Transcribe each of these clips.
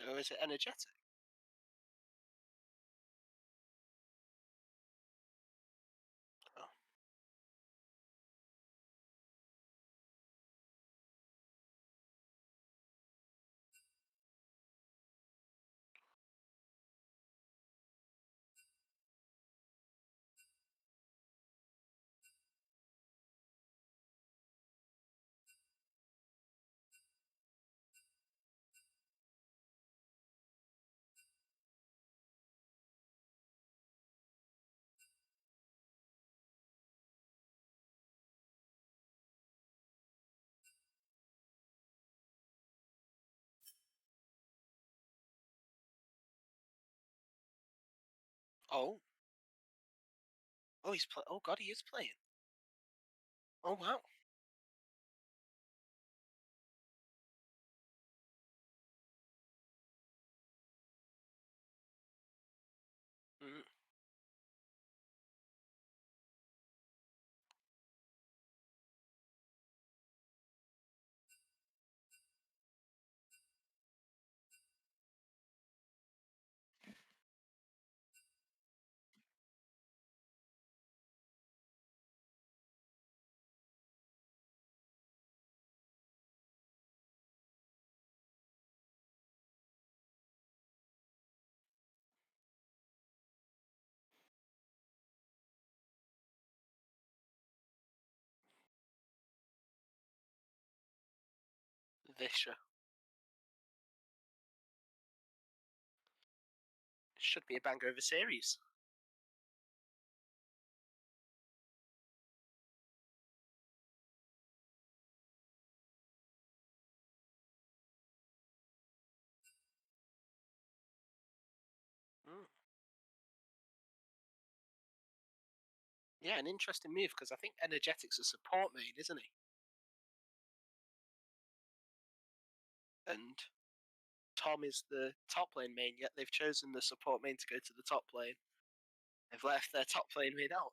Or is it energetic? Oh. Oh. Oh, he's play. Oh God, he is playing. Oh wow. Mm. Vischer. Should be a banger of a series. Mm. Yeah, an interesting move because I think Energetic's a support main, isn't he? And Tom is the top lane main, yet they've chosen the support main to go to the top lane. They've left their top lane main out.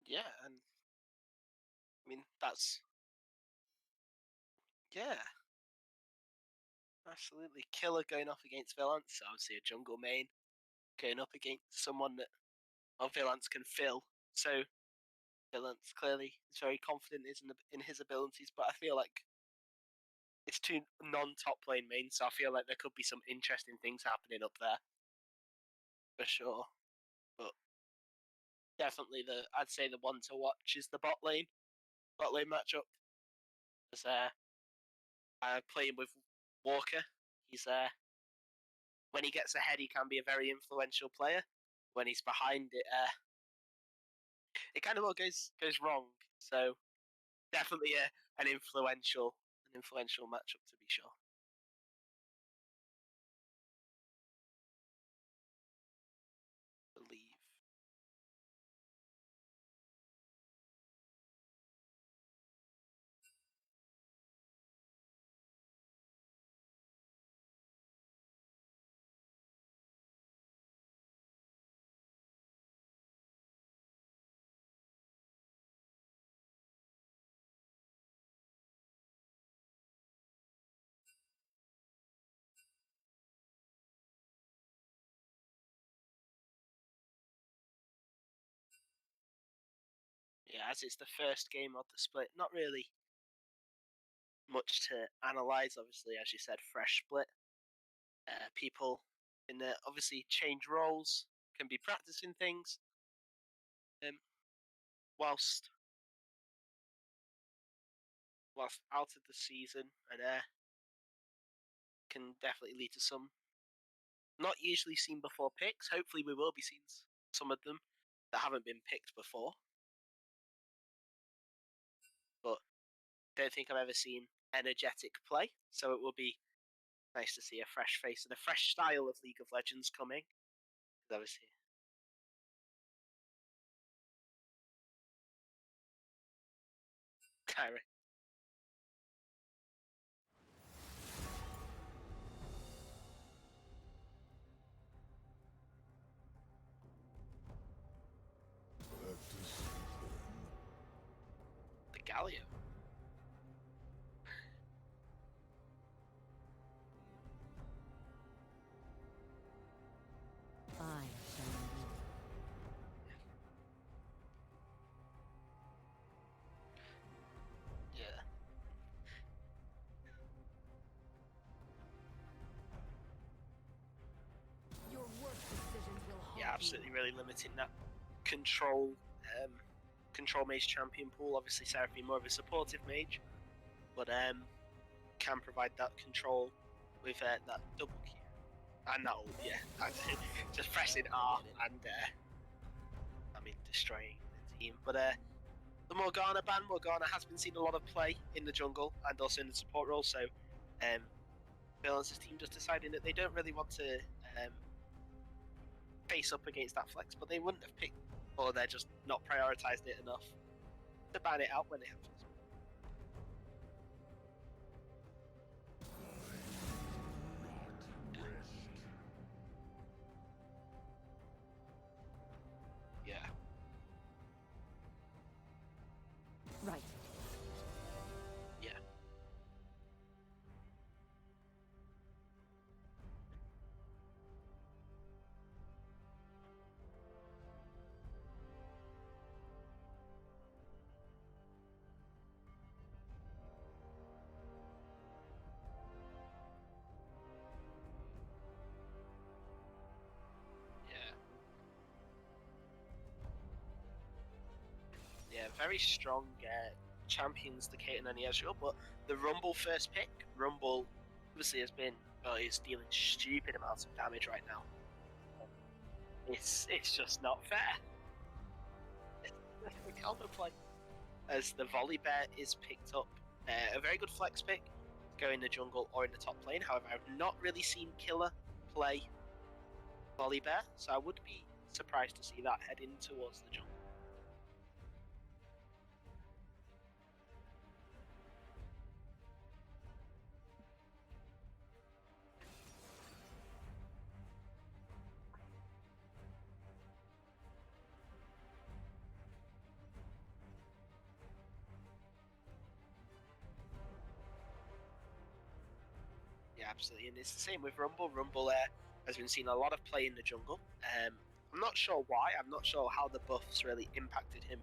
Yeah, and I mean that's yeah, absolutely killer going off against Valance. Obviously, a jungle main going up against someone that Valance can fill. So Valance clearly is very confident in his abilities, but I feel like it's two non-top lane mains, so I feel like there could be some interesting things happening up there for sure. But definitely, I'd say the one to watch is the bot lane matchup. As playing with Walker, he's when he gets ahead, he can be a very influential player. When he's behind it, it kind of all goes wrong. So definitely an influential matchup to be sure. I believe. Yeah, as it's the first game of the split, not really much to analyze. Obviously, as you said, fresh split. People in there obviously change roles, can be practicing things, um, whilst out of the season, and can definitely lead to some not usually seen before picks. Hopefully, we will be seeing some of them. that haven't been picked before. But I don't think I've ever seen energetic play, so it will be nice to see a fresh face and a fresh style of League of Legends coming. Obviously, Tyra. The Galio. I shall lead. Yeah. Your work decisions will haunt Yeah, absolutely really limiting that control control mage champion pool. Obviously Seraphine more of a supportive mage, but can provide that control with that double Q. And that ult, yeah. Just pressing R and destroying the team. But the Morgana ban, Morgana has been seeing a lot of play in the jungle and also in the support role, so Valence's team just deciding that they don't really want to face up against that flex, but they wouldn't have picked, or they're just not prioritized it enough to ban it out when they have to. Yeah. right. Yeah. Yeah, very strong champions, the Katen and the Ezreal, but the Rumble first pick, Rumble obviously has been, is dealing stupid amounts of damage right now. It's just not fair. The counterplay. As the Volibear is picked up, a very good flex pick, go in the jungle or in the top lane. However, I've not really seen Killer play Volibear, so I would be surprised to see that head in towards the jungle. Yeah, absolutely, and it's the same with Rumble. Rumble has been seeing a lot of play in the jungle. I'm not sure why. I'm not sure how the buffs really impacted him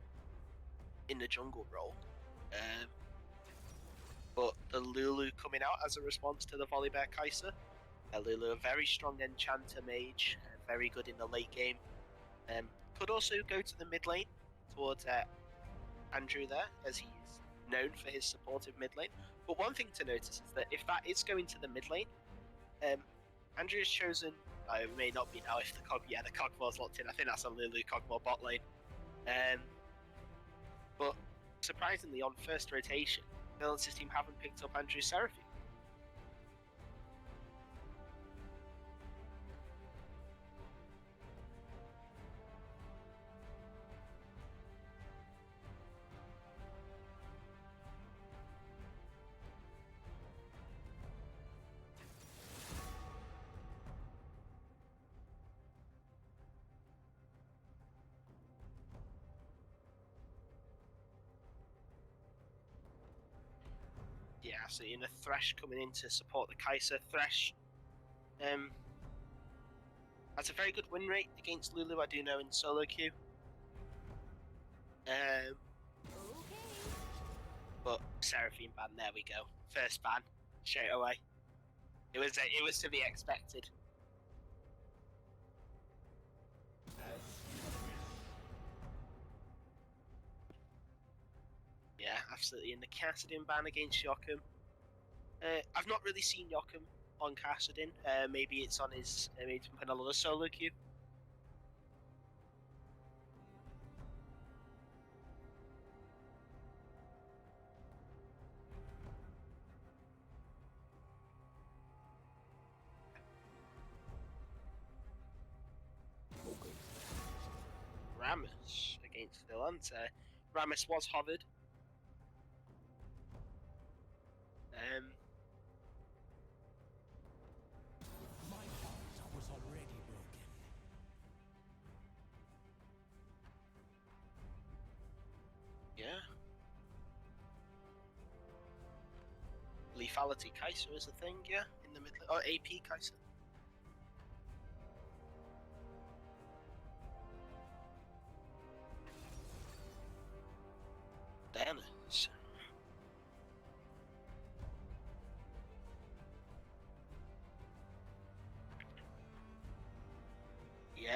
in the jungle role. But the Lulu coming out as a response to the Volibear Kai'Sa. Lulu, a very strong enchanter mage, very good in the late game. Could also go to the mid lane towards Andrew there, as he's known for his supportive mid lane. But one thing to notice is that if that is going to the mid lane, Andrew has chosen. It may not be now if the Cogmore's locked in. I think that's a Lulu Cogmore bot lane. But surprisingly, on first rotation, Valence's team haven't picked up Andrew Seraphine. Yeah, absolutely. And a Thresh coming in to support the Kai'Sa. Thresh has a very good win rate against Lulu, I do know, in solo queue. But Seraphine ban, there we go. First ban, straight away. It was to be expected. Yeah, absolutely. And the Kassadin ban against Joachim. I've not really seen Joachim on Kassadin. Maybe it's on his maybe he's playing a lot of solo queue. Rammus against Villant. Rammus was hovered. My heart was already broken. Yeah. Lethality Kaiser is a thing, yeah, in the middle. Oh, AP Kaiser. Dennis. Yeah.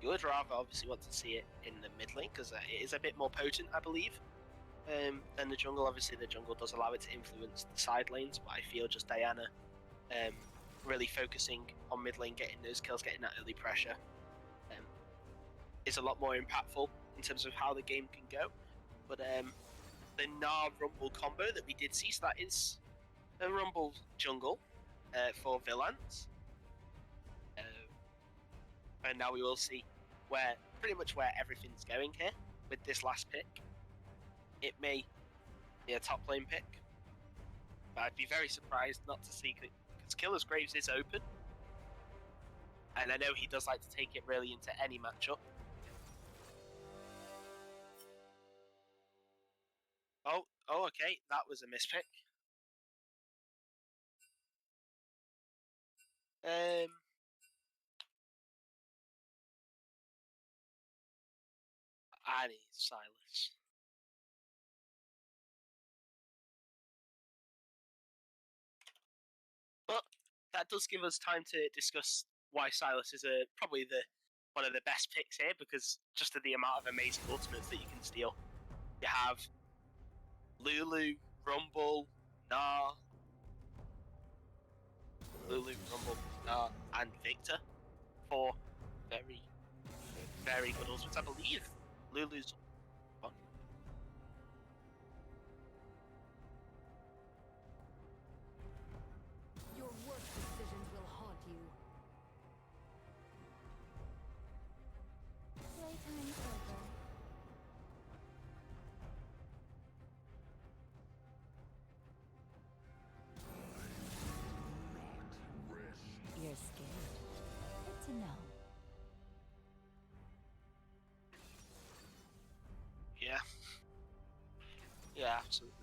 You would rather obviously want to see it in the mid lane because it is a bit more potent, I believe, than the jungle. Obviously, the jungle does allow it to influence the side lanes, but I feel just Diana really focusing on mid lane, getting those kills, getting that early pressure, is a lot more impactful in terms of how the game can go. But the Gnar Rumble combo that we did see, so that is a Rumble jungle for Villant. And now we will see pretty much where everything's going here with this last pick. It may be a top lane pick, but I'd be very surprised not to see, because Killer's Graves is open, and I know he does like to take it really into any matchup. Oh, okay, that was a mispick. I need Silas. But that does give us time to discuss why Silas is probably one of the best picks here, because just of the amount of amazing ultimates that you can steal. You have Lulu, Rumble, Gnar, and Victor. 4 very, very good ultimates. I believe Lulu's one. Your worst decisions will haunt you. Playtime's over. You're scared. Good to know. Yeah. Yeah, absolutely.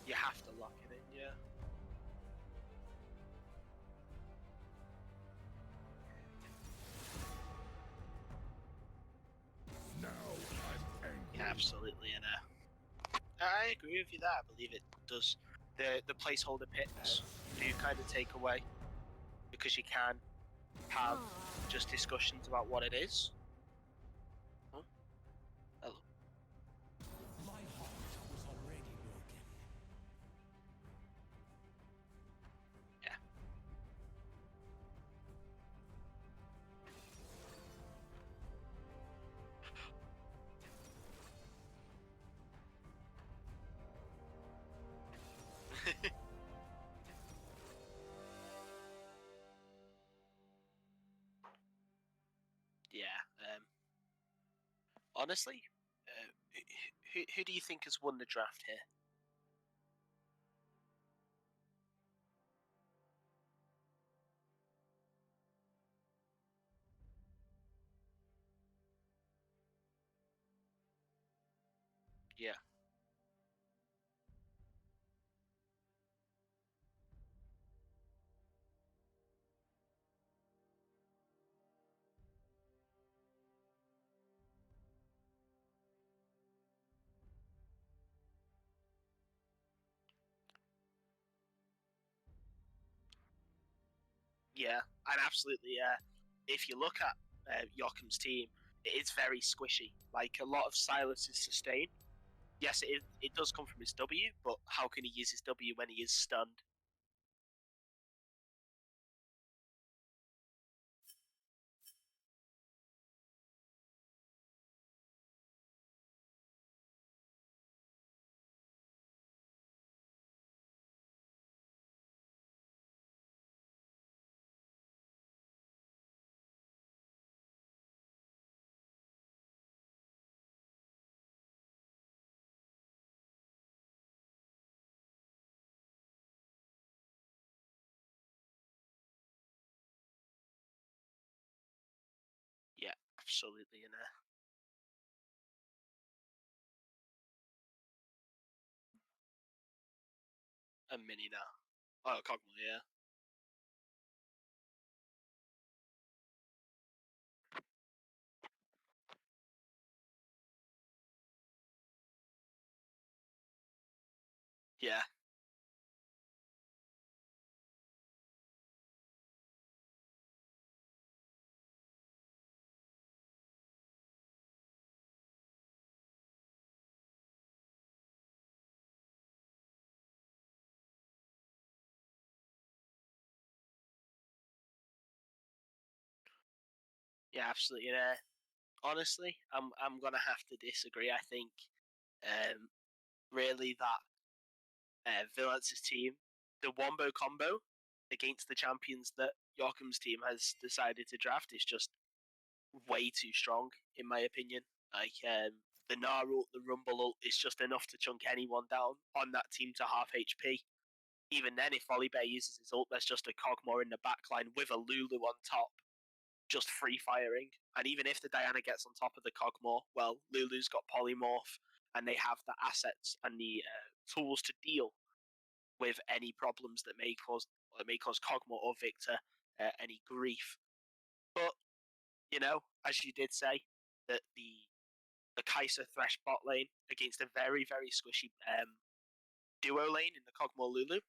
You have to lock it in, yeah. Now I'm angry. Yeah, absolutely, and I agree with you there. I believe it does. The placeholder picks do kind of take away, because you can have just discussions about what it is. Oh, hello. My heart was already broken. Yeah. Yeah. Honestly, who do you think has won the draft here? Yeah. Yeah, and absolutely. If you look at Joachim's team, it is very squishy. Like, a lot of Silas's sustain. Yes, it does come from his W, but how can he use his W when he is stunned? absolutely, you know. A mini now. Oh, Cogmore, yeah. Yeah. Yeah, absolutely. You know, honestly, I'm gonna have to disagree. I think really that Villance's team, the Wombo combo against the champions that Joachim's team has decided to draft is just way too strong, in my opinion. Like the Gnar ult, the Rumble ult is just enough to chunk anyone down on that team to half HP. Even then, if Volibear uses his ult, there's just a Cogmore in the backline with a Lulu on top, just free firing. And even if the Diana gets on top of the Cogmore, well, Lulu's got Polymorph, and they have the assets and the tools to deal with any problems that may cause Cogmore or Victor any grief. But you know, as you did say, that the Kai'Sa Thresh bot lane against a very very squishy duo lane in the Cogmore Lulu,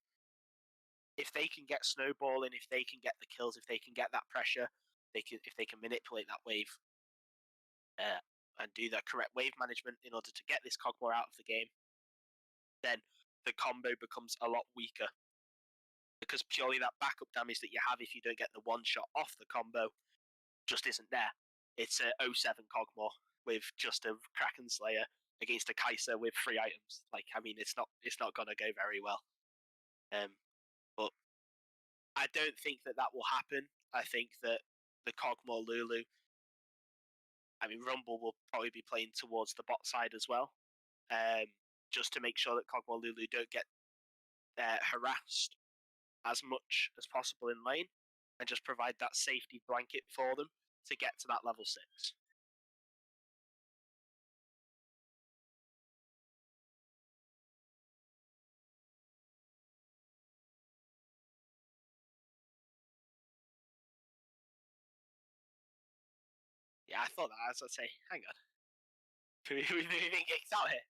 if they can get snowballing, if they can get the kills, if they can get that pressure, if they can manipulate that wave uh, and do the correct wave management in order to get this Cogmore out of the game, then the combo becomes a lot weaker because purely that backup damage that you have if you don't get the one shot off the combo just isn't there. It's a 07 Cogmore with just a Kraken Slayer against a Kai'Sa with 3 items. Like, I mean, it's not gonna go very well. But I don't think that will happen. I think that the Cogmore Lulu, I mean, Rumble will probably be playing towards the bot side as well, um, just to make sure that Cogmore Lulu don't get harassed as much as possible in lane, and just provide that safety blanket for them to get to that level 6. Yeah, I thought that. As I say, hang on, we've been kicked out here.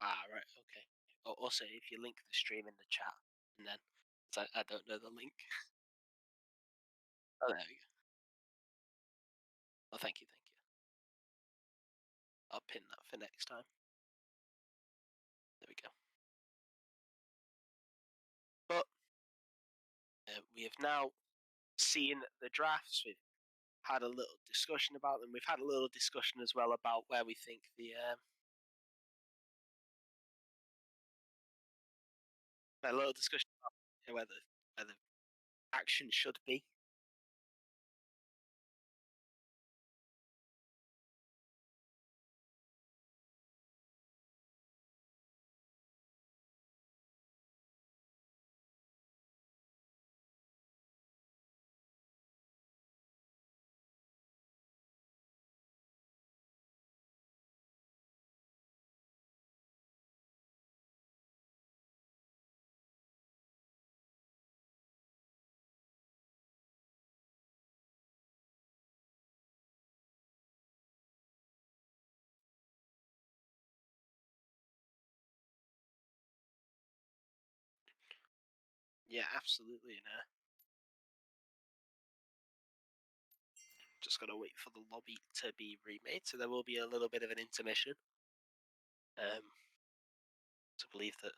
Ah, right, okay. Also, if you link the stream in the chat, and then I don't know the link. Oh, there we go. Oh, thank you, thank you. I'll pin that for next time. There we go. But we have now seen the drafts. We've had a little discussion about them. We've had a little discussion as well about where we think the a little discussion about whether action should be. Yeah, absolutely. Just gotta wait for the lobby to be remade, so there will be a little bit of an intermission. To believe that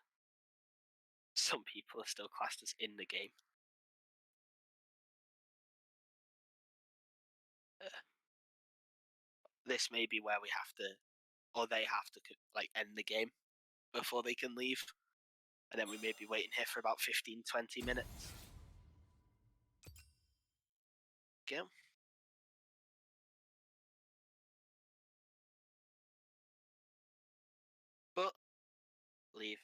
some people are still classed as in the game. This may be where we have to, or they have to, like end the game before they can leave, and then we may be waiting here for about 15-20 minutes. Go. But leave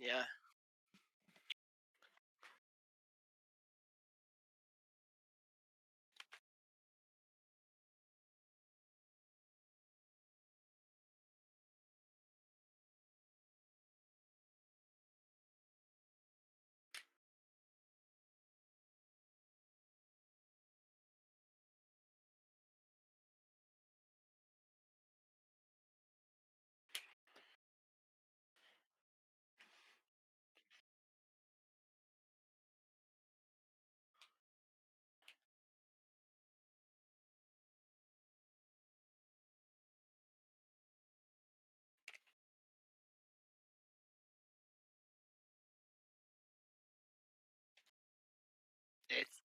Yeah. It's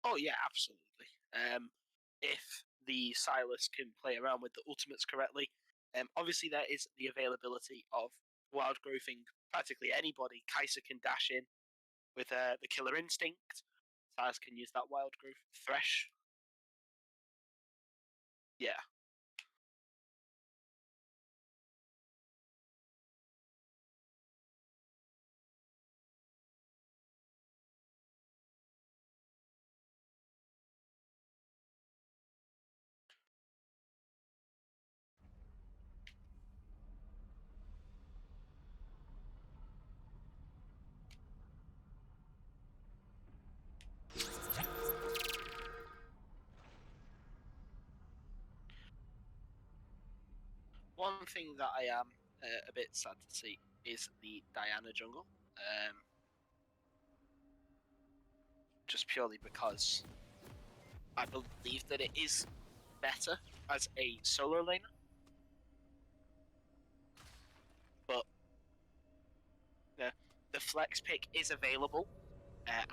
oh yeah, absolutely. If the Silas can play around with the ultimates correctly, obviously there is the availability of wild growthing practically anybody. Kaiser can dash in with the killer instinct. Silas can use that wild growth. Thresh, yeah. One thing that I am a bit sad to see is the Diana jungle. Just purely because I believe that it is better as a solo laner, but the flex pick is available,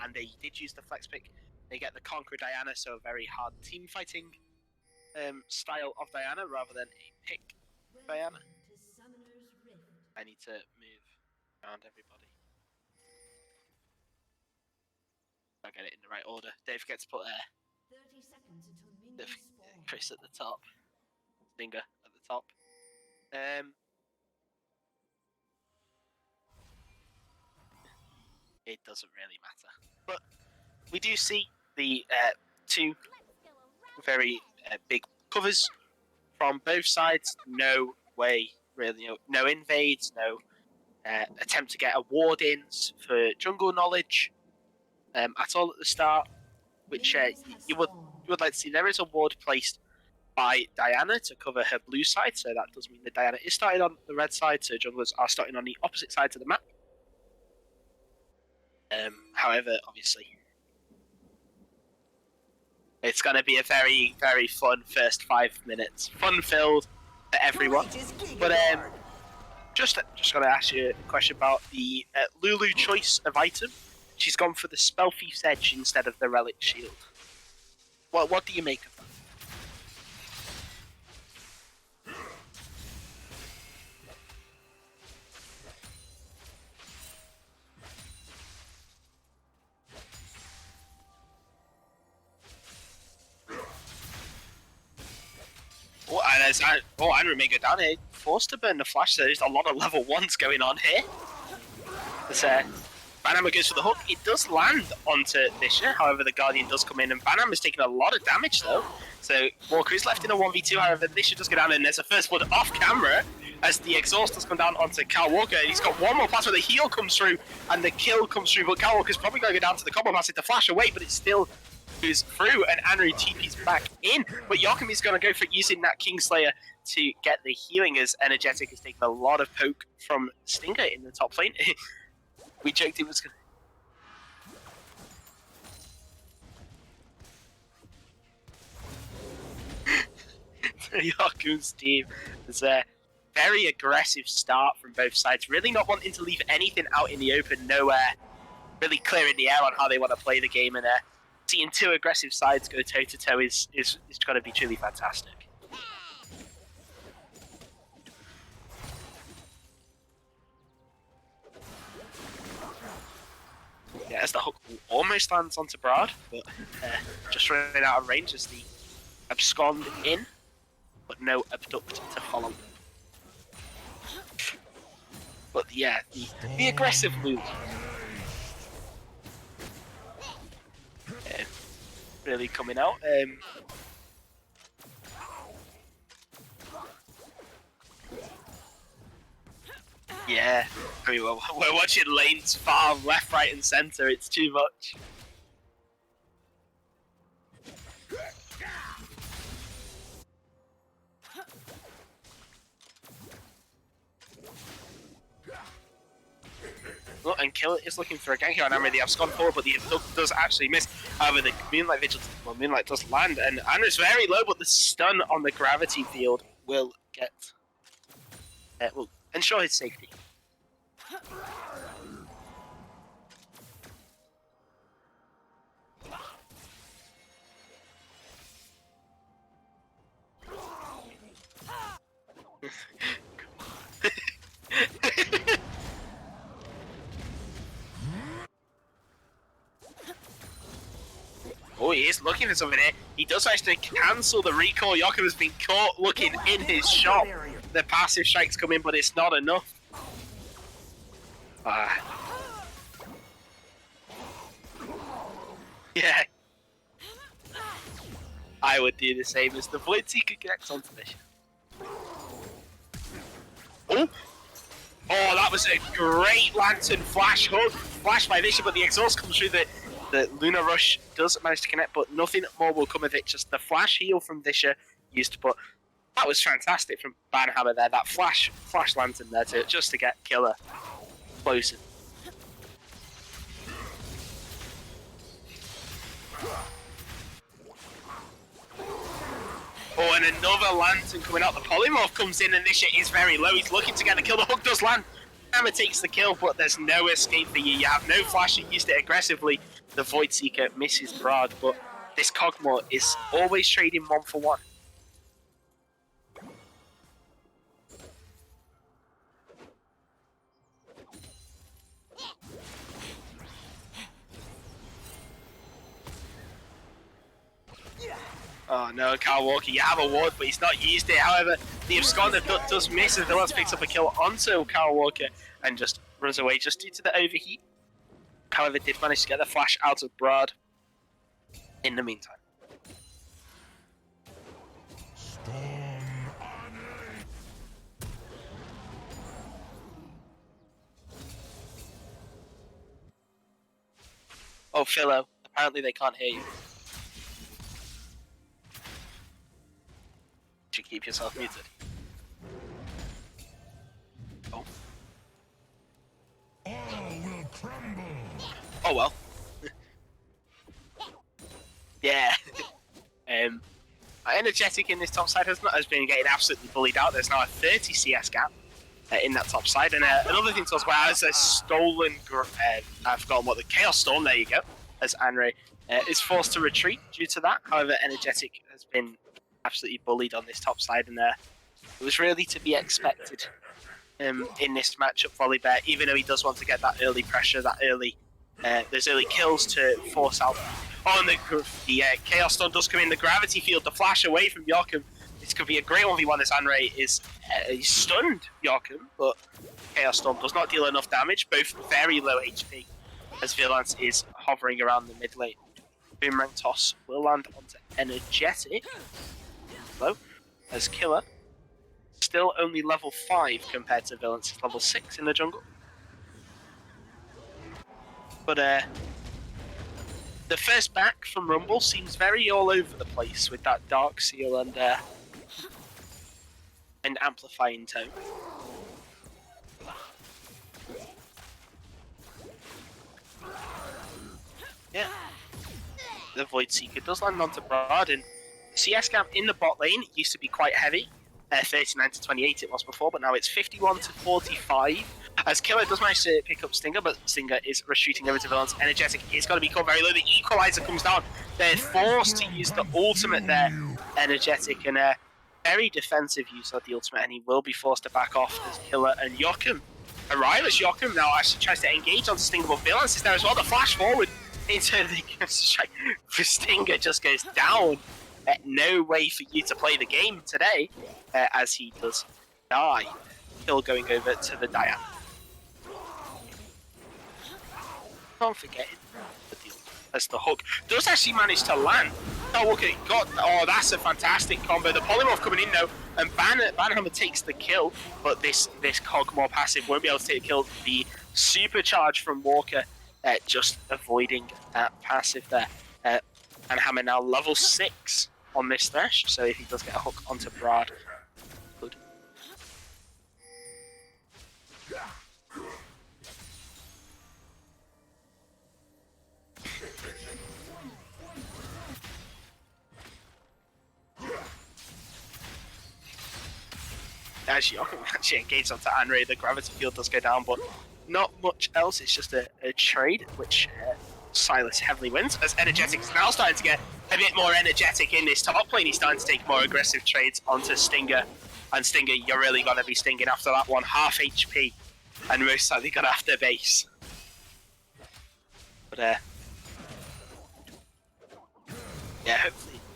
and they did use the flex pick. They get the Conquer Diana, so a very hard team fighting style of Diana rather than a pick Diana. I need to move around everybody. I'll get it in the right order. Don't forget to put 30 seconds until the minions spawn. Chris at the top, Stinger at the top. It doesn't really matter, but we do see the two very big covers from both sides. No way, really, no invades, no attempt to get award ins for jungle knowledge at all at the start, which you would like to see. There is a ward placed by Diana to cover her blue side, so that does mean that Diana is starting on the red side, so junglers are starting on the opposite side of the map. However, obviously, it's going to be a very, very fun first 5 minutes, fun-filled for everyone. But just going to ask you a question about the Lulu choice of item. She's gone for the Spell Thief's Edge instead of the Relic Shield. What do you make of that? Andrew may go down here. Forced to burn the flash, so there's a lot of level 1s going on here. Banama goes for the hook. It does land onto Vischer, however the Guardian does come in, and Banama's taking a lot of damage though. So Walker is left in a 1v2, however Vischer does go down, and there's a first blood off camera as the exhaust has come down onto Cal Walker, and he's got one more pass where the heal comes through, and the kill comes through, but Cal Walker's probably going to go down to the combo pass to flash away, but it still goes through, and Andrew TP's back in, but Joachim is going to go for using that Kingslayer to get the healing, as Energetic has taken a lot of poke from Stinger in the top lane. We joked it was going to... Yaku's team is a very aggressive start from both sides, really not wanting to leave anything out in the open, nowhere, really clearing the air on how they want to play the game, and seeing two aggressive sides go toe-to-toe is going to be truly fantastic. Yeah, as the hook almost lands onto Brad, but just running out of range as the abscond in, but no abduct to follow. But yeah, the aggressive move. Really coming out. Yeah, I mean, we're watching lanes far left, right, and center. It's too much. Look, and Kill is looking for a gank here on Amri. The abscond forward, but the abduct does actually miss. However, the Moonlight Vigil, well, Moonlight does land, and Amri's very low, but the stun on the gravity field will get, will ensure his safety. Oh, he is looking for something here. He does actually cancel the recall. Joachim has been caught looking in his shot. The passive strikes come in, but it's not enough. Yeah. I would do the same as the Void Seeker connects onto this. Oh! Oh, that was a great Lantern Flash hook. Flash by Visha, but the exhaust comes through the Lunar Rush does manage to connect, but nothing more will come of it. Just the flash heal from Visha used, but that was fantastic from Banhammer there. That flash lantern there just to get Killer closer. Oh, and another lantern coming out. The polymorph comes in, and Nisha is very low. He's looking to get the kill. The hook does land. Hammer takes the kill, but there's no escape for you. You have no flash. You used it aggressively. The Void Seeker misses Brad, but this Cogmore is always trading 1 for 1. Oh no, Kyle Walker, you have a ward, but he's not used it. However, the Absconder does miss as Villas picks up a kill onto Kyle Walker and just runs away just due to the overheat. However, did manage to get the flash out of Brad in the meantime. Oh, Philo, apparently they can't hear you. Should keep yourself muted. Oh. All will crumble. Oh well. Yeah. Energetic in this top side has been getting absolutely bullied out. There's now a 30 CS gap in that top side, and another thing to us about is a stolen. I've forgotten what the Chaos Storm. There you go. As Anre is forced to retreat due to that. However, Energetic has been absolutely bullied on this top side, and it was really to be expected in this matchup. Volibear, even though he does want to get that early pressure, that early those early kills to force out. Oh, and the Chaos Storm does come in. The gravity field, the flash away from Joachim. This could be a great 1v1 as Anre is he's stunned Joachim, but Chaos Storm does not deal enough damage. Both very low HP as Vilance is hovering around the mid lane. Boomerang toss will land onto Energetic. Low as Killer. Still only level 5 compared to Vilance's level 6 in the jungle. But the first back from Rumble seems very all over the place with that Dark Seal and amplifying tone. Yeah. The Void Seeker does land onto Brad, and CS gap in the bot lane used to be quite heavy. 39 to 28 it was before, but now it's 51 to 45. As Killer does manage to pick up Stinger, but Stinger is retreating over to Villains. Energetic is going to be caught very low. The Equalizer comes down. They're forced to use the ultimate there. Energetic, and a very defensive use of the ultimate, and he will be forced to back off as Killer and Joachim arrive. As Joachim now actually tries to engage onto Stinger, but Villains is there as well. The flash forward into the strike for Stinger just goes down. No way for you to play the game today, as he does die. Still going over to the Diana. Not forgetting the deal as the hook does actually manage to land. Oh, look, it got. Oh, that's a fantastic combo. The polymorph coming in though, and Banhammer takes the kill, but this cog more passive won't be able to take the kill. The supercharge from Walker just avoiding that passive there. Banhammer now level 6 on this Thresh, so if he does get a hook onto Brad, good. As Joachim actually engages onto Anre, the gravity field does go down, but not much else. It's just a trade, which Silas heavily wins, as Energetic is now starting to get a bit more energetic in this top lane. He's starting to take more aggressive trades onto Stinger, and Stinger, you're really going to be stinging after that one. Half HP, and most likely going to have to base. But yeah,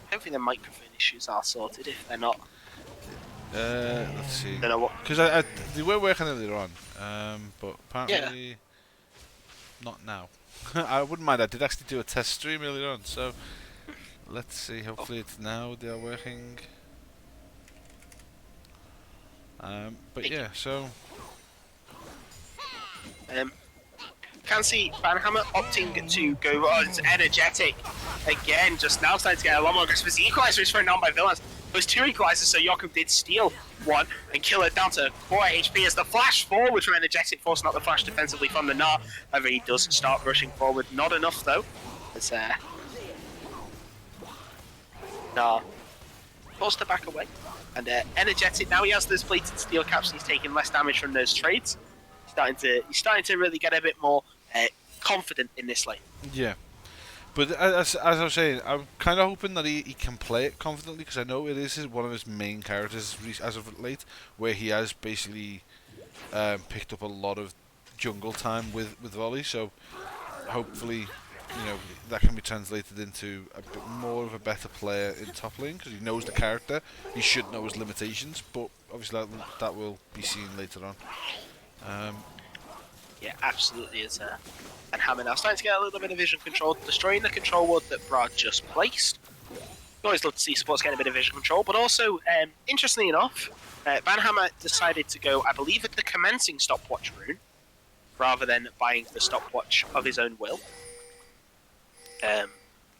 hopefully the microphone issues are sorted. If they're not, let's see. Don't know what. Because they were working earlier on, but apparently not now. I wouldn't mind. I did actually do a test stream earlier on, so let's see. Hopefully it's now they are working. But yeah, so can see Banhammer opting to go. Oh, it's Energetic again. Just now starting to get a lot more aggressive. The Equalizer is thrown down by Villains. There's 2 Equalizers, so Joachim did steal one and kill it down to 4 HP as the flash forward from Energetic, forcing out the flash defensively from the Gnar. However, he does start rushing forward. Not enough though. As Gnar forced to back away. And Energetic, now he has those plated steel caps, and he's taking less damage from those trades. He's starting to really get a bit more confident in this lane. yeah. But as I was saying, I'm kind of hoping that he can play it confidently, because I know it is one of his main characters as of late, where he has basically picked up a lot of jungle time with Volley. So hopefully, that can be translated into a bit more of a better player in top lane, because he knows the character. He should know his limitations, but obviously that will be seen later on. Yeah, absolutely is. And Hammer now starting to get a little bit of vision control, destroying the control ward that Brad just placed. You always love to see supports getting a bit of vision control, but also, interestingly enough, Banhammer decided to go, I believe, at the commencing stopwatch rune, rather than buying the stopwatch of his own will.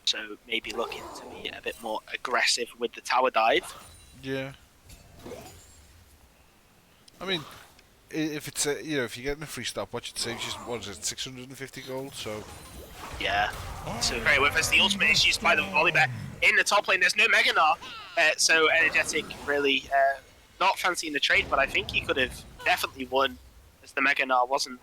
So maybe looking to be a bit more aggressive with the tower dive. Yeah. I mean, if it's if you're getting a free stopwatch, it saves you, what is it, 650 gold. So yeah. So very well. As the ultimate is used by the Volibear in the top lane, there's no Mega Gnar, so Energetic really not fancying the trade, but I think he could have definitely won, as the Mega Gnar wasn't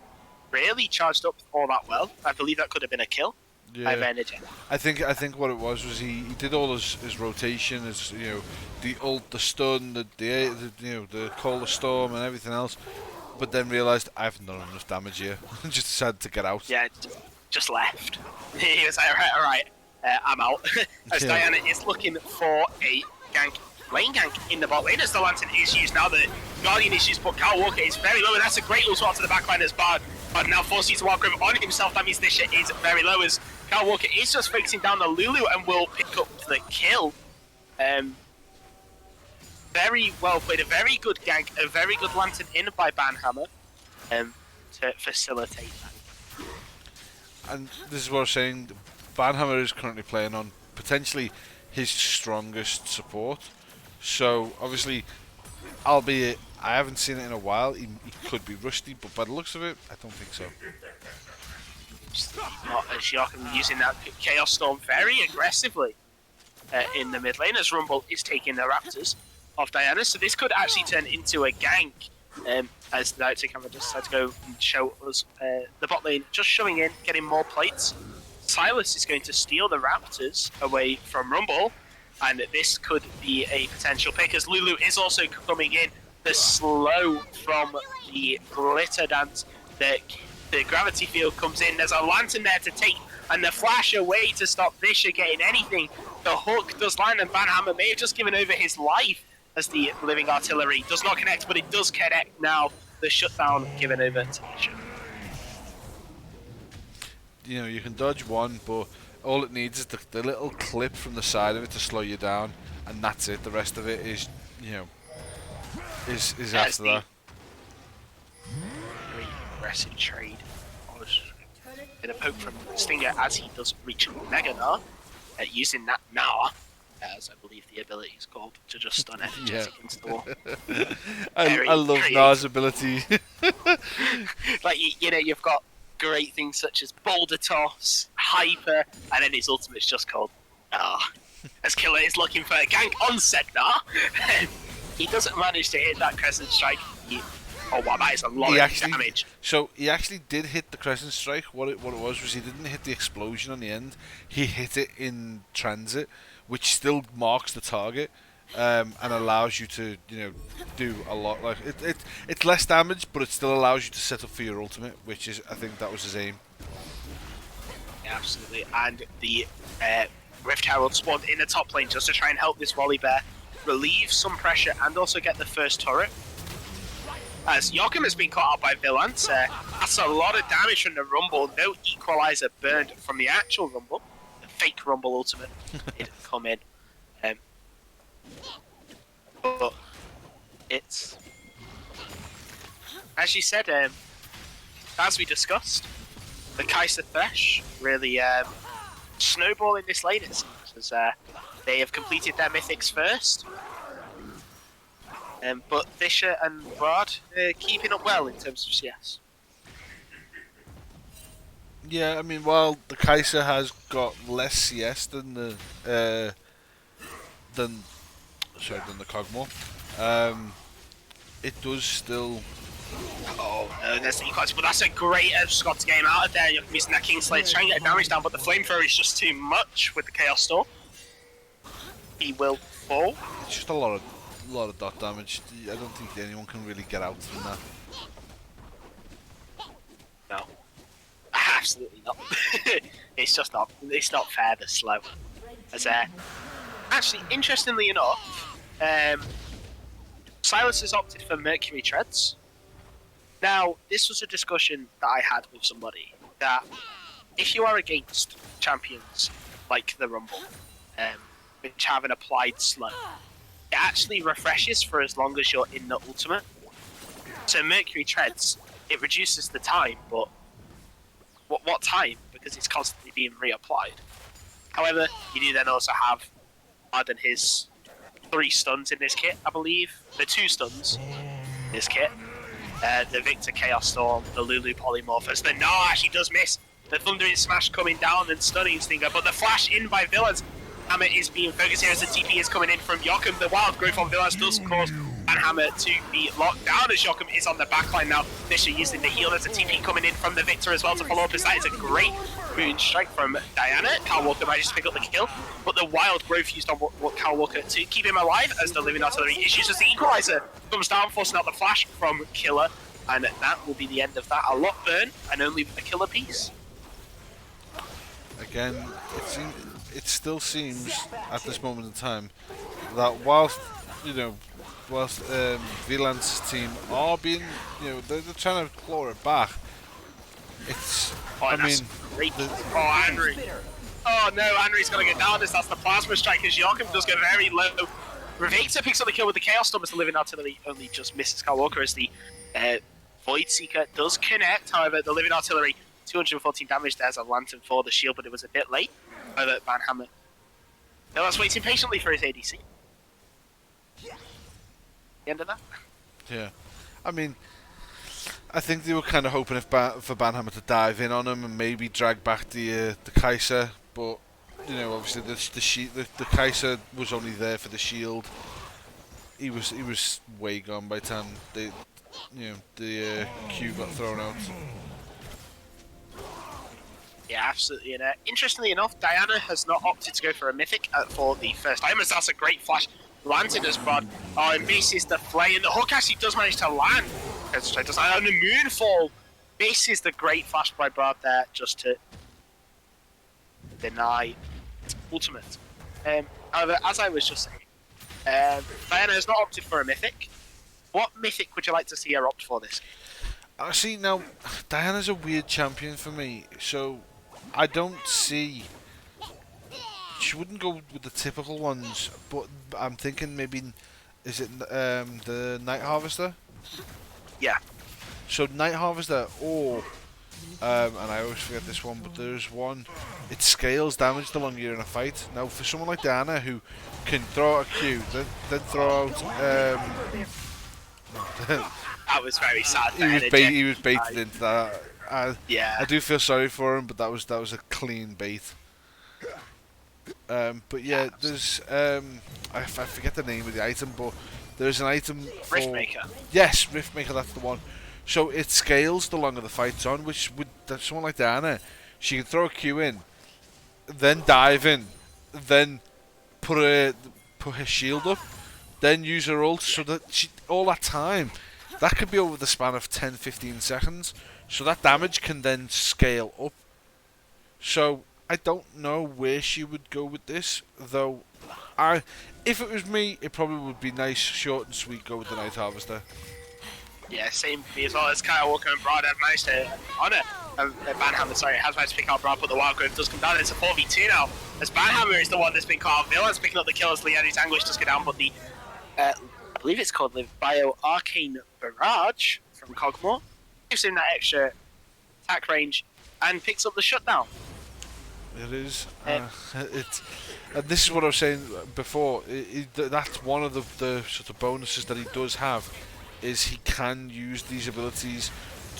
really charged up all that well. I believe that could have been a kill. yeah. Energetic. I think what it was he did all his rotation, the ult, the stun, the call the storm and everything else, but then realised I haven't done enough damage here, and just decided to get out. Yeah, just left. He was like, all right, I'm out. As Diana is looking for a lane gank in the bot lane, as the Lantern is used. Now the Guardian is used, but Kyle Walker is very low, and that's a great ult to the backline as Bard. But now forcing to walk over on himself. That means this shit is very low, as Kyle Walker is just focusing down the Lulu and will pick up the kill. Very well played, a very good gank, a very good Lantern in by Banhammer to facilitate that. And this is what I was saying, Banhammer is currently playing on potentially his strongest support. So obviously, albeit I haven't seen it in a while, he could be rusty, but by the looks of it, I don't think so. Not as Joachim using that Chaos Storm very aggressively. in the mid lane as Rumble is taking the Raptors off Diana. So this could actually turn into a gank as the Night Camera just decided to go and show us the bot lane just showing in, getting more plates. Silas is going to steal the Raptors away from Rumble, and this could be a potential pick as Lulu is also coming in. The slow from the glitter dance, the gravity field comes in. There's a lantern there to take, and the flash away to stop Vischer getting anything. The hook does land, and Banhammer may have just given over his life as the living artillery does not connect, but it does connect now. The shutdown given over to Vischer. You know, you can dodge one, but all it needs is the little clip from the side of it to slow you down, and that's it. The rest of it is, you know, is after that. Very aggressive trade. In a poke from Stinger as he does reach Mega Gnar, using that Gnar, as I believe the ability is called, to just stun energetic into the wall. I love Gnar's ability. Like, you know, you've got great things such as Boulder Toss, Hyper, and then his ultimate's just called Gnar. As Killer is looking for a gank on said Gnar, he doesn't manage to hit that Crescent Strike. Oh wow, that is a lot of damage. So he actually did hit the Crescent Strike. What it was he didn't hit the explosion on the end. He hit it in transit, which still marks the target and allows you to, you know, do a lot. Like it's less damage, but it still allows you to set up for your ultimate, which is, I think that was his aim. Yeah, absolutely. And the Rift Herald spawned in the top lane just to try and help this Volibear relieve some pressure and also get the first turret. As Joachim has been caught out by Vilance, that's a lot of damage from the Rumble. No equalizer burned from the actual Rumble. The fake Rumble ultimate did come in. But it's, as you said, as we discussed, the Kai'Sa Thresh really snowballing this lane, it seems, as they have completed their mythics first. But Vischer and Brad keeping up well in terms of CS. Yeah, I mean, while the Kai'Sa has got less CS than the than the Kog'Maw, it does still. Oh no, there's the equalizer, but that's a great Scott to get him out of there. You're using that Kingslayer to try and get damage down, but the flamethrower is just too much with the Chaos Storm. He will fall. It's just a lot of dot damage. I don't think anyone can really get out from that. No, absolutely not. It's just not. It's not fair. The slow. As actually, interestingly enough, Silas has opted for Mercury Treads. Now, this was a discussion that I had with somebody that if you are against champions like the Rumble, which have an applied slow, it actually refreshes for as long as you're in the ultimate. So Mercury Treads, it reduces the time, but what time? Because it's constantly being reapplied. However, you do then also have Arden his 3 stuns in this kit, I believe. The 2 stuns in this kit. The Victor Chaos Storm, the Lulu Polymorphous. The Gnar actually does miss. The Thundering Smash coming down and stunning Stinger, but the flash in by Villains. Hammer is being focused here as the TP is coming in from Joachim. The wild growth on Villains does cause Hammer to be locked down as Joachim is on the backline now. Vischer using the heal as a TP coming in from the Victor as well to follow up, as that is a great moon strike from Diana. Kyle Walker managed to pick up the kill, but the wild growth used on Kyle Walker to keep him alive as the living artillery issues as the equalizer comes down, forcing out the flash from Killer, and that will be the end of that. A lot burn and only a killer piece. Again, it still seems at this moment in time that whilst Vilance's team are being, they're trying to claw it back. It's, Henry. Oh no, Henry's gonna get down this. That's the plasma strike as Joachim does go very low. Revictor picks up the kill with the Chaos Storm as the living artillery only just misses Kyle Walker as the Void Seeker does connect. However, the living artillery 214 damage. There's a lantern for the shield, but it was a bit late. However, Van Hammer was waiting patiently for his ADC. The end of that. Yeah, I mean, I think they were kind of hoping for Banhammer to dive in on him and maybe drag back the Kai'Sa, but you know, obviously the Kaiser was only there for the shield. He was way gone by the time the Q got thrown out. Yeah, absolutely. And interestingly enough, Diana has not opted to go for a mythic for the first time, as that's a great flash. Landed as Brod. Oh, and misses the flay, and the hook actually does manage to land. Does land on the moonfall. Misses the great flash by Brod there, just to deny ultimate. However, as I was just saying, Diana has not opted for a mythic. What mythic would you like to see her opt for this game? See, now, Diana's a weird champion for me, so I don't see... She wouldn't go with the typical ones, but I'm thinking maybe... Is it the Night Harvester? Yeah. So Night Harvester, or... and I always forget this one, but there's one... It scales damage the longer you're in a fight. Now, for someone like Diana, who can throw out a Q, then throw out... That was very sad. He was baited into that. Yeah. I do feel sorry for him, but that was a clean bait. But yeah, there's I forget the name of the item, but there's an item for Riftmaker. Yes, Riftmaker. That's the one. So it scales the longer the fight's on, which with someone like Diana, she can throw a Q in, then dive in, then put her shield up, then use her ult, so that all that time, that could be over the span of 10-15 seconds, so that damage can then scale up. So I don't know where she would go with this, though. If it was me, it probably would be nice, short and sweet, go with the Night Harvester. Yeah, same for me as well. As Kyle Walker and Brod have managed to honour Banhammer, sorry, has managed to pick out Brod, but the wild growth does come down. It's a 4v2 now, as Banhammer is the one that's been caught out. Villain's picking up the kills. Leanne's Anguish does go down, but the I believe it's called Live Bio Arcane Barrage from Cogmore gives him that extra attack range and picks up the shutdown. It is. And this is what I was saying before. That's one of the sort of bonuses that he does have, is he can use these abilities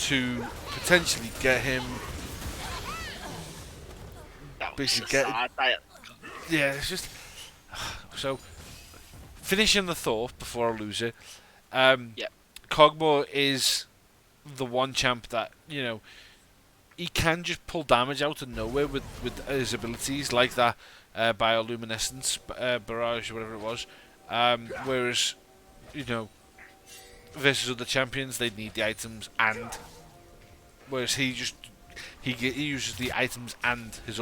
to potentially get him. Basically, yeah, it's just so. Finishing the thought before I lose it. Cogmore is the one champ that, you know, he can just pull damage out of nowhere with his abilities, like that bioluminescence barrage or whatever it was. Whereas, you know, versus other champions, they need the items, and whereas he uses the items and his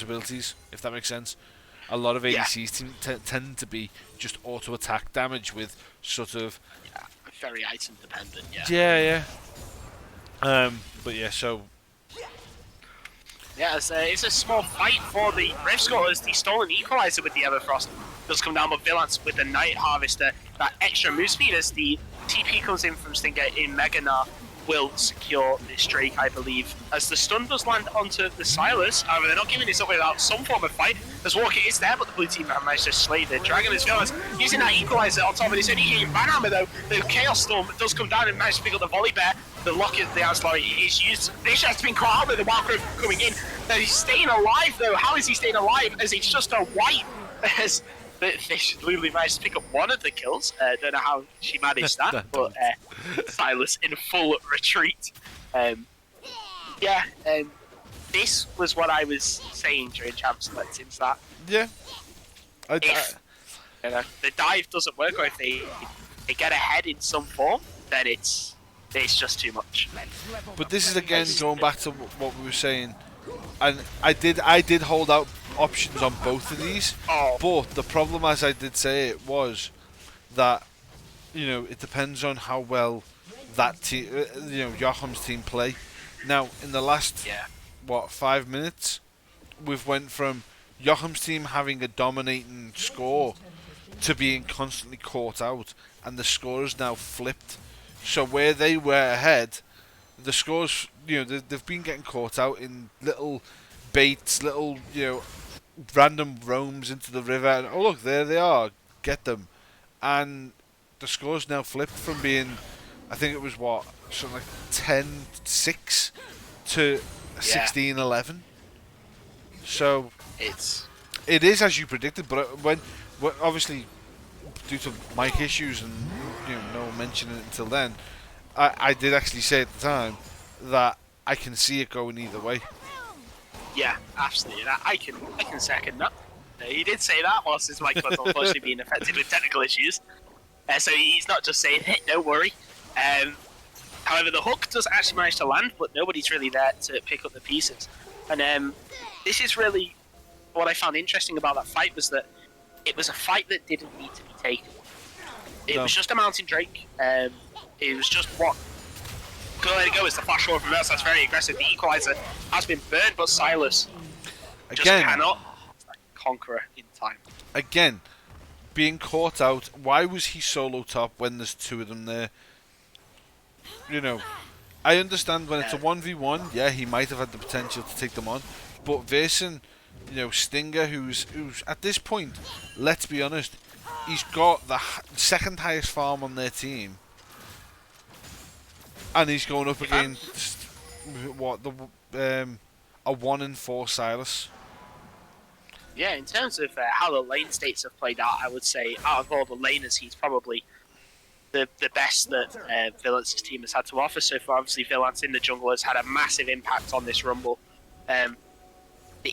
abilities, if that makes sense. A lot of ADCs tend to be just auto attack damage with sort of very item dependent. Yeah. But yeah, so. Yeah, it's a small fight for the Rift Score as the stolen equalizer with the Everfrost does come down, but Villance with the Night Harvester, that extra move speed as the TP comes in from Stinger in Meganar will secure this streak, I believe. As the stun does land onto the Silas, however, they're not giving this up without some form of fight, as Walker is there, but the blue team have managed to slay the Dragon as Villance using that equalizer on top of it. It's only getting Banhammer though. The Chaos Storm does come down and manage to pick up the Volley Bear. The Locket, the Outlaw is used. This has been caught out with the Wild Growth coming in. Now he's staying alive though. How is he staying alive? As it's just a wipe. As they literally managed to pick up one of the kills. Don't know how she managed that, but Silas in full retreat. This was what I was saying during Champ Selections, that Yeah. if the dive doesn't work, or if they get ahead in some form, then it's just too much. But this is again going back to what we were saying, and I did hold out options on both of these. But the problem, as I did say, it was that, you know, it depends on how well that team, Joachim's team play. Now, in the last 5 minutes, we've went from Joachim's team having a dominating score to being constantly caught out, and the score is now flipped. So where they were ahead, the scores, they've been getting caught out in little baits, little, random roams into the river, and oh look, there they are, get them. And the score's now flipped from being, I think it was something like 10-6 to 16-11. So It is as you predicted, but when obviously due to mic issues and no one mentioning it until then, I did actually say at the time that I can see it going either way. Yeah, absolutely. I can second that. He did say that whilst his mic was unfortunately being affected with technical issues. So he's not just saying it, don't worry. However, the hook does actually manage to land, but nobody's really there to pick up the pieces. And this is really what I found interesting about that fight, was that it was a fight that didn't need to be taken. It was just a Mountain Drake. It was just what. There you go, it's the flash forward reverse. That's very aggressive. The equalizer has been burned, but Silas just cannot conquer in time. Again, being caught out. Why was he solo top when there's two of them there? I understand when it's a 1v1. Yeah, he might have had the potential to take them on, but versing, Stinger, who's at this point, let's be honest, he's got the second highest farm on their team. And he's going up against a 1-4 Silas. Yeah, in terms of how the lane states have played out, I would say out of all the laners, he's probably the best that Villance's team has had to offer so far. Obviously, Villance in the jungle has had a massive impact on this rumble. The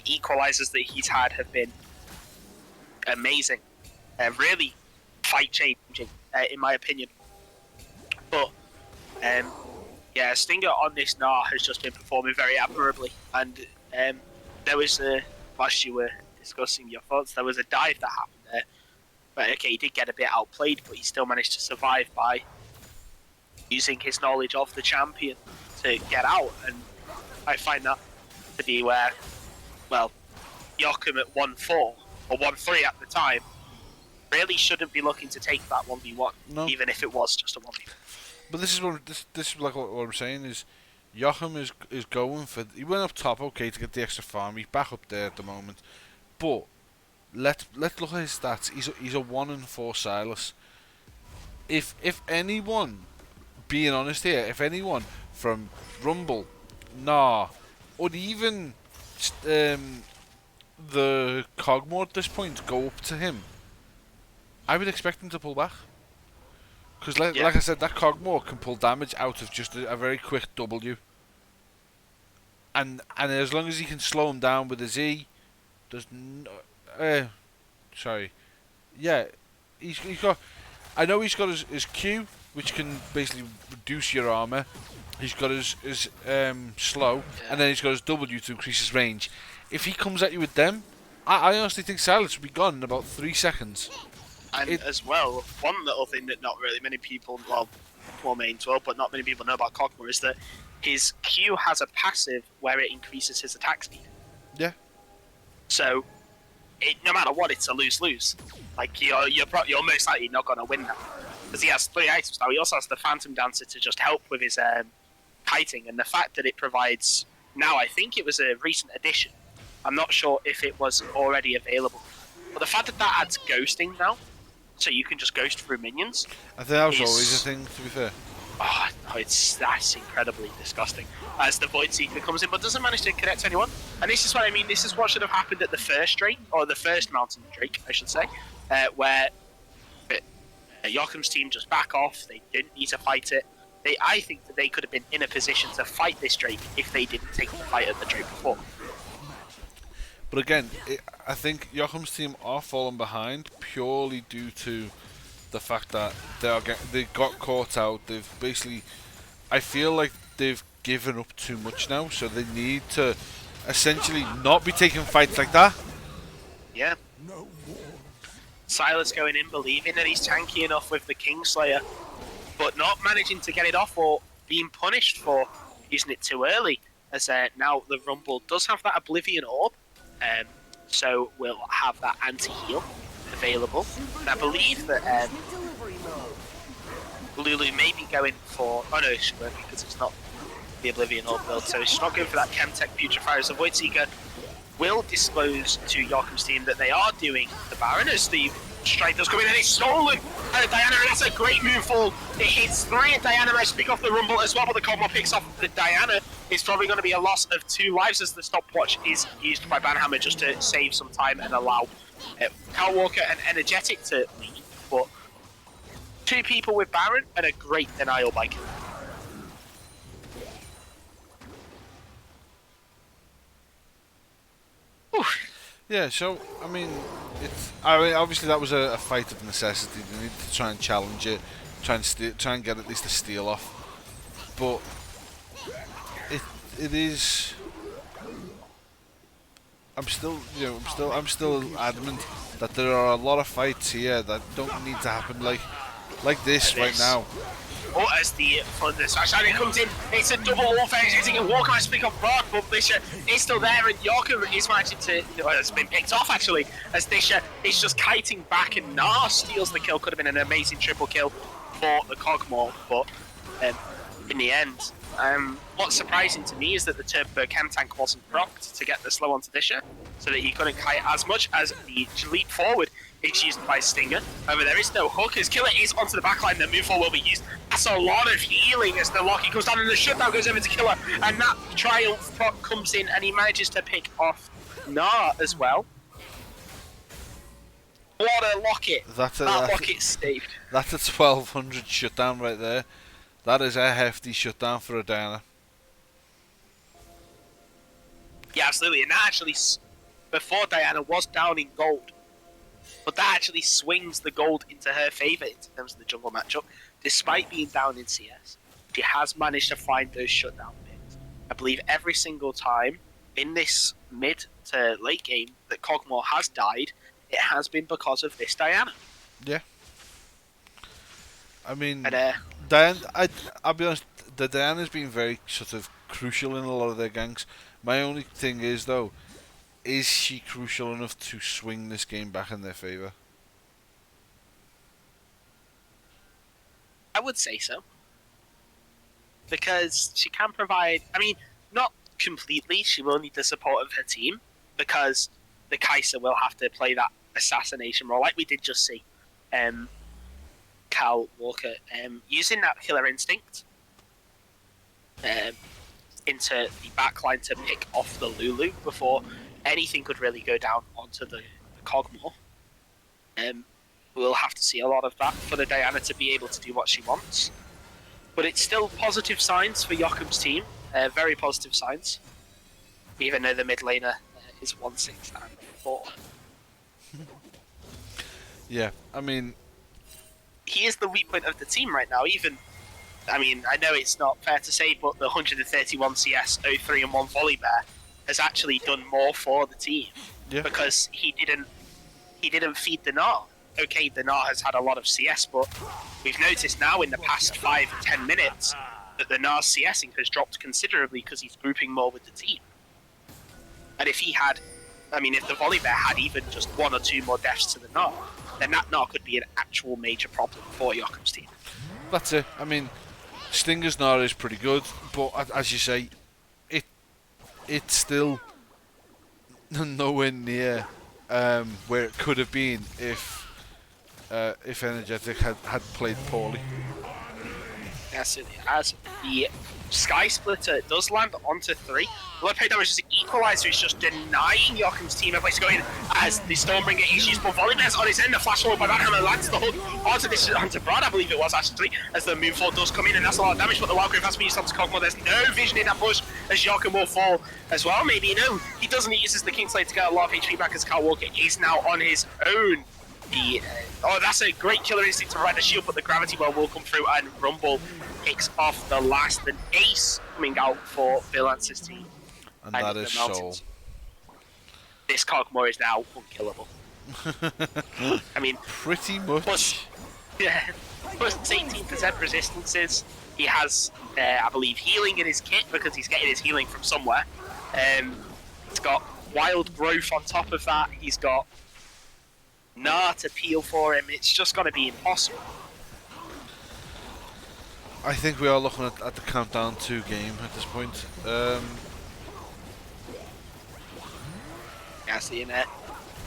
equalizers that he's had have been amazing, really fight changing, in my opinion. But yeah, Stinger on this Gnar has just been performing very admirably, and there was whilst you were discussing your thoughts, there was a dive that happened there. But okay, he did get a bit outplayed, but he still managed to survive by using his knowledge of the champion to get out. And I find that to be where, well, Joachim at 1-4 or 1-3 at the time really shouldn't be looking to take that 1v1, even if it was just a 1v1. But this is like what I'm saying is, Joachim is going for. He went up top, okay, to get the extra farm. He's back up there at the moment, but let's look at his stats. He's a 1-4 Silas. If anyone, being honest here, if anyone from Rumble, Gnar, or even the Cogmore at this point go up to him, I would expect him to pull back. Because, like I said, that Cogmore can pull damage out of just a very quick W. And as long as he can slow him down with his E, there's no... sorry. Yeah, he's got... I know he's got his Q, which can basically reduce your armor. He's got his slow, and then he's got his W to increase his range. If he comes at you with them, I honestly think Silas will be gone in about 3 seconds. And as well, one little thing that not really many people, well, more main 12, but not many people know about Cogmore is that his Q has a passive where it increases his attack speed. Yeah. So, no matter what, it's a lose-lose. Like, you're most likely not going to win that. Because he has 3 items now. He also has the Phantom Dancer to just help with his kiting. And the fact that it provides... Now, I think it was a recent addition. I'm not sure if it was already available. But the fact that adds ghosting now, so you can just ghost through minions. I think that was always a thing, to be fair. Oh, no, that's incredibly disgusting. As the Void Seeker comes in, but doesn't manage to connect to anyone. And this is what I mean. This is what should have happened at the first Drake, or the first Mountain Drake, I should say, where Joachim's team just back off. They didn't need to fight it. I think that they could have been in a position to fight this Drake if they didn't take the fight at the Drake before. But again, I think Joachim's team are falling behind purely due to the fact that they got caught out. They've basically, I feel like they've given up too much now, so they need to essentially not be taking fights like that. Yeah. Silas going in, believing that he's tanky enough with the Kingslayer, but not managing to get it off or being punished for using it too early. As now the Rumble does have that Oblivion Orb. So we'll have that anti-heal available. And I believe that Lulu may be going for... Oh no, she won't, because it's not the Oblivion Orb build. So she's not going for that Chemtech Putrefier. So Void Seeker will disclose to Joachim's team that they are doing the Baron, as the strike does come in and it's stolen. Diana, and that's a great move fall. It hits 3 and Diana managed to pick off the Rumble as well, but the Cogmore picks off the Diana. It's probably going to be a loss of 2 lives as the stopwatch is used by Banhammer just to save some time and allow Kyle Walker and Energetic to lead. But 2 people with Baron and a great denial by Kill. Yeah, so I mean, obviously that was a fight of necessity. They needed to try and challenge it, try and get at least a steal off. But it is. I'm still adamant that there are a lot of fights here that don't need to happen like this right now. Oh, as the Sunshine comes in, it's a double warfare. It's getting a Walker has to pick up Brock, but Disha is still there, and Yorker is managing to. Well, it's been picked off actually, as Disha is just kiting back, and Nar steals the kill. Could have been an amazing triple kill for the Cogmore, but in the end, what's surprising to me is that the Turbo Cam tank wasn't procced to get the slow onto Disha, so that he couldn't kite as much as the leap forward is used by Stinger. However, there is no hook as Killer is onto the backline. The move forward will be used. That's a lot of healing as the Locky goes down and the shutdown goes over to Killer, and that Triumph proc comes in and he manages to pick off Nar as well. What a Locket! That Locket saved. That's a 1200 shutdown right there. That is a hefty shutdown for a Diana. Yeah, absolutely, and that actually, before Diana was down in gold, but that actually swings the gold into her favour in terms of the jungle matchup. Despite being down in CS, she has managed to find those shutdown picks. I believe every single time in this mid to late game that Cogmore has died, it has been because of this Diana. Yeah. I mean, and, Diana, I'll be honest, the Diana's been very sort of crucial in a lot of their ganks. My only thing is, though, is she crucial enough to swing this game back in their favour? I would say so. Because she can provide, I mean, not completely, she will need the support of her team, because the Kai'Sa will have to play that assassination role, like we did just see Cal Walker using that killer instinct into the backline to pick off the Lulu before anything could really go down onto the Cogmore. We'll have to see a lot of that for the Diana to be able to do what she wants. But it's still positive signs for Joachim's team, very positive signs, even though the mid laner is 1-6 and 4. Yeah, I mean, he is the weak point of the team right now. Even, I mean, I know it's not fair to say, but the 131 CS 03 and 1 Volley Bear has actually done more for the team, because he didn't feed the Gnar. Okay, the Gnar has had a lot of CS, but we've noticed now in the past 5-10 minutes that the Gnar's CSing has dropped considerably because he's grouping more with the team. And if he had, I mean, if the Volley Bear had even just 1 or 2 more deaths to the Gnar, then that Gnar could be an actual major problem for Joachim's team. That's it. I mean, Stinger's Gnar is pretty good, but as you say, it's still nowhere near where it could have been if Energetic had played poorly. Yes, it has. The Sky Splitter does land onto 3. The Blood Pay damage is an equalizer, is just denying Joachim's team a place to go in as the Stormbringer is used, but Volleybear's on his end. The flash forward by Vanhammer lands the hook onto Brad, I believe it was actually, as the move forward does come in, and that's a lot of damage, but the Wild Grave has to be used onto Cogmore. There's no vision in that push as Joachim will fall as well. Maybe no, he doesn't. He uses the Kingslayer to get a lot of HP back as Kyle Walker is now on his own. That's a great killer instinct to provide the shield, but the Gravity Well will come through, and Rumble picks off the last, an ace coming out for Valance's team. And that is Soul. This Cogmore is now unkillable. I mean, pretty much. Plus 18% resistances. He has, I believe, healing in his kit because he's getting his healing from somewhere. He's got Wild Growth on top of that. He's got Gnar to peel for him. It's just going to be impossible. I think we are looking at the countdown 2 game at this point. Yeah, seeing it.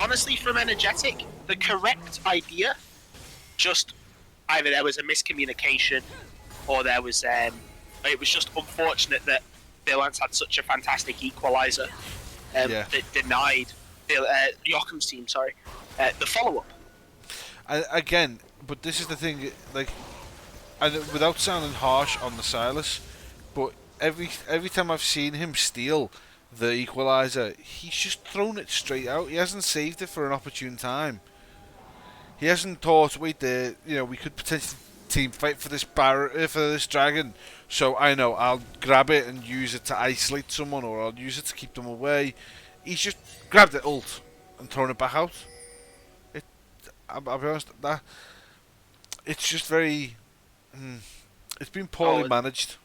honestly, from Energetic, the correct idea, just either there was a miscommunication or there was it was just unfortunate that Vilance had such a fantastic equalizer Yeah. that denied Joachim's team, the follow-up. Again, but this is the thing, like, and without sounding harsh on the Silas, but every time I've seen him steal the equalizer, he's just thrown it straight out. He hasn't saved it for an opportune time. He hasn't thought, wait, there, we could potentially team fight for this for this dragon. So I know I'll grab it and use it to isolate someone, or I'll use it to keep them away. He's just grabbed it ult and thrown it back out. I'll be honest, that it's just very. It's been poorly managed.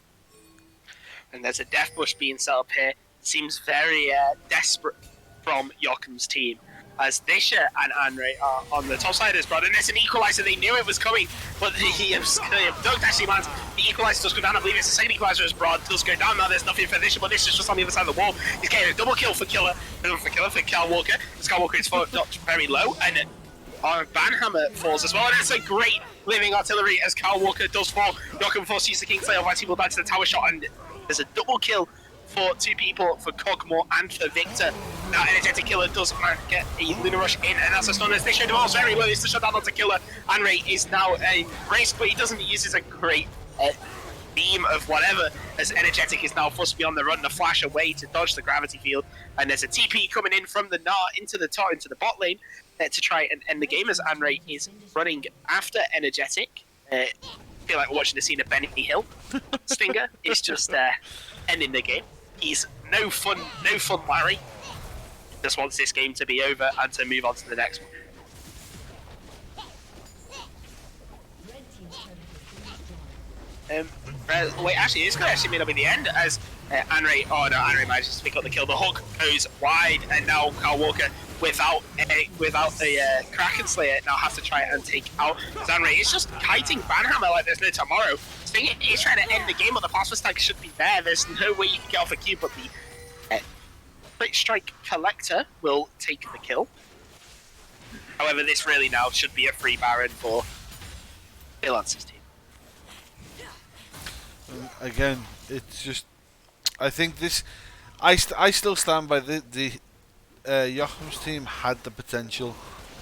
And there's a death bush being set up here. Seems very desperate from Joachim's team, as Disha and Anre are on the top side as well. And there's an equalizer. They knew it was coming, but he don't actually land. The equalizer does go down. I believe it's the second equalizer as Broad does go down. Now there's nothing for Disha, but Disha's just on the other side of the wall. He's getting a double kill for Killer, for Cal Walker. Cal Walker is knocked very low, and Banhammer falls as well. And it's a great living artillery as Cal Walker does fall. Joachim forces the Kingslayer. Otherwise, he will die to the tower shot, and there's a double kill for two people, for Cogmore and for Victor. Now, Energetic Killer does get a Lunar Rush in, and that's a stun as they show develops very well. It's the shutdown onto Killer. Anre is now embraced, but he doesn't use his great beam of whatever, as Energetic is now forced to be on the run, the flash away to dodge the gravity field. And there's a TP coming in from the Gnar into the bot lane to try and end the game, as Anre is running after Energetic. I feel like we're watching the scene of Benny Hill. Stinger is just ending the game. He's no fun Larry. Just wants this game to be over and to move on to the next one. Wait, actually, this could actually mean up in the end, as Anre manages to pick up the kill. The hook goes wide, and now Cal Walker, without the Kraken Slayer, now has to try and take out Anre. It's just kiting Banhammer like there's no tomorrow. Sting is trying to end the game, but the plasma stack should be there. There's no way you can get off a cube, but the Quick Strike Collector will take the kill. However, this really now should be a free Baron for Vilance's team. Again, it's just. I think this. I still stand by the Joachim's team had the potential.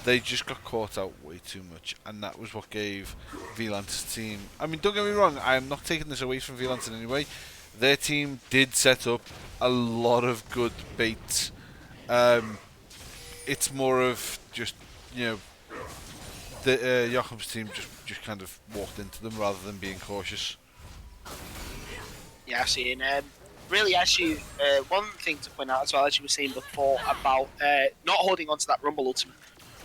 They just got caught out way too much, and that was what gave Vilance's team. I mean, don't get me wrong. I am not taking this away from Vilance in any way. Their team did set up a lot of good baits. It's more of just the Joachim's team just kind of walked into them rather than being cautious. Yeah, I've seen. Really, actually, one thing to point out as well, as you were saying before, about not holding on to that Rumble Ultimate.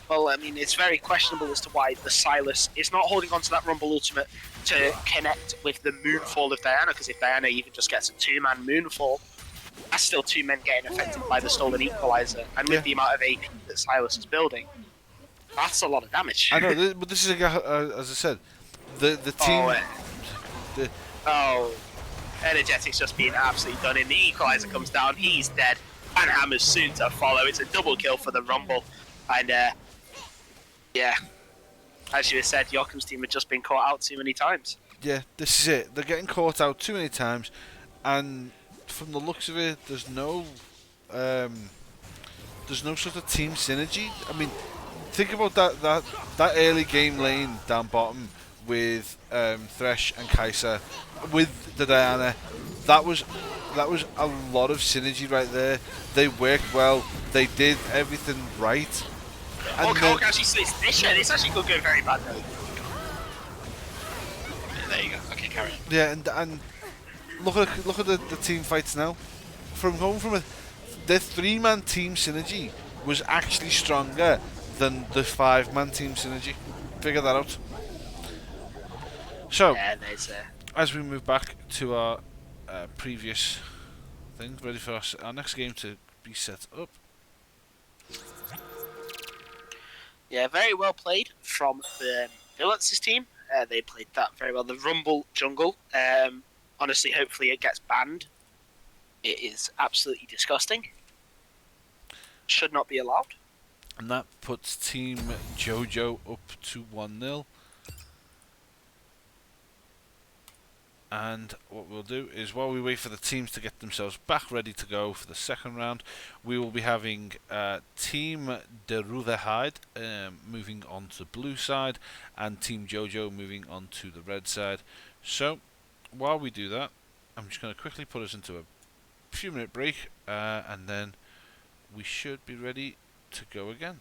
Well, I mean, it's very questionable as to why the Silas is not holding on to that Rumble Ultimate to connect with the Moonfall of Diana, because if Diana even just gets a two-man Moonfall, that's still two men getting affected by the stolen Equalizer, and with the amount of AP that Silas is building, that's a lot of damage. I know, but this is, as I said, the team... Energetic's just being absolutely done in. The Equalizer comes down, he's dead, and Hammer's soon to follow. It's a double kill for the Rumble, and yeah, as you said, Joachim's team had just been caught out too many times. Yeah, this is it. They're getting caught out too many times, and from the looks of it, there's no sort of team synergy. I mean, think about that early game lane down bottom with Thresh and Kai'Sa, with the Diana. That was a lot of synergy right there. They worked well. They did everything right. And actually says this actually could go very bad though. There you go. Okay, carry on. Yeah, and look at the team fights now. From their 3-man team synergy was actually stronger than the 5-man team synergy. Figure that out. So, yeah, as we move back to our previous things, ready for our next game to be set up. Yeah, very well played from the Vilance's team. They played that very well. The Rumble Jungle. Honestly, hopefully it gets banned. It is absolutely disgusting. Should not be allowed. And that puts Team JoJo up to 1-0. And what we'll do is, while we wait for the teams to get themselves back ready to go for the second round, we will be having Team Deruvehide moving on to the blue side, and Team JoJo moving on to the red side. So, while we do that, I'm just going to quickly put us into a few-minute break, and then we should be ready to go again.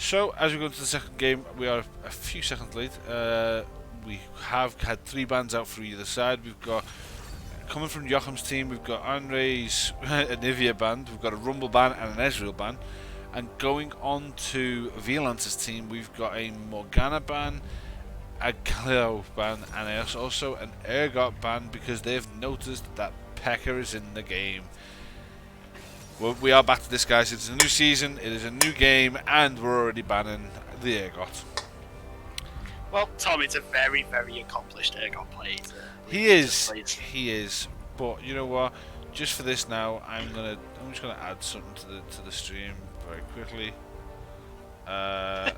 So, as we go into the second game, we are a few seconds late. We have had 3 bans out for either side. We've got, coming from Joachim's team, we've got Andre's Anivia ban, we've got a Rumble ban and an Ezreal ban. And going on to Violance's team, we've got a Morgana ban, a Galio ban, and also an Ergot ban because they've noticed that P.E.K.K.A is in the game. Well, we are back to this, guys. It's a new season, it is a new game, and we're already banning the Ergot. Well, Tom is a very, very accomplished Ergot player. He is. But you know what? Just for this now, I'm just gonna add something to the stream very quickly. But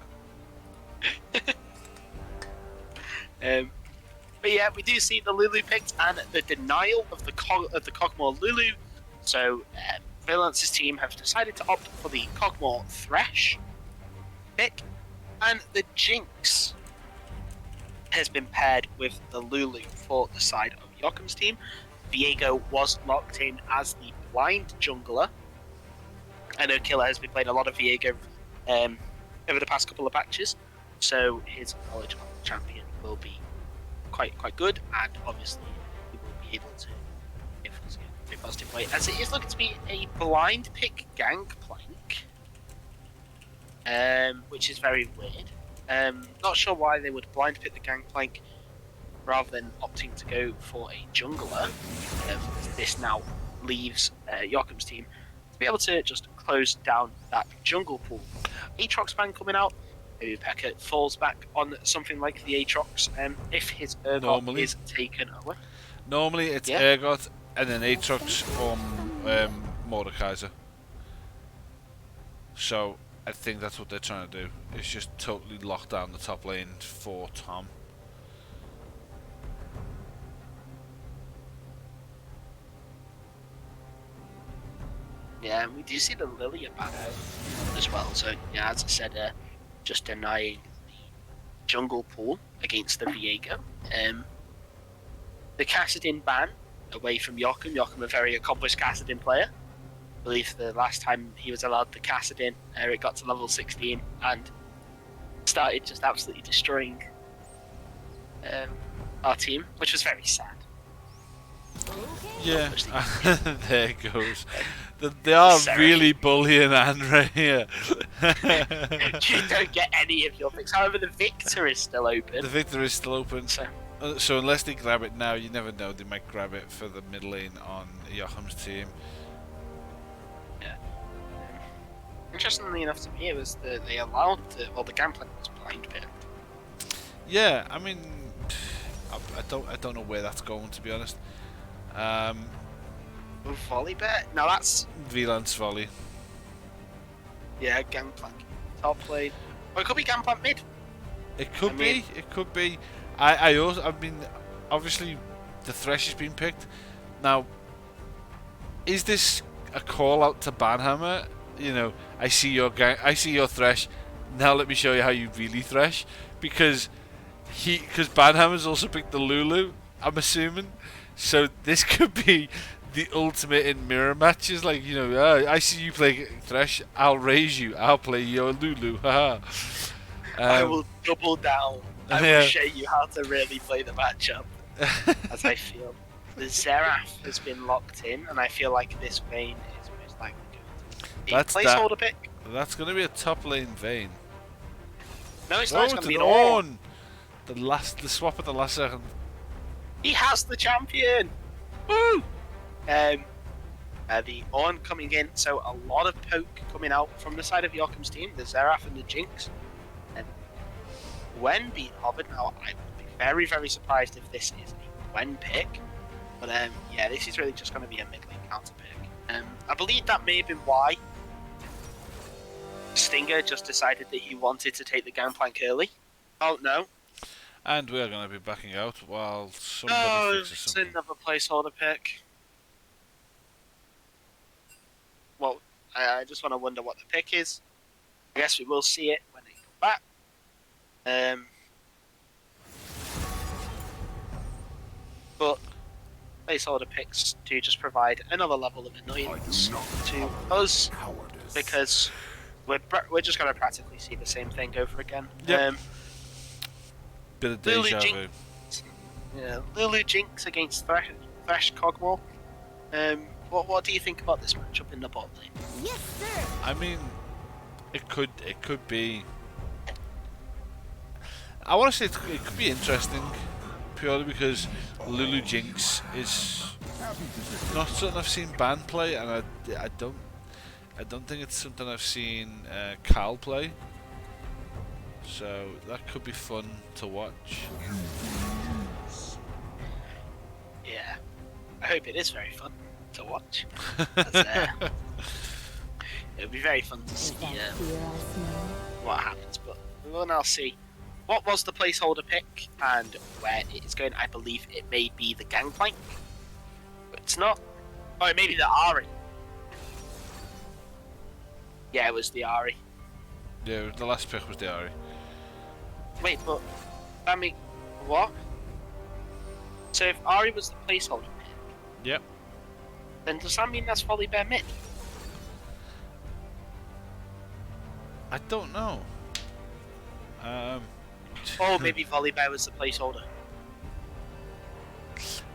yeah, we do see the Lulu picked and the denial of the Cogmore Lulu. So Valance's team have decided to opt for the Cogmore Thresh pick, and the Jinx has been paired with the Lulu for the side of Joachim's team. Viego was locked in as the blind jungler. I know Killer has been playing a lot of Viego over the past couple of matches, so his knowledge of the champion will be quite good, and obviously he will be able to influence it in a positive way, as it is looking to be a blind pick Gangplank, which is very weird. Not sure why they would blind pick the Gangplank rather than opting to go for a jungler. This now leaves Joachim's team to be able to just close down that jungle pool. Aatrox ban coming out. Maybe P.E.K.K.A falls back on something like the Aatrox if his Ergot is taken away. Normally it's Ergot and then Aatrox or Mordekaiser. So I think that's what they're trying to do. It's just totally lock down the top lane for Tom. Yeah, and we do see the Lilia ban as well. So yeah, as I said, just denying the jungle pool against the Viego. The Kassadin ban away from Joachim. Joachim, a very accomplished Kassadin player. I believe the last time he was allowed the Kassadin, it got to level 16 and started just absolutely destroying our team, which was very sad. Yeah, there it goes. They are really bullying Andre here. You don't get any of your picks. However, the Victor is still open. The Victor is still open. So unless they grab it now, you never know. They might grab it for the mid lane on Joachim's team. Yeah. Interestingly enough to me, it was they allowed the Gangplank was blind picked. Yeah, I mean, I don't know where that's going, to be honest. Volley bet? No, that's Vlance volley. Yeah, Gangplank top lane. Or it could be Gangplank mid. It could be. It could be. I mean, obviously, the Thresh has been picked. Now, is this a call out to Banhammer? You know, I see your Thresh. Now let me show you how you really Thresh, because Banhammer's also picked the Lulu, I'm assuming. So this could be the ultimate in mirror matches. Like, you know, I see you play Thresh, I'll raise you, I'll play your Lulu. Haha. I will double down. I will show you how to really play the matchup. As I feel the Xerath has been locked in, and I feel like this Vayne is most likely going to be a placeholder pick. That's going to be a top lane Vayne. No, it's not. It's going to be an Ornn. The swap at the last second. He has the champion. Woo! The Ornn coming in, so a lot of poke coming out from the side of Joachim's team, the Xerath and the Jinx. And Gwen being hovered. Now, I would be very, very surprised if this is a Gwen pick. But yeah, this is really just going to be a mid lane counter pick. I believe that may have been why Stinger just decided that he wanted to take the Gangplank early. Oh no. And we are going to be backing out while somebody fixes something. It's another placeholder pick. Well, I just want to wonder what the pick is. I guess we will see it when they come back. But placeholder picks do just provide another level of annoyance to us, because we're just gonna practically see the same thing over again. Yep. Bit of Lulu deja vu. Jinx. Yeah, Lulu Jinx against Thresh Cogwall. What do you think about this matchup in the bot lane? Yes, sir. I mean, it could be. I want to say it could be interesting, purely because Lulu Jinx is not something I've seen Ban play, and I don't think it's something I've seen Cal play. So that could be fun to watch. Yeah, I hope it is very fun to watch. It'll be very fun to see what happens, but we will now see. What was the placeholder pick and where it is going? I believe it may be the Gangplank, but it's not. Oh, it may be the Ari. Yeah, it was the Ari. Yeah, the last pick was the Ari. Wait, but that mean what? So if Ari was the placeholder pick, Yep. then does that mean that's Volibear mid? I don't know. Or maybe Volibear was the placeholder.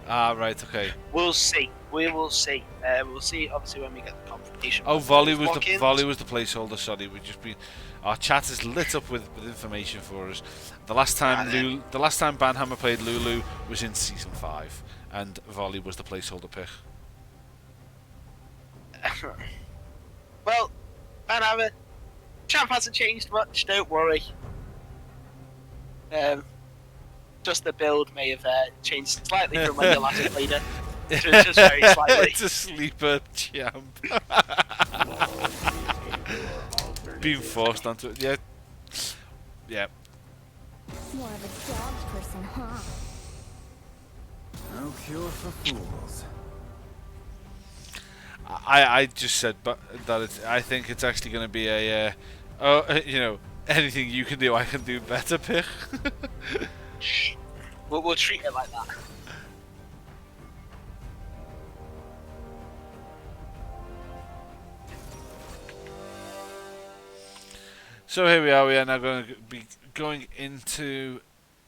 Right, okay. We'll see. We will see. We'll see. Obviously, when we get the confirmation. Oh, Volley was the lock-ins. placeholder. Sorry, our chat is lit up with information for us. The last time Banhammer played Lulu was in season 5, and Volley was the placeholder pick. Well, Banhammer, champ hasn't changed much. Don't worry. Just the build may have changed slightly from when you last played it. Just very slightly. It's a sleeper champ. Being forced onto it. Yeah. Yeah. More of a dog person, huh? No cure for fools. I just said that I think it's actually going to be a anything you can do I can do better pick. We'll treat it like that. So here we are. We are now going to be going into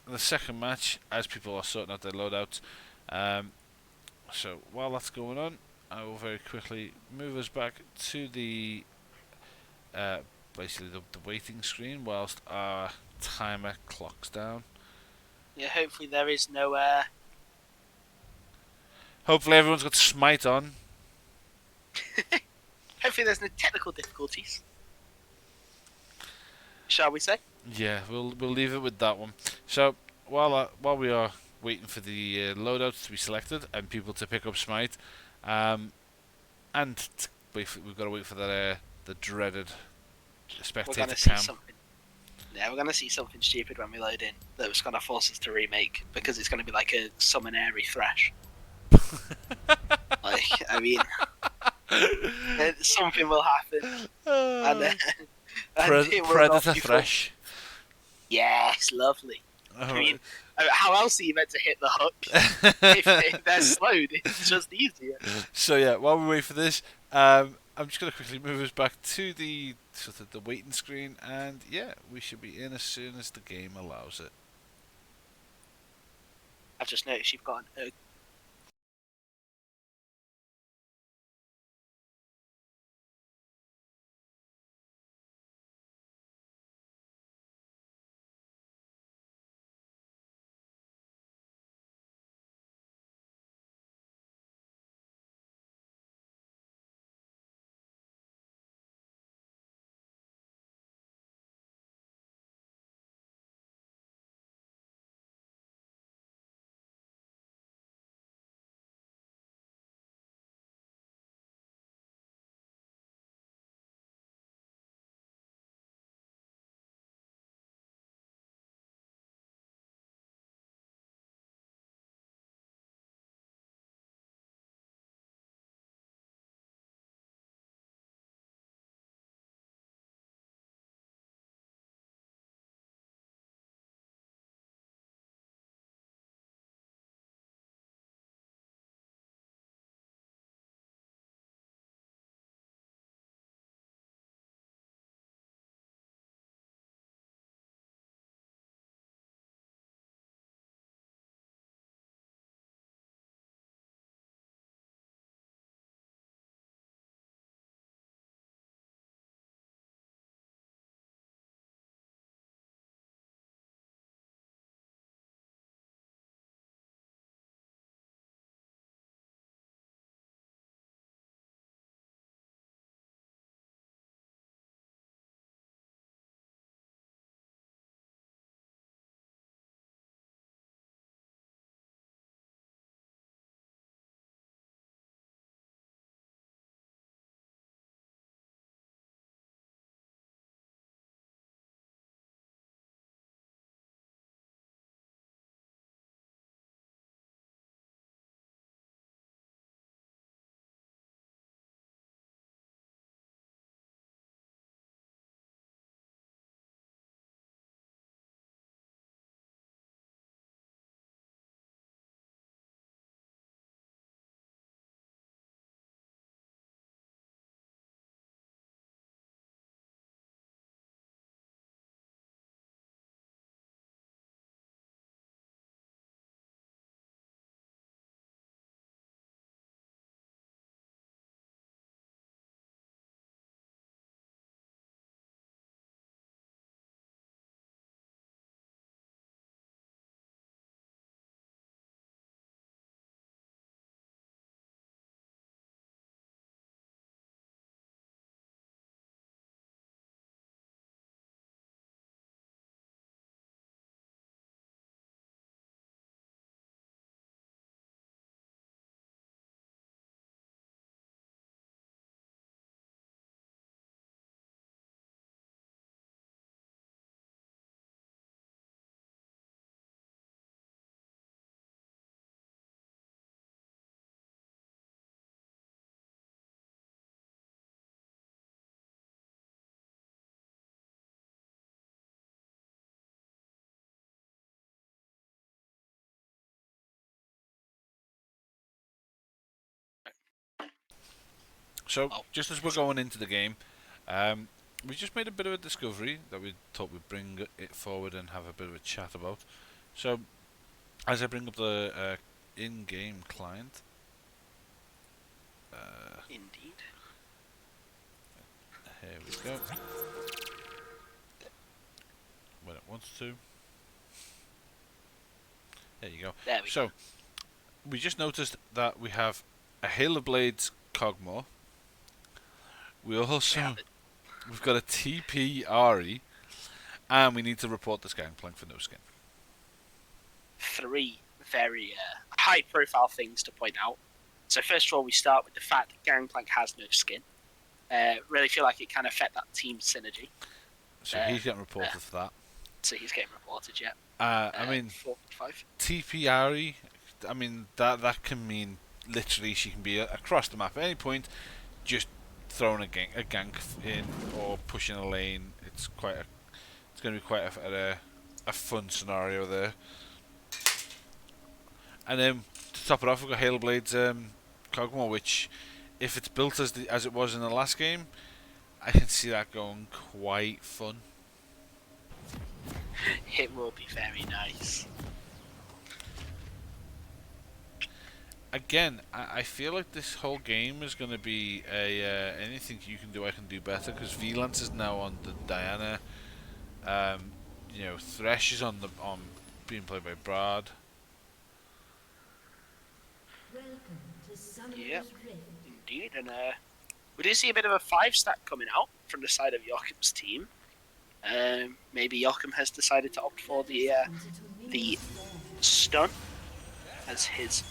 the second match as people are sorting out their loadouts. So while that's going on, I will very quickly move us back to the basically the waiting screen whilst our timer clocks down. Yeah, hopefully there is no. Hopefully everyone's got Smite on. Hopefully there's no technical difficulties. Shall we say? Yeah, we'll leave it with that one. So while we are waiting for the loadouts to be selected and people to pick up Smite, we've got to wait for that the dreaded spectator cam. We're gonna see something stupid when we load in that was gonna force us to remake because it's gonna be like a summon airy thresh. I mean, something will happen. And Predator Thresh. Yes, lovely. I mean, how else are you meant to hit the hook? if they're slowed, it's just easier. So yeah, while we wait for this, I'm just going to quickly move us back to the waiting screen, and yeah, we should be in as soon as the game allows it. I've just noticed you've got an So, Oh. just as we're going into the game, we just made a bit of a discovery that we thought we'd bring it forward and have a bit of a chat about. So, as I bring up the in-game client, Indeed. here we go. When it wants to. There you go. There we go. We just noticed that we have a Hail of Blades Cogmore. We've got a TP Ari, and we need to report this Gangplank for no skin. 3 very high-profile things to point out. So first of all, we start with the fact that Gangplank has no skin. Really feel like it can affect that team synergy. So he's getting reported for that. So he's getting reported, yeah. I mean, 4-5. TP Ari, I mean, that can mean literally she can be across the map at any point, just throwing a gank in or pushing a lane. It's going to be quite a fun scenario there. And then to top it off, we've got Hail Blades Cogmore, which, if it's built as it was in the last game, I can see that going quite fun. It will be very nice. Again, I feel like this whole game is going to be anything you can do, I can do better, because VLance is now on the Diana. Thresh is on being played by Brad. Yeah, indeed. And we do see a bit of a 5-stack coming out from the side of Joachim's team. Maybe Joachim has decided to opt for the stun as his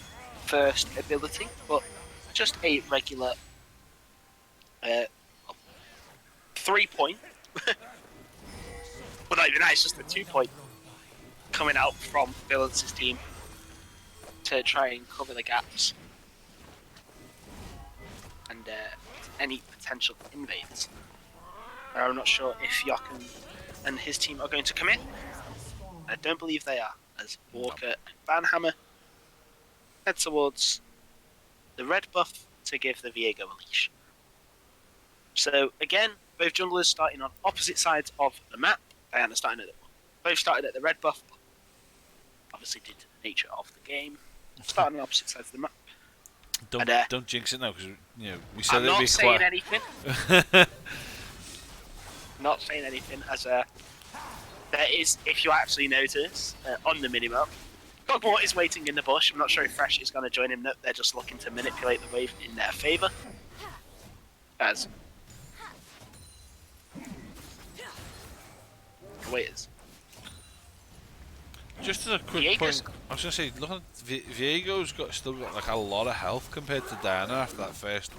first ability, but just a regular 3-point. Well, not even that, it's just a 2-point coming out from Villain's team to try and cover the gaps and any potential invades. I'm not sure if Joachim and his team are going to commit. I don't believe they are, as Walker and Banhammer head towards the red buff to give the Viego a leash. So again, both junglers starting on opposite sides of the map. Diana starting both started at the red buff, obviously due to the nature of the game. Starting on opposite sides of the map. Don't jinx it now, because we said I'm it'd not be saying quiet. anything. Not saying anything, as there is, if you actually notice, on the minimap, Cogmore is waiting in the bush. I'm not sure if Fresh is going to join him. No, they're just looking to manipulate the wave in their favour. As waiters. Just as a quick point, I was going to say, look at Viego's still got like a lot of health compared to Diana after that first,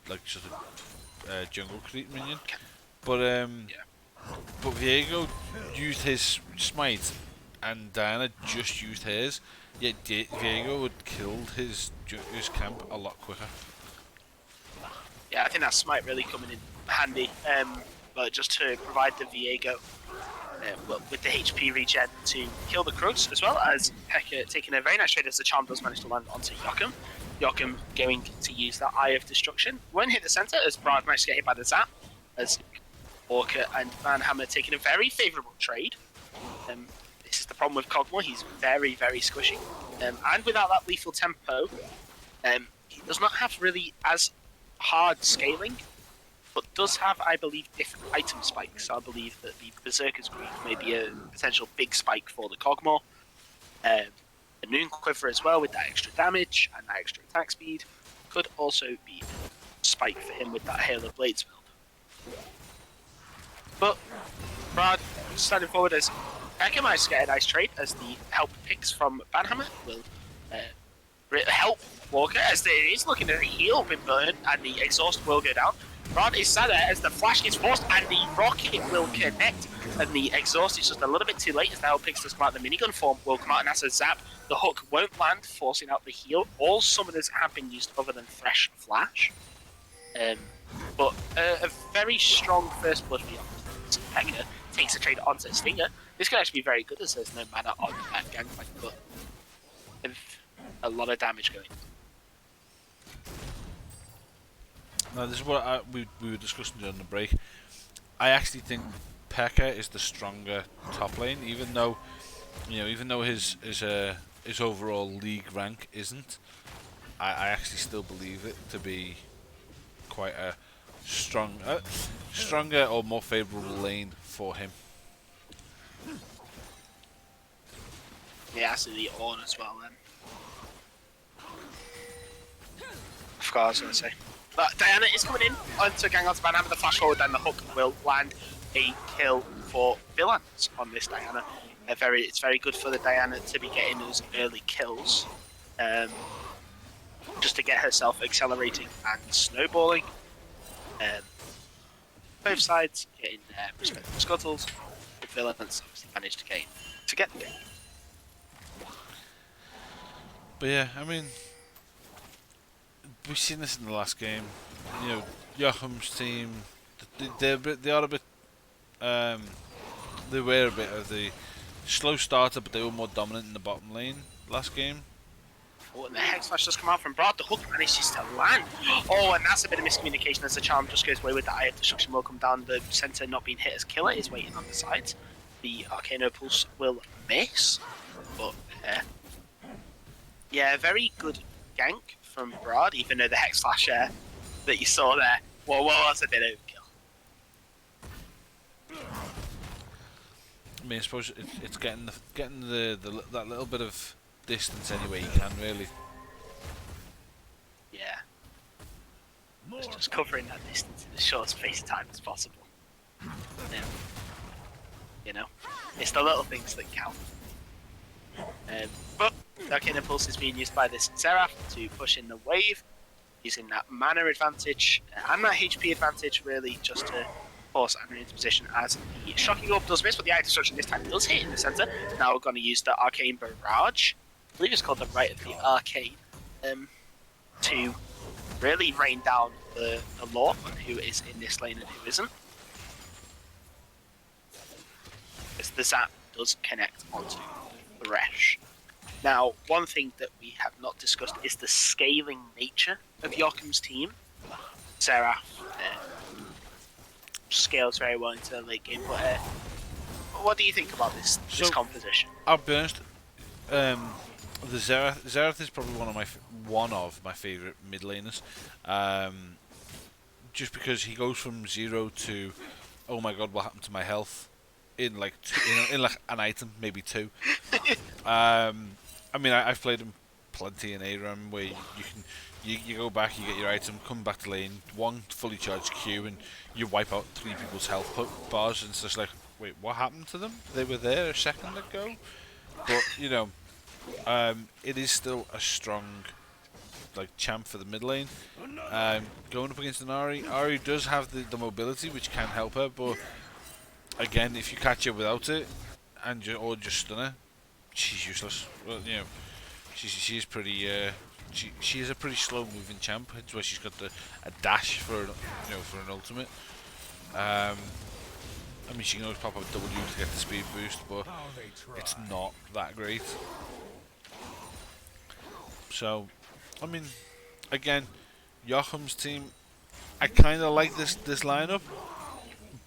like sort of jungle creep minion. But but Viego used his smite, and Diana just used hers. Yet Viego had killed his camp a lot quicker. Yeah, I think that smite really coming in handy. But just to provide the Viego with the HP regen to kill the Krugs, as well as Pekka taking a very nice trade as the charm does manage to land onto Joachim. Joachim going to use that Eye of Destruction. Won't hit the center as Brad managed to get hit by the Zap, as Walker and Vanhammer taking a very favourable trade. This is the problem with Cogmore, he's very, very squishy. And without that lethal tempo, he does not have really as hard scaling, but does have, I believe, different item spikes. So I believe that the Berserker's Greed may be a potential big spike for the Cogmore. The Noon Quiver as well, with that extra damage and that extra attack speed, could also be a spike for him with that Hail of Blades build. But Brad standing forward as Pekka managed to get a nice trade, as the help picks from Banhammer will help Walker, as it is looking at the heal being burned and the exhaust will go down. Brad is sad as the flash gets forced and the rocket will connect, and the exhaust is just a little bit too late as the help picks does come out. The minigun form will come out, and as a zap, the hook won't land, forcing out the heal. All summoners have been used other than Thresh Flash. But a very strong first blood beyond. Pekka takes a trade onto Stinger. This could actually be very good as there's no mana on that Gangplank, but with a lot of damage going. Now this is what we were discussing during the break. I actually think Pekka is the stronger top lane, even though his overall league rank isn't. I actually still believe it to be quite a stronger or more favourable lane for him. Yeah, absolutely on as well then. I forgot what I was going to say. But Diana is coming in onto gang onto Banana with the flash forward, and the hook will land a kill for Villans on this Diana. It's very good for the Diana to be getting those early kills, just to get herself accelerating and snowballing. Both sides getting their respective scuttles. The Villans obviously managed to get the game. But yeah, I mean, we've seen this in the last game. You know, Joachim's team, they are a bit, they were a bit of the slow starter, but they were more dominant in the bottom lane last game. Oh, and the Hex Flash does come out from Broad. The hook manages to land. Oh, and that's a bit of miscommunication as the charm just goes away with the Eye of Destruction will come down. The center not being hit as killer is waiting on the sides. The Arcano Pulse will miss. But, yeah, very good gank from Broad, even though the Hex Flash that you saw there was a bit overkill. I mean, I suppose it's getting that little bit of distance anyway you can, really. Yeah. It's just covering that distance in the short space of time as possible. Yeah. You know, it's the little things that count. But Arcane Pulse is being used by this Seraph to push in the wave, using that mana advantage and that HP advantage really just to force Anna into position as the Shocking Orb does miss, but the Eye of Destruction this time does hit in the center. Now we're going to use the Arcane Barrage, I believe it's called the Rite of the Arcane, to really rain down the law on who is in this lane and who isn't. As the Zap does connect onto Thresh. Now, one thing that we have not discussed is the scaling nature of Joachim's team. Seraph scales very well into the late game, but what do you think about this composition? I'll be honest, the Xerath is probably one of my favourite mid laners, just because he goes from 0 to, oh my god, what happened to my health in like in like an item, maybe 2. I mean, I've played him plenty in ARAM where you go back, you get your item, come back to lane, one fully charged Q, and you wipe out 3 people's health bars, and it's just like, wait, what happened to them? They were there a second ago. But you know, it is still a strong champ for the mid lane. Going up against an Ahri does have the mobility, which can help her, but again, if you catch her without it or just stun her, she's useless. Well, you know, she's pretty. She is a pretty slow moving champ. It's where she's got a dash for an ultimate. I mean, she can always pop up a W to get the speed boost, but it's not that great. So, I mean, again, Joachim's team, I kind of like this lineup,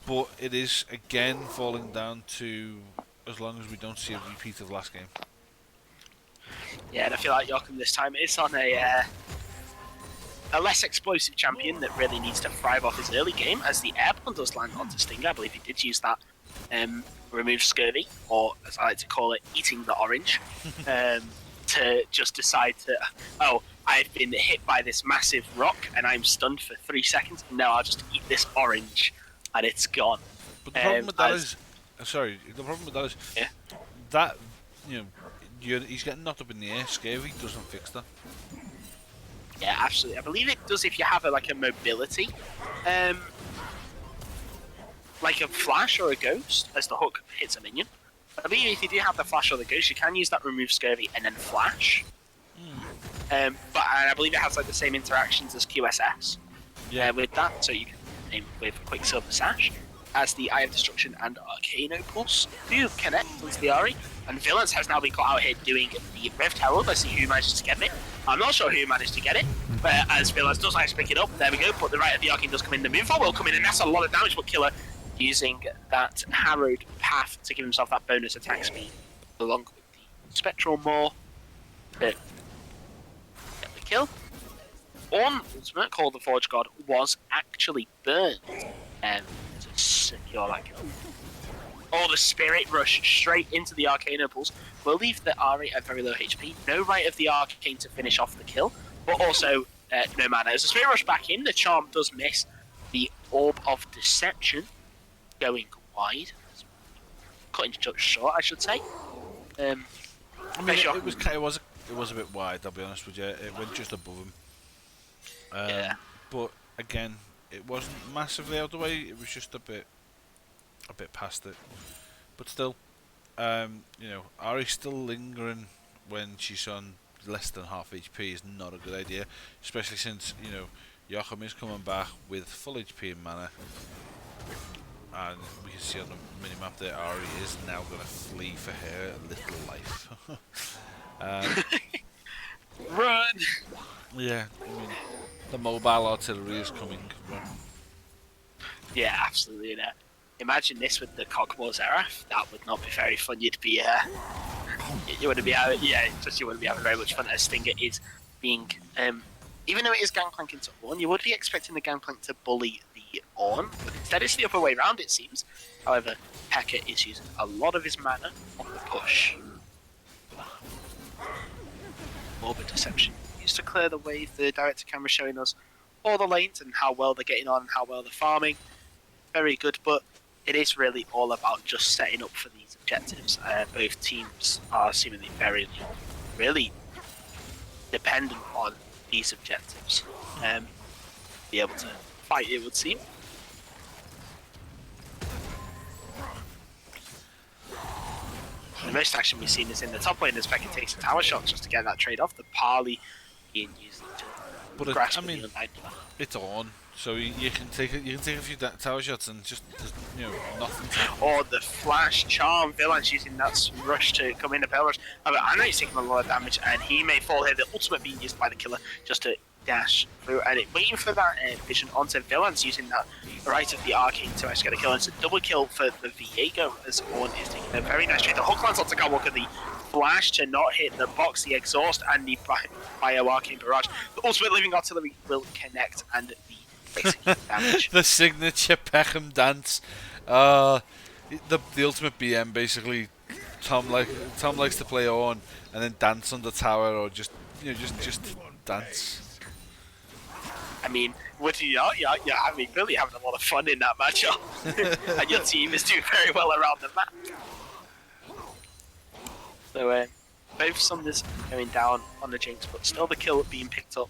but it is again falling down to as long as we don't see a repeat of last game. Yeah, and I feel like Joachim this time is on a less explosive champion that really needs to thrive off his early game, as the airborne does land onto Stinger. I believe he did use that, remove scurvy, or as I like to call it, eating the orange, to just decide to, oh, I've been hit by this massive rock and I'm stunned for 3 seconds, and now I'll just eat this orange and it's gone. But the problem with that is, yeah, that, he's getting knocked up in the air. Scurvy doesn't fix that. Yeah, absolutely. I believe it does if you have a mobility, like a flash or a ghost as the hook hits a minion. I believe if you do have the flash or the ghost, you can use that remove scurvy and then flash. But I believe it has the same interactions as QSS. Yeah. With that, so you can aim with Quicksilver Sash. as the Eye of Destruction and Arcano Pulse do connect onto the Ari, and Villains has now been caught out here doing the Rift Herald. Let's see who manages to get it. I'm not sure who managed to get it, but as Villains does like to pick it up, there we go, but the Right of the Arcane does come in, the Moonfall will come in, and that's a lot of damage, but Killer using that Harrowed Path to give himself that bonus attack speed, along with the Spectral Maw to get the kill. On Ultimate, Call of the Forge God was actually burned to secure that kill. Or the Spirit Rush straight into the Arcane Pulse will leave the Ari at very low HP. No Right of the Arcane to finish off the kill, but also no mana. As the Spirit Rush back in, the Charm does miss. The Orb of Deception going wide. Cutting short, I should say. I mean, it was a bit wide. I'll be honest with you. It went just above him. Yeah. But again, it wasn't massively out of the way. It was just a bit past it. But still, you know, Ari's still lingering when she's on less than half HP is not a good idea, especially since, you know, Joachim is coming back with full HP and mana, and we can see on the minimap that Ari is now going to flee for her little life. Run! Yeah, I mean, the mobile artillery is coming. Yeah, absolutely. Imagine this with the Cogmore Seraph. That would not be very fun. You'd be, you wouldn't be having, you wouldn't be having very much fun. As Stinger is being, even though it is Gangplank into Ornn, you would be expecting the Gangplank to bully the Ornn, but instead it's the other way around, it seems. However, Pekka is using a lot of his mana on the push. Orb of Deception used to clear the way. The director camera showing us all the lanes and how well they're getting on and how well they're farming. Very good, but it is really all about just setting up for these objectives. Both teams are seemingly really dependent on these objectives. Be able to fight, it would seem. The most action we've seen is in the top lane as Pekka takes a tower shot just to get that trade off. The parley being used to grasp the undying. It's on, so you can take a few tower shots and just you know, nothing. Or the flash charm, Villain's using that rush to come in the Pale Rush. I know he's taking a lot of damage, and he may fall here. The ultimate being used by the Killer just to dash through, and waiting for that vision onto Villain's using that Right of the Arcane to actually get a kill. And it's a double kill for the Viego as Ornn is taking a very nice trade. The hook lands onto Skywalker, the flash to not hit the box, the exhaust, and the Bio Arcane Barrage. The ultimate living artillery will connect, and the execute damage. The signature Peckham dance. The ultimate BM basically. Tom likes to play on and then dance on the tower, or just dance. I mean, you're really having a lot of fun in that matchup, and your team is doing very well around the map. So both Sunders going down on the Jinx, but still the kill being picked up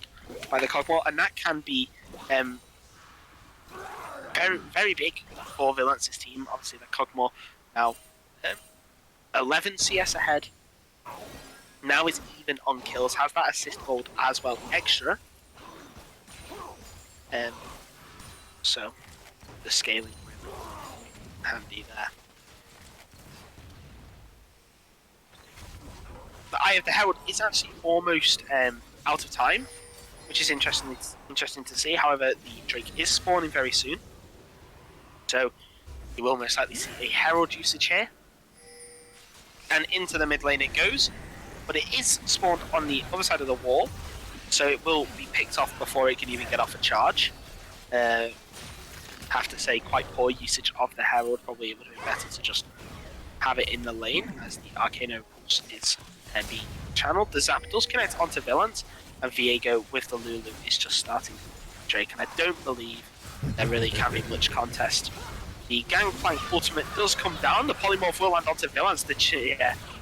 by the Cogmore, and that can be very, very big for Valence's team. Obviously, the Cogmore now 11 CS ahead. Now is even on kills, has that assist gold as well extra. So the scaling really handy there. The Eye of the Herald is actually almost out of time, which is interesting to see. However, the Drake is spawning very soon, so you will most likely see a Herald usage here. And into the mid lane it goes, but it is spawned on the other side of the wall, so it will be picked off before it can even get off a charge. Have to say, quite poor usage of the Herald. Probably it would have been better to just have it in the lane, as the Arcano Pulse is being channeled. The Zap does connect onto Villains, and Viego with the Lulu is just starting Drake, and I don't believe there really can be much contest. The Gangplank ultimate does come down, the Polymorph will land onto Villains, the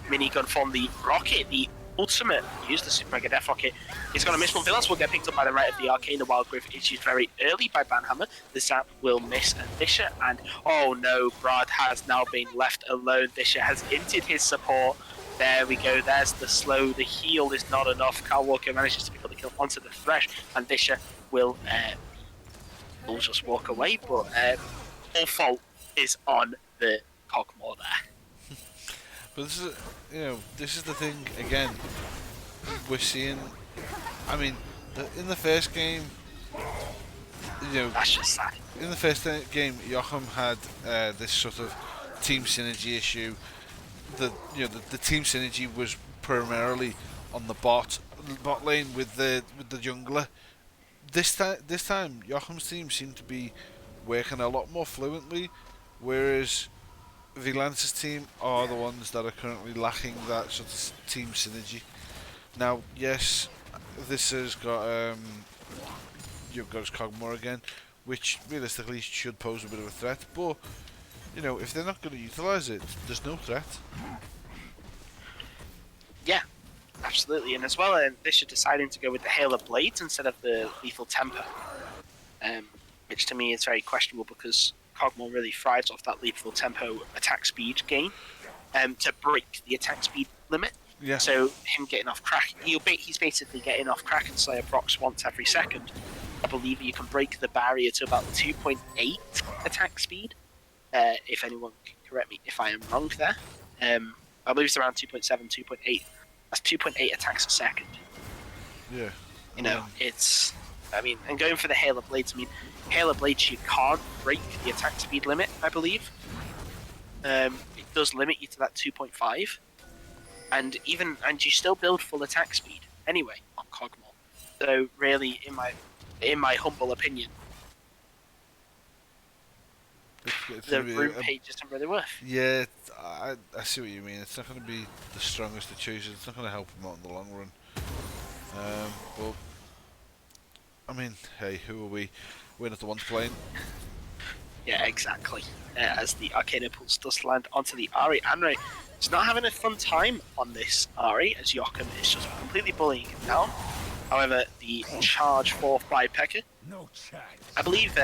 minigun from the Rocket, the ultimate used, the Super Mega Death Rocket, is going to miss, but Villains will get picked up by the Right of the Arcane. The Wild Growth is used very early by Banhammer, the Zap will miss Vischer, and oh no, Brad has now been left alone. Vischer has inted his support. There we go, there's the slow, the heal is not enough. Carl Walker manages to pick up the kill onto the Thresh, and Vischer will just walk away, but all fault is on the Cogmore there. But this is the thing again. We're seeing. I mean, in the first game, That's just sad. in the first game, Joachim had this sort of team synergy issue. The team synergy was primarily on the bot lane with the jungler. This time, Joachim's team seemed to be working a lot more fluently, whereas Viglance's team are the ones that are currently lacking that sort of team synergy. Now, yes, this has got you've got his Cogmore again, which realistically should pose a bit of a threat. But if they're not going to utilise it, there's no threat. Yeah, absolutely. And as well, this are deciding to go with the Hail of Blades instead of the Lethal Temper, which to me is very questionable because Cogmore really thrives off that Lethal Tempo attack speed gain to break the attack speed limit. Yeah. So him getting off he's basically getting off Kraken Slayer procs once every second. I believe you can break the barrier to about 2.8 attack speed. If anyone can correct me if I am wrong there. I believe it's around 2.7, 2.8. That's 2.8 attacks a second. Yeah. And going for the Hail of Blades, Hail of Blades, you can't break the attack speed limit, I believe. It does limit you to that 2.5. And you still build full attack speed anyway on Cogmore. So really, in my humble opinion, the room page isn't really worth. Yeah, I see what you mean. It's not going to be the strongest of choices. It's not going to help him out in the long run. But I mean, hey, who are we? We're not the ones playing. Yeah, exactly. As the Arcana Pulse does land onto the Ahri, Anre is not having a fun time on this Ahri, as Joachim is just completely bullying him down. However, the charge forth by Pekka. No chance. I believe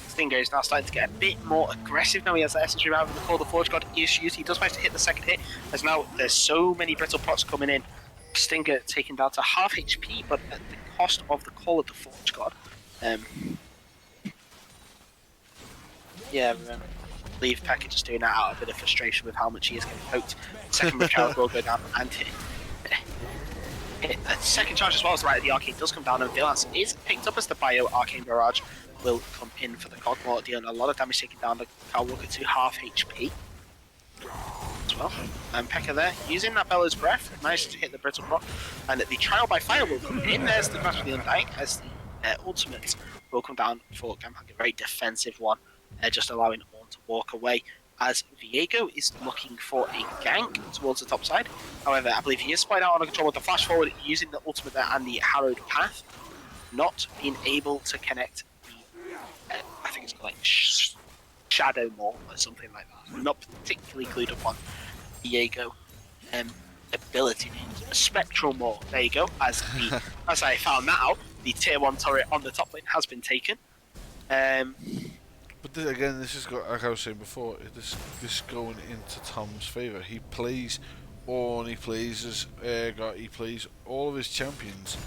Stinger is now starting to get a bit more aggressive now he has the Essence Revive and the Call of the Forge God issues. He does manage to hit the second hit, as now there's so many brittle procs coming in. Stinger taken down to half HP, but at the cost of the Call of the Forge God. I believe Pekka just doing that out of a bit of frustration with how much he is getting poked. Second Machado will go down and hit. The second charge as well as right at the Arcane does come down, and Vigilance is picked up as the Bio Arcane Barrage will come in for the Cogmore, dealing a lot of damage, taking down the Carl Walker to half HP as well. And Pekka there, using that Bellows Breath, managed to hit the Brittle Proc, and the Trial by Fire will come in. There's the Grasp of the Undying, as the ultimate will come down for Gampang, a very defensive one, just allowing Ornn to walk away. As Viego is looking for a gank towards the top side. However, I believe he is spotted out on control with the flash forward, using the ultimate there and the harrowed path, not being able to connect the, I think it's called like Shadow Maw or something like that. Not particularly clued up on Viego ability names. Spectral Maw, there you go. As I found that out, the tier 1 turret on the top lane has been taken. But again, this has got, like I was saying before, this going into Tom's favour. He plays Ornn, he plays he plays all of his champions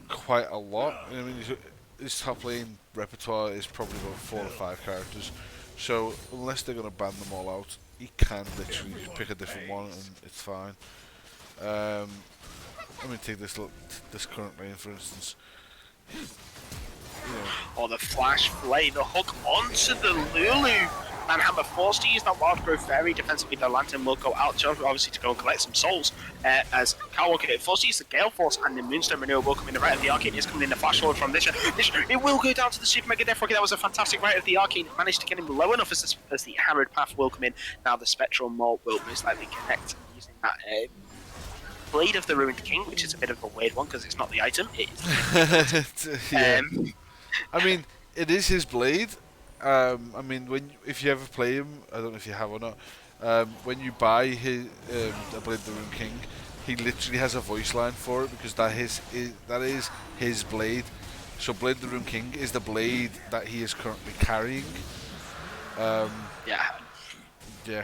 quite a lot. I mean, his top lane repertoire is probably about 4 or 5 characters. So unless they're going to ban them all out, he can literally just pick a different one and it's fine. Let me take this current lane for instance. Or the Flash Flay, the hook onto the Lulu. And Hammer forced to use that Wild Growth Fairy defensively. The Lantern will go out, obviously, to go and collect some souls. As Carl Walker forced to use the Gale Force, and the Moonstone Renewal will come in. The right of the Arcane is coming in the flash forward from this. It will go down to the Super Mega Death Rocket. That was a fantastic right of the Arcane. Managed to get him low enough as the Harrowed Path will come in. Now the Spectral Maw will most likely connect using that Blade of the Ruined King, which is a bit of a weird one because it's not the item. It is. Yeah. I mean, it is his blade. I mean, if you ever play him, I don't know if you have or not. When you buy his the Blade of the Ruined King, he literally has a voice line for it because that is his blade. So Blade of the Ruined King is the blade that he is currently carrying. Yeah.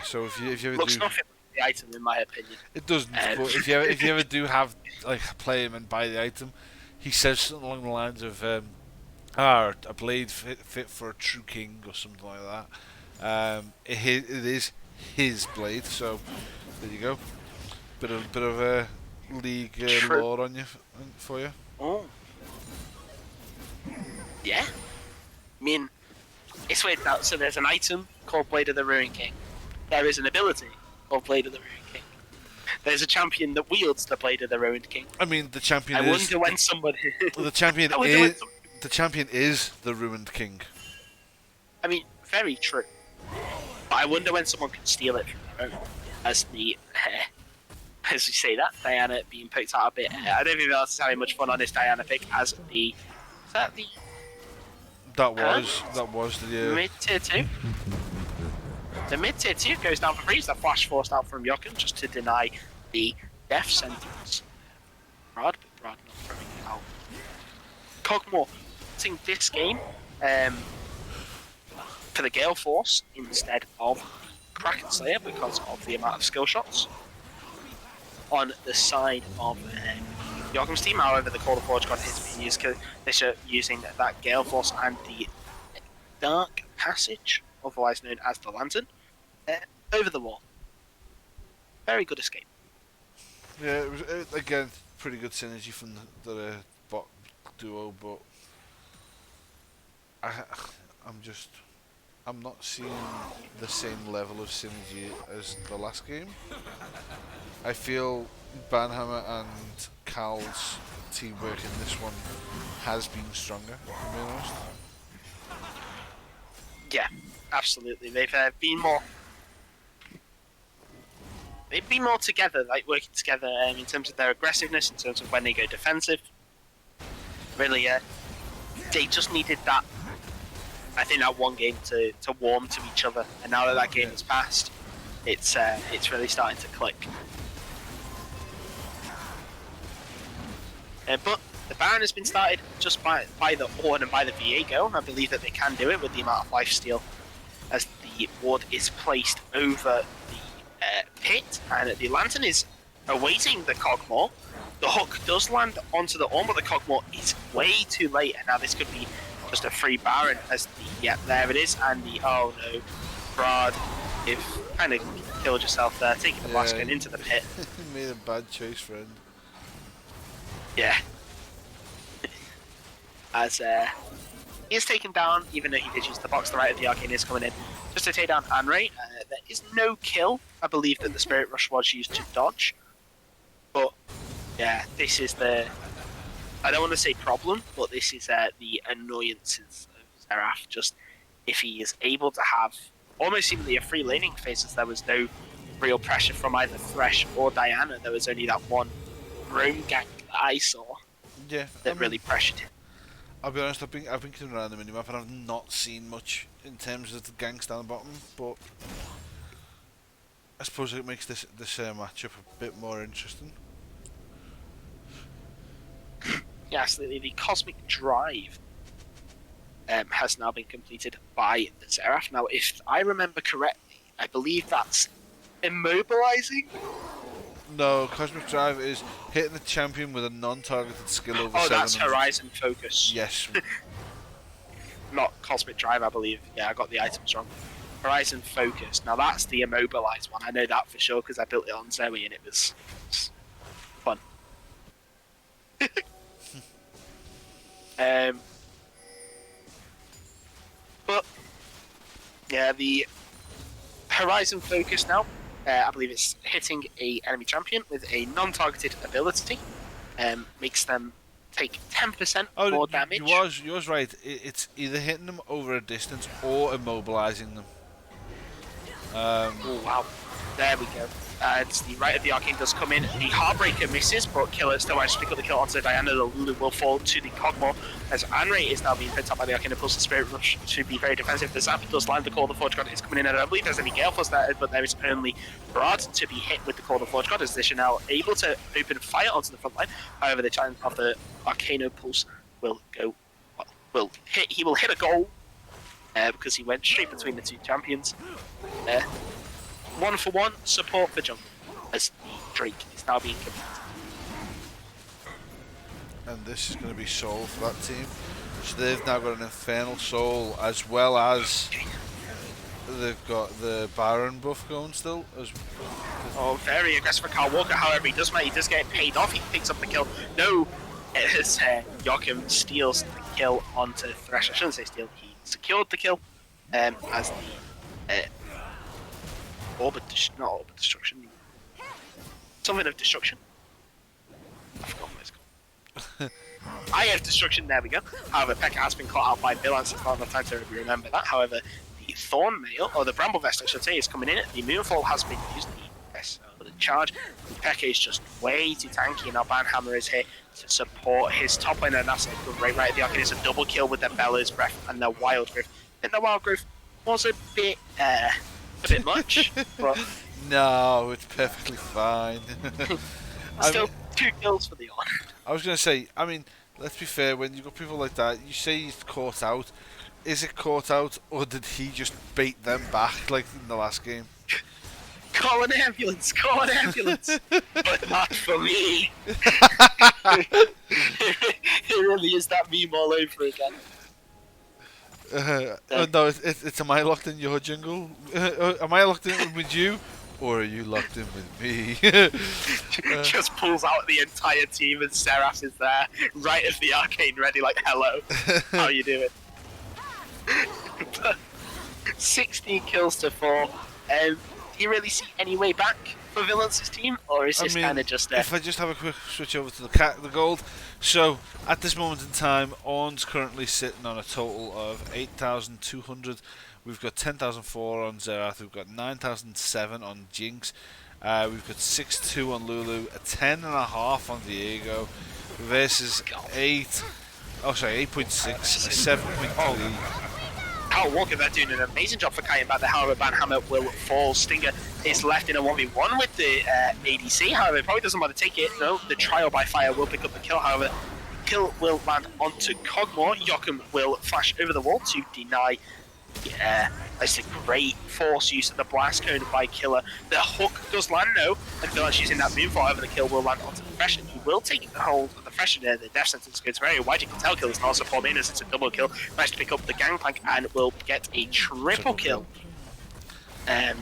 So if you ever looks do, nothing like the item in my opinion. it doesn't. But if you ever do have play him and buy the item, he says something along the lines of. A blade fit for a true king or something like that. It is his blade, so there you go. Bit of a league True. lore on you for you. Oh. Yeah. I mean, it's weird now. So there's an item called Blade of the Ruin King. There is an ability called Blade of the Ruin King. There's a champion that wields the Blade of the Ruined King. I mean, the champion I is wonder when somebody. the champion the champion is the Ruined King. I mean, very true. But I wonder when someone can steal it from their own. As the, as we say that, Diana being picked out a bit. I don't think else is having much fun on this Diana pick as the. Is that the That was the mid tier 2? The mid tier 2 goes down for freeze. The flash forced out from Jochen just to deny the death sentence. Brad, but Brad not throwing it out. Cogmore using this game for the Gale Force instead of Kraken Slayer because of the amount of skill shots on the side of Jochen's team. However, the Call of Forge God is being used using that Gale Force and the Dark Passage, otherwise known as the Lantern, over the wall. Very good escape. Yeah, it was again pretty good synergy from the bot duo, but I'm not seeing the same level of synergy as the last game. I feel Banhammer and Cal's teamwork in this one has been stronger, to be honest. Yeah, absolutely. They've been more. They've been more together, like working together in terms of their aggressiveness, in terms of when they go defensive. Really, they just needed that. I think that one game to warm to each other, and now that game has passed, it's really starting to click. But the Baron has been started just by the Ornn and by the Viego. I believe that they can do it with the amount of lifesteal as the ward is placed over the pit, and the Lantern is awaiting the Cogmore. The hook does land onto the Ornn, but the Cogmore is way too late, and now this could be just a free Baron as the, there it is, and the, oh no, Brad, you've kind of killed yourself there, taking the blast gun into the pit. Made a bad choice, friend. Yeah. As he is taken down, even though he did use the box, the right of the Arcane is coming in just to take down Anray. There is no kill. I believe that the Spirit Rush was used to dodge. But, yeah, this is the... I don't want to say problem, but this is the annoyances of Seraph. Just, if he is able to have almost seemingly a free laning phase, as there was no real pressure from either Thresh or Diana. There was only that one roam gank that I saw that really pressured him. I'll be honest, I've been clicking around the minimap and I've not seen much in terms of the ganks down the bottom, but I suppose it makes this matchup a bit more interesting. Yeah, absolutely. The Cosmic Drive has now been completed by the Seraph. Now, if I remember correctly, I believe that's immobilizing. No, Cosmic Drive is hitting the champion with a non-targeted skill over 700. Oh, that's Horizon Focus. Yes. Not Cosmic Drive, I believe. Yeah, I got the items wrong. Horizon Focus. Now, that's the immobilized one. I know that for sure because I built it on Zoe and it was fun. But, yeah, the Horizon Focus now, I believe it's hitting a enemy champion with a non-targeted ability, makes them take 10% more damage. You was right. It's either hitting them over a distance or immobilizing them. Oh wow, there we go. It's the right of the Arcane does come in. The Heartbreaker misses, but Killer still manages to pick up the kill onto Diana. The Lulu will fall to the Cogmore as Anray is now being picked up by the Arcane and pulls the Spirit Rush to be very defensive. The Zap does land the Call of the Forge God is coming in. I don't believe there's any Gale Force there, but there is only Brad to be hit with the Call of the Forge God as they are now able to open fire onto the front line. However, the chance of the Arcano Pulse will go, he will hit a goal because he went straight between the two champions. 1-for-1 support for jungle as the Drake is now being completed. And this is going to be Soul for that team. So they've now got an Infernal Soul as well as they've got the Baron buff going still. Oh, very aggressive for Carl Walker. However, he does get paid off. He picks up the kill. No, as Joachim steals the kill onto Thresh. I shouldn't say steal. He secured the kill as the not Orbit Destruction. Something of Destruction. I forgot what it's called. I have Destruction, there we go. However, Pekka has been caught out by Vilance. It's not enough time to remember that. However, the Thorn Mail, or the Bramble Vest I should say, is coming in. The Moonfall has been used. The charge. Pekka is just way too tanky. Now Banhammer is here to support his top lane, and that's a great right at the Arcane. It's a double kill with the Bellows Breath and the Wild Growth. I think the Wild Growth was a bit much, but no, it's perfectly fine. still 2 kills for the honor. I was going to say, I mean, let's be fair, when you've got people like that, you say he's caught out. Is it caught out, or did he just bait them back like in the last game? Call an ambulance, but not for me. It really is that meme all over again. No, it's am I locked in your jungle? Am I locked in with you? Or are you locked in with me? Just pulls out the entire team and Seraph is there, right as the Arcane ready, like, hello, how you doing? 16 kills to 4. Do you really see any way back for Villaince's team, or is this kind of just if I just have a quick switch over to the gold. So at this moment in time, Ornn's currently sitting on a total of 8,200. We've got 10,004 on Xerath. We've got 9,007 on Jinx. We've got 6-2 on Lulu, a 10.5 on Diego versus 8.6, 7.3. Carl Walker there doing an amazing job for Kai back there. However, Banhammer will fall. Stinger is left in a 1v1 with the ADC. However, it probably doesn't want to take it. No, the trial by fire will pick up the kill. However, the kill will land onto Cogmore. Joachim will flash over the wall to deny. That's a great force use of the blast cone by Killer. The hook does land no, and Village using that Moonfall. However, the kill will land onto the Fresh, and he will take hold of the Fresh, and the death sentence goes very wide. You can tell Killer's not support in as it's a double kill. Managed to pick up the Gangplank and will get a triple kill. And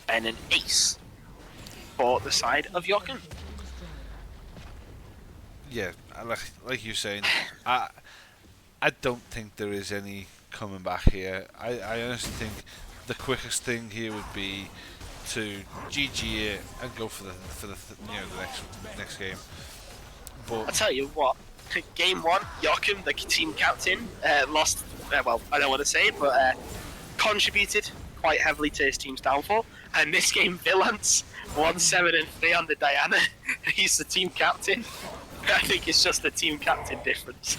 an ace for the side of Joachim. Yeah, like you're saying, I don't think there is any coming back here. I honestly think the quickest thing here would be to GG it and go for the next game. But I'll tell you what, game 1, Joachim, the team captain, lost. Well, I don't want to say it, but contributed quite heavily to his team's downfall. And this game, Villance, 1-7-3 under Diana. He's the team captain. I think it's just the team captain difference.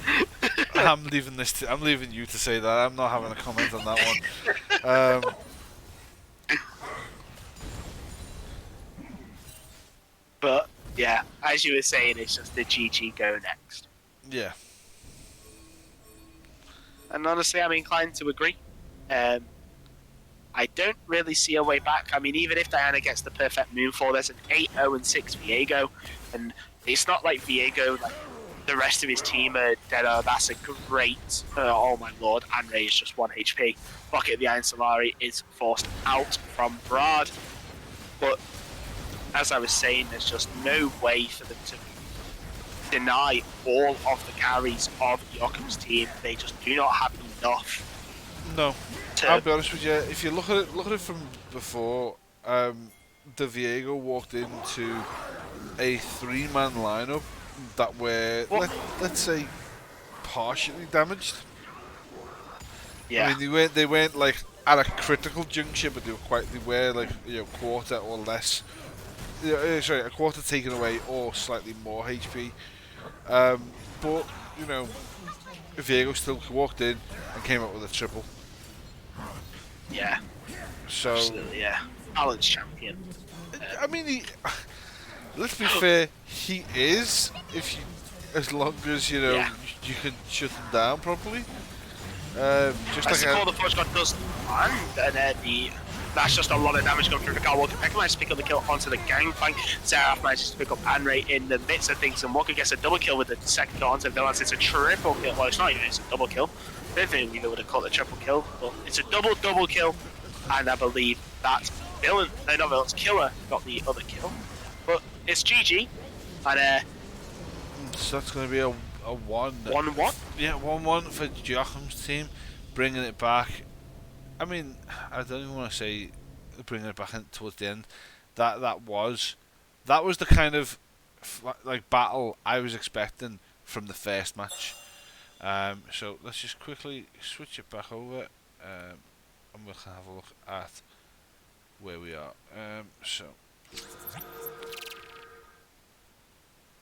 I'm leaving I'm leaving you to say that. I'm not having a comment on that one. But yeah, as you were saying, it's just the GG go next. Yeah. And honestly, I'm inclined to agree. I don't really see a way back. I mean, even if Diana gets the perfect Moonfall, there's an 8-0-6 Viego, and it's not like Viego, like the rest of his team are dead. That's a great. Oh my lord, Anrei is just 1 HP. Rocket the Iron Solari is forced out from Brad. But as I was saying, there's just no way for them to deny all of the carries of Joachim's team. They just do not have enough. No, I'll be honest with you. If you look at it from before, the Viego walked into a 3-man lineup that were let's say partially damaged. Yeah. I mean, they weren't like at a critical juncture, but they were like quarter or less. Sorry, a quarter taken away or slightly more HP. But Viego still walked in and came up with a triple. Yeah. So absolutely, yeah, balance champion. I mean, let's be fair, he is. As long as you can shut him down properly. Just as like the Forge God does land, and that's just a lot of damage going through the Carl Walker. Pekka manages to pick up the kill onto the Gangplank. Seraph manages to pick up Anrei in the midst of things, and Walker gets a double kill with the second kill onto Villance. It's a triple kill. Well, it's not even, it's a double kill. don't think they would have caught the triple kill, but it's a double kill, and I believe that Killer got the other kill. But it's GG, and So that's going to be a 1-1. Yeah, 1-1 for Joachim's team, bringing it back. I mean, I don't even want to say bringing it back in towards the end. That was the kind of like battle I was expecting from the first match. So let's just quickly switch it back over, and we'll have a look at where we are.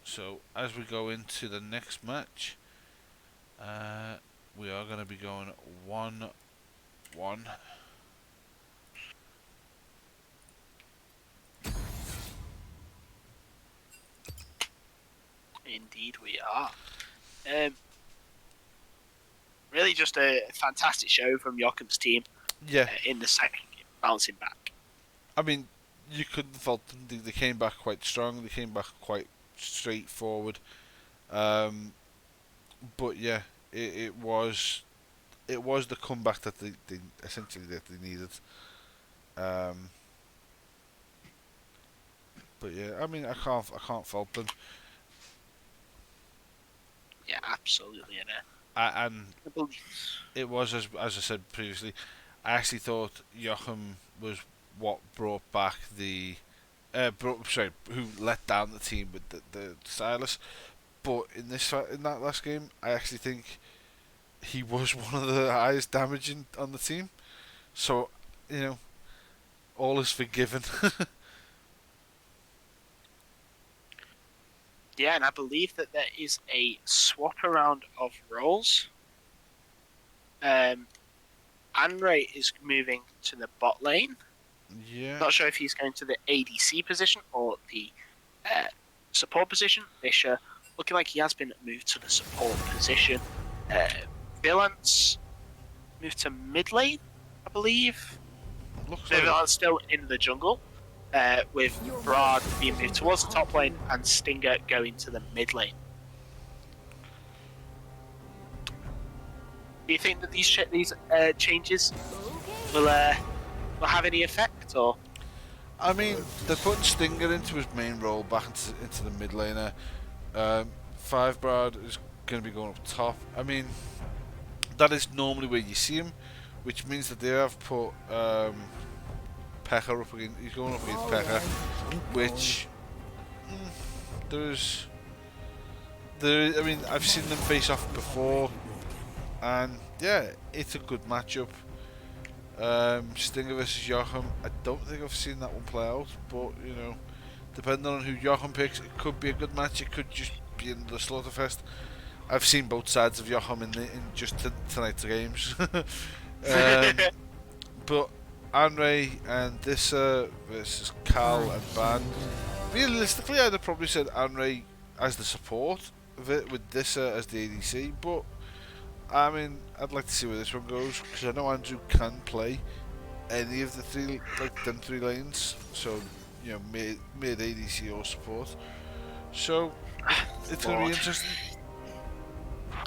So as we go into the next match, we are going to be going 1-1. Indeed, we are. Really, just a fantastic show from Joachim's team. Yeah. In the second game, bouncing back. I mean, you couldn't fault them. They came back quite strong. They came back quite straightforward. But yeah, it was the comeback that they essentially that they needed. But yeah, I mean, I can't fault them. Yeah, absolutely. And it was, as I said previously, I actually thought Joachim was what brought back who let down the team with the Stylus. But in that last game, I actually think he was one of the highest damaging on the team. So, all is forgiven. Yeah, and I believe that there is a swap around of roles. Andre is moving to the bot lane. Yeah. Not sure if he's going to the ADC position or the support position. Fisher looking like he has been moved to the support position. Vilance moved to mid lane, I believe. Looks So like Vilance still in the jungle, with Brad being moved towards the top lane and Stinger going to the mid lane. Do you think that these changes will have any effect, or? I mean, they're putting Stinger into his main role, back into the mid laner. Five Brad is going to be going up top. I mean, that is normally where you see him, which means that they have put Pekka up against. He's going up against Pekka, which I mean, I've seen them face off before, and yeah, it's a good matchup. Stinger versus Joachim. I don't think I've seen that one play out, but depending on who Joachim picks, it could be a good match. It could just be in the Slaughterfest. I've seen both sides of Joachim in just tonight's games. But Andre and Dissa versus Cal and Ban. Realistically, I'd have probably said Andre as the support of it, with Dissa as the ADC, but I mean, I'd like to see where this one goes, because I know Andrew can play any of the three lanes, so mid ADC or support. So it's going to be interesting.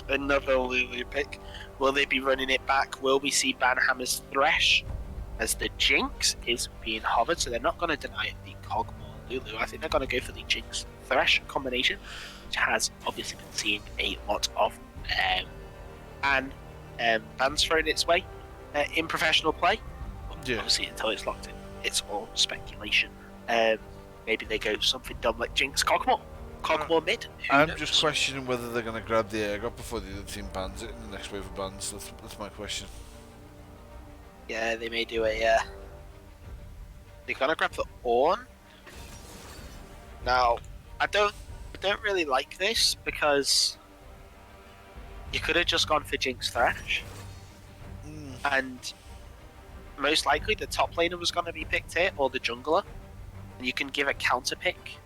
Another Lulu pick. Will they be running it back? Will we see Banhammer's Thresh as the Jinx is being hovered? So they're not going to deny it the Cogmore Lulu. I think they're going to go for the Jinx Thresh combination, which has obviously been seeing a lot of Ban's thrown its way in professional play. Yeah. Obviously, until it's locked in, it's all speculation. Maybe they go something dumb like Jinx Cogmore mid. I'm just questioning whether they're going to grab the egg up before the other team bans it in the next wave of bans. That's my question. Yeah, they may do a. They're gonna grab the Ornn. Now, I don't really like this, because you could have just gone for Jinx Thresh, and most likely the top laner was going to be picked here, or the jungler, and you can give a counter pick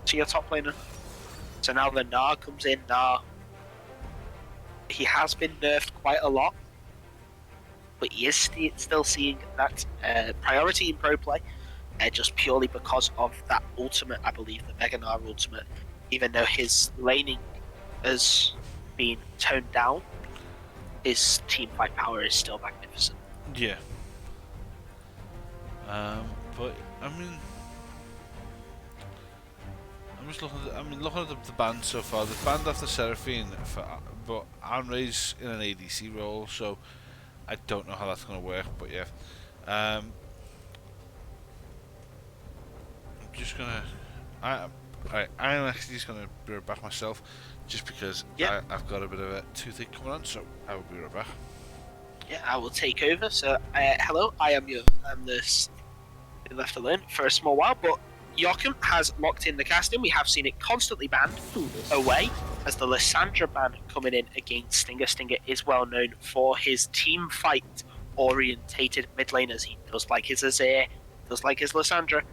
to your top laner. So now the Gnar comes in. Gnar, he has been nerfed quite a lot, but he is still seeing that priority in pro play, just purely because of that ultimate, I believe, the Mega Gnar ultimate, even though his laning has been toned down. his team fight power is still magnificent. Yeah. But I mean, I'm just looking at looking at the band so far. They've banned off the Seraphine, but Anre's in an ADC role, so I don't know how that's going to work. But yeah, I'm just gonna. I'm actually just gonna be right back myself, just because I've got a bit of a toothache coming on, so I will be right back. Yeah, I will take over. So, hello, I'm the left alone for a small while, but Joachim has locked in the casting. We have seen it constantly banned away as the Lysandra ban coming in against Stinger. Stinger is well known for his team fight orientated mid laners. He does like his Azir, does like his Lysandra.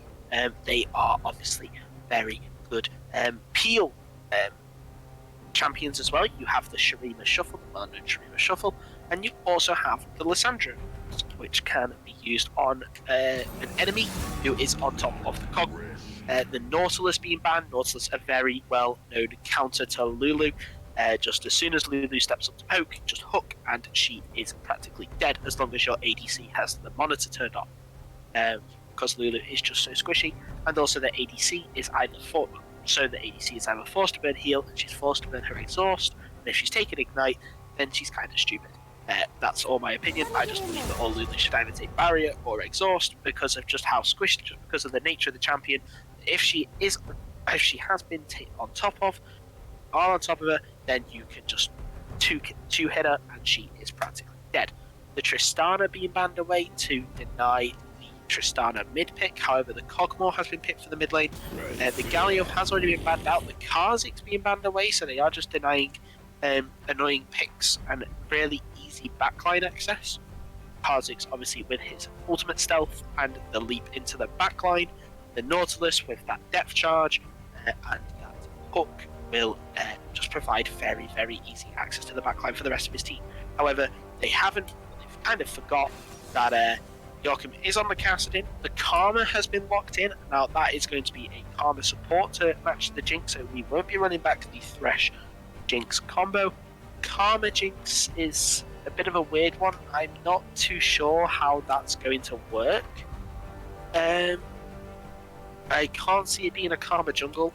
They are obviously very good peel champions as well. You have the Shurima Shuffle, the well-known Shurima Shuffle, and you also have the Lysandra, which can be used on an enemy who is on top of the cog. The Nautilus being banned. Nautilus, a very well-known counter to Lulu. Just as soon as Lulu steps up to poke, just hook, and she is practically dead as long as your ADC has the monitor turned on. Because Lulu is just so squishy, and also the ADC is either forced to burn heal, and she's forced to burn her exhaust, and if she's taken ignite, then she's kind of stupid. That's all my opinion. I just believe that all Lulu should either take barrier or exhaust because of just how squished, just because of the nature of the champion. If she has been on top of her, then you can just two hit her and she is practically dead. The Tristana being banned away to deny the Tristana mid pick. However, the Cogmore has been picked for the mid lane. The Galio has already been banned out. The Kha'Zix being banned away, so they are just denying annoying picks and really easy backline access. Kha'Zix obviously with his ultimate stealth and the leap into the backline. The Nautilus with that depth charge and that hook will just provide very, very easy access to the backline for the rest of his team. However, they've kind of forgot that Joachim is on the Kassadin. The Karma has been locked in. Now that is going to be a Karma support to match the Jinx, so we won't be running back the Thresh Jinx combo. Karma Jinx is a bit of a weird one. I'm not too sure how that's going to work. I can't see it being a Karma jungle.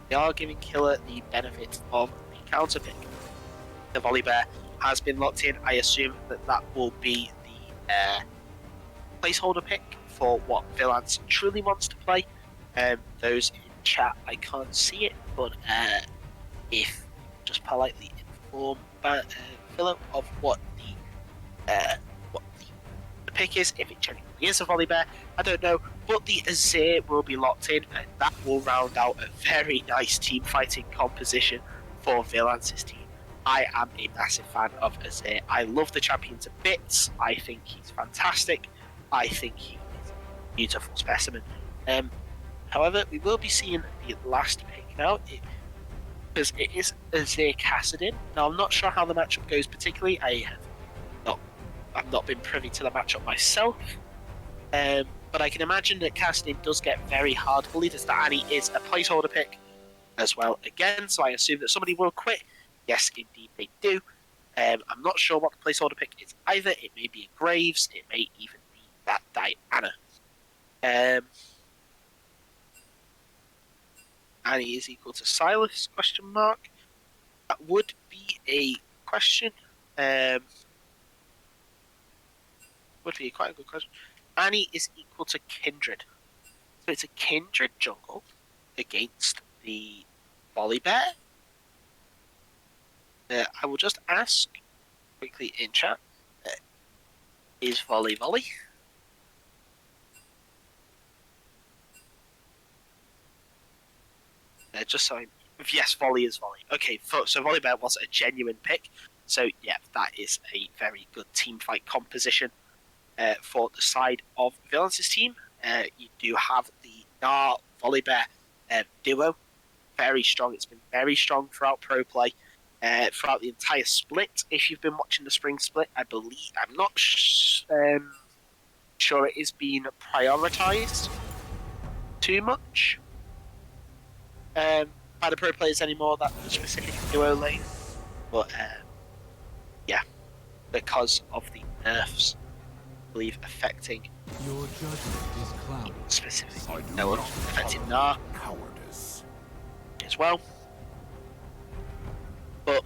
They are giving Killer the benefit of the counter pick. The Volibear has been locked in. I assume that will be the placeholder pick for what Vilance truly wants to play. Those in chat, I can't see it, but if just politely inform Philip of what the pick is, if it genuinely is a Volibear, I don't know, but the Azir will be locked in, and that will round out a very nice team fighting composition for Vilance's team. I am a massive fan of Azir. I love the champion to bits. I think he's fantastic. I think he is a beautiful specimen. However, we will be seeing the last pick now, because it is Azir Kassadin. Now, I'm not sure how the matchup goes particularly. I've not been privy to the matchup myself. But I can imagine that Kassadin does get very hard bullied, as that Annie is a placeholder pick as well again, so I assume that somebody will quit. Yes, indeed they do. I'm not sure what the placeholder pick is either. It may be a Graves, it may even be that Diana. Annie is equal to Silas, question mark. That would be a question. Would be quite a good question. Annie is equal to Kindred. So it's a Kindred jungle against the Volibear. I will just ask quickly in chat, is Volley? Just so yes, Volley is Volley. Okay, so Volibear was a genuine pick. So yeah, that is a very good team fight composition for the side of Vilance's team. You do have the Gnar Volibear duo, very strong. It's been very strong throughout pro play, throughout the entire split. If you've been watching the spring split, I'm not sure it is being prioritized too much by the pro players anymore, that specific duo lane. But yeah, because of the nerfs, I believe, affecting Your judgment is clouded. specifically I do not affecting tolerate Nar cowardice. as well. But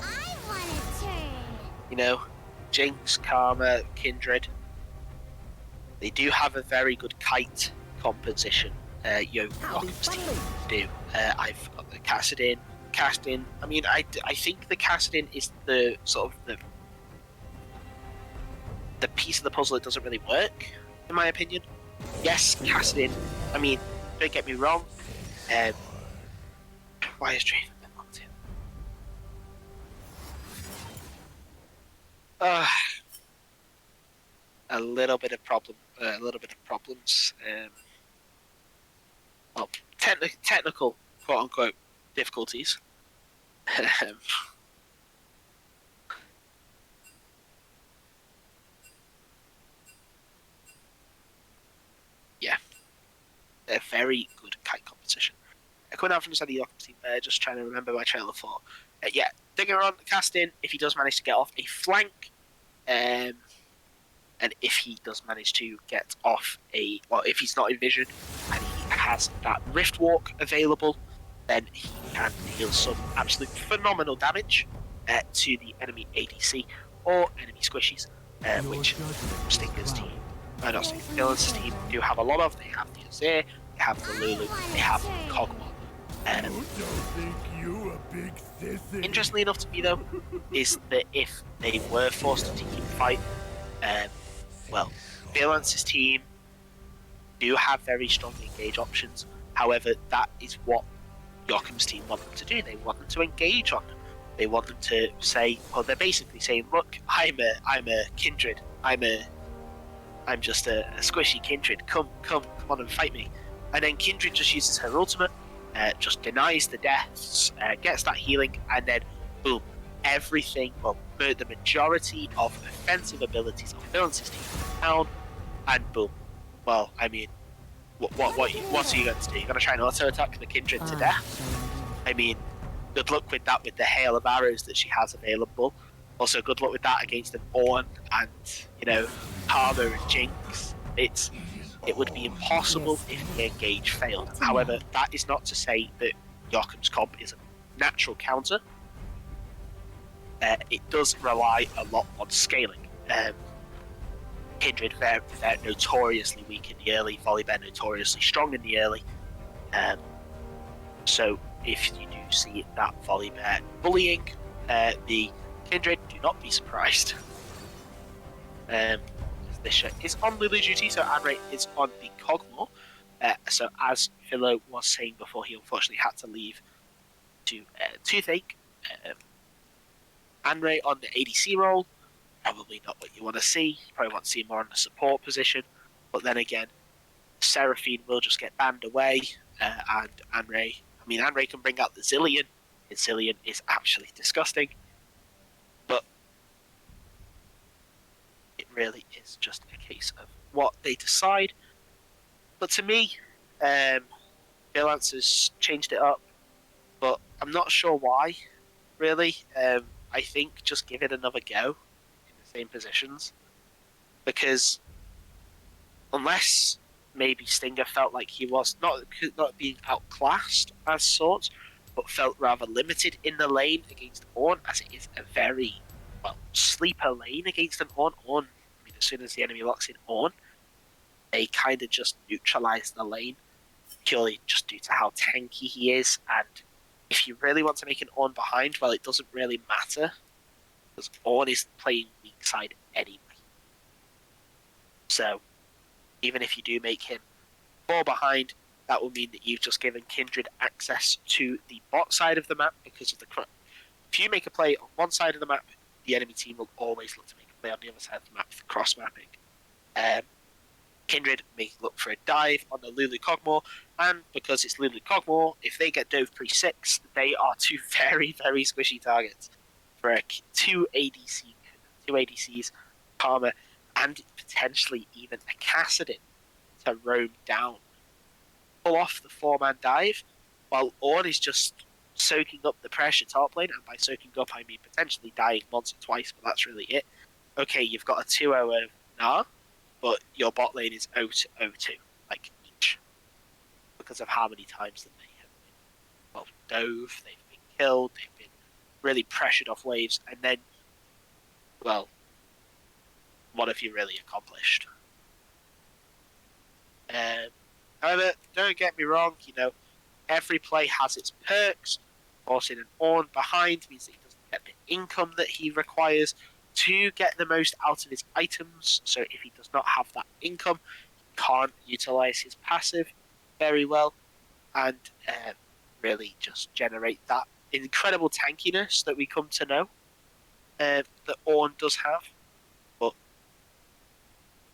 I want a turn. Jinx, Karma, Kindred, they do have a very good kite composition. Yokum's team do. I've got the Cassidin. I mean, I think the Cassidin is the sort of the piece of the puzzle that doesn't really work, in my opinion. Yes, Cassidin. I mean, don't get me wrong. Why is Draven been locked in? A little bit of problems. Well, technical quote unquote difficulties. Yeah, a very good kite competition. Coming out from the side of the Yokum team there, just trying to remember my trail of thought. Yeah, Digger on casting if he does manage to get off a flank, and if he does manage to get off if he's not in vision and he has that Rift Walk available, then he can deal some absolute phenomenal damage to the enemy ADC or enemy squishies, which Stinger's team, not Stinger's, Dylan's team do have a lot of. They have the Azir, they have the Lulu, they have the Kog'Maw. Interestingly enough to me though, is that if they were forced to keep fight, Valance's team do have very strong engage options. However, that is what Yokum's team want them to do. They want them to engage on them. They want them to say, well, they're basically saying, look, I'm a Kindred. I'm just a squishy Kindred. Come on and fight me. And then Kindred just uses her ultimate, just denies the deaths, gets that healing, and then boom, everything. Well, the majority of offensive abilities of Valance's team down, and boom. Well, I mean, what are you going to do? You're going to try and auto attack the Kindred to death? I mean, good luck with that with the hail of arrows that she has available. Also, good luck with that against an Ornn and Karma and Jinx. It would be impossible if the engage failed. However, that is not to say that Yokum's comp is a natural counter. It does rely a lot on scaling. Kindred, they're notoriously weak in the early. Volibear notoriously strong in the early. So if you do see that Volibear bullying the Kindred, do not be surprised. This shit is on Lulu duty, so Anray is on the Kog'Maw. So as Philo was saying before, he unfortunately had to leave to Toothache. Anray on the ADC role, probably not what you want to see. You probably want to see more on the support position. But then again, Seraphine will just get banned away, and Anray can bring out the Zillion. His Zillion is actually disgusting. But it really is just a case of what they decide. But to me, Valance has changed it up, but I'm not sure why, really. I think just give it another go in the same positions. Because unless maybe Stinger felt like he was not being outclassed as such, but felt rather limited in the lane against Ornn, as it is a very sleeper lane against an Ornn. I mean, as soon as the enemy locks in Ornn, they kind of just neutralize the lane purely just due to how tanky he is. And if you really want to make an Ornn behind, well, it doesn't really matter because Ornn is playing weak side anyway. So even if you do make him fall behind, that will mean that you've just given Kindred access to the bot side of the map because of the if you make a play on one side of the map, the enemy team will always look to make a play on the other side of the map for cross mapping. Kindred may look for a dive on the Lulu Kog'Maw, and because it's Lulu Kog'Maw, if they get dove pre-6, they are two very, very squishy targets for two ADCs, Karma, and potentially even a Cassidin to roam down, pull off the 4-man dive, while Ornn is just soaking up the pressure top lane, and by soaking up I mean potentially dying once or twice, but that's really it. Okay, you've got a 2-0 over Gnar, but your bot lane is 0-2, like each, because of how many times that they have been, well, dove, they've been killed, they've been really pressured off waves, and then, well, what have you really accomplished? However, don't get me wrong, every play has its perks. Forcing an Ornn behind means that he doesn't get the income that he requires to get the most out of his items. So if he does not have that income, he can't utilize his passive very well and really just generate that incredible tankiness that we come to know that Ornn does have. But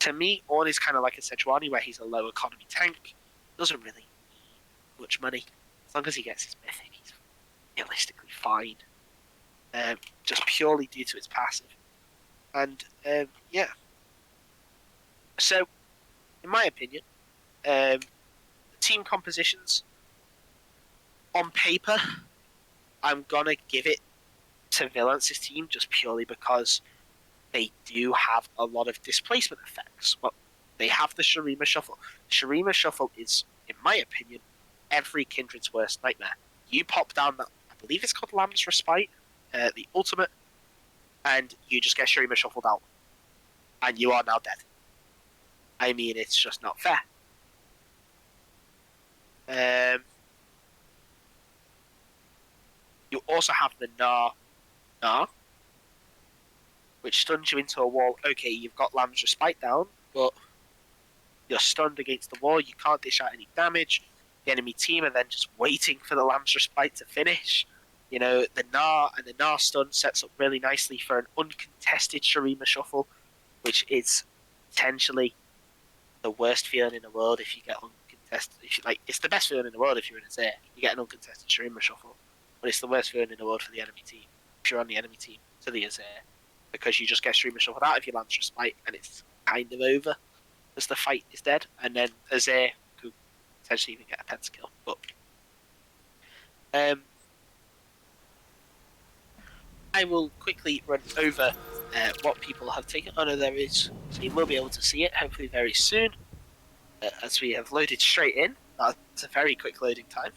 to me, Ornn is kind of like a Sejuani where he's a low economy tank. Doesn't really need much money. As long as he gets his mythic, he's realistically fine. Just purely due to its passive. And yeah. So, in my opinion, the team compositions on paper, I'm gonna give it to Valance's team just purely because they do have a lot of displacement effects. Well, they have the Shurima Shuffle. Shurima Shuffle is, in my opinion, every Kindred's worst nightmare. You pop down that, I believe it's called Lamb's Respite, the ultimate, and you just get Shurima shuffled out. And you are now dead. I mean, it's just not fair. You also have the Gnar, which stuns you into a wall. Okay, you've got Lamb's Respite down, but you're stunned against the wall. You can't dish out any damage. The enemy team are then just waiting for the Lamb's Respite to finish. The Gnar and the Gnar stun sets up really nicely for an uncontested Shurima Shuffle, which is potentially the worst feeling in the world if you get uncontested. It's the best feeling in the world if you're in a Azir. You get an uncontested Shurima Shuffle, but it's the worst feeling in the world for the enemy team if you're on the enemy team to the Azir, because you just get Shurima Shuffled out of your Lamb's Respite and it's kind of over as the fight is dead, and then Azir could potentially even get a pentakill. But I will quickly run over what people have taken. Oh no, there is. So you will be able to see it hopefully very soon, as we have loaded straight in. That's a very quick loading time.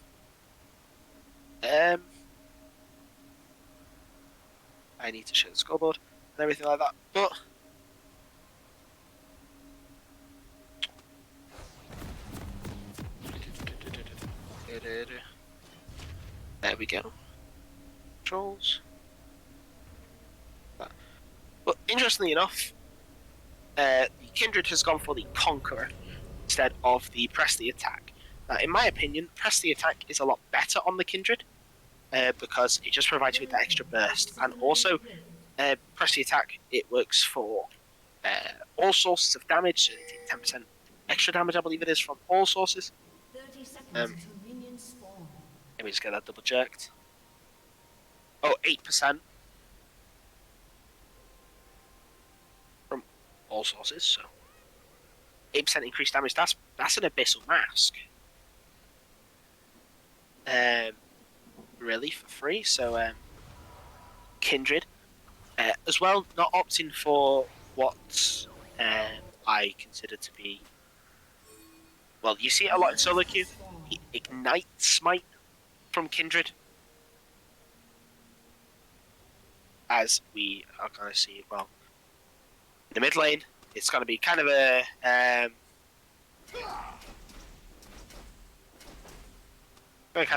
I need to show the scoreboard and everything like that. But there we go. Controls. But interestingly enough, the Kindred has gone for the Conqueror instead of the Press the Attack. Now, in my opinion, Press the Attack is a lot better on the Kindred because it just provides you with that extra burst. And also, Press the Attack, it works for all sources of damage. So you take 10% extra damage, I believe it is, from all sources. Let me just get that double checked. Oh, 8%. From all sources, so 8% increased damage. That's an Abyssal Mask. Really for free. So Kindred, as well, not opting for what I consider to be. Well, you see it a lot in solo queue. Ignite Smite from Kindred, as we are going to see. Well, in the mid lane, it's going to be kind of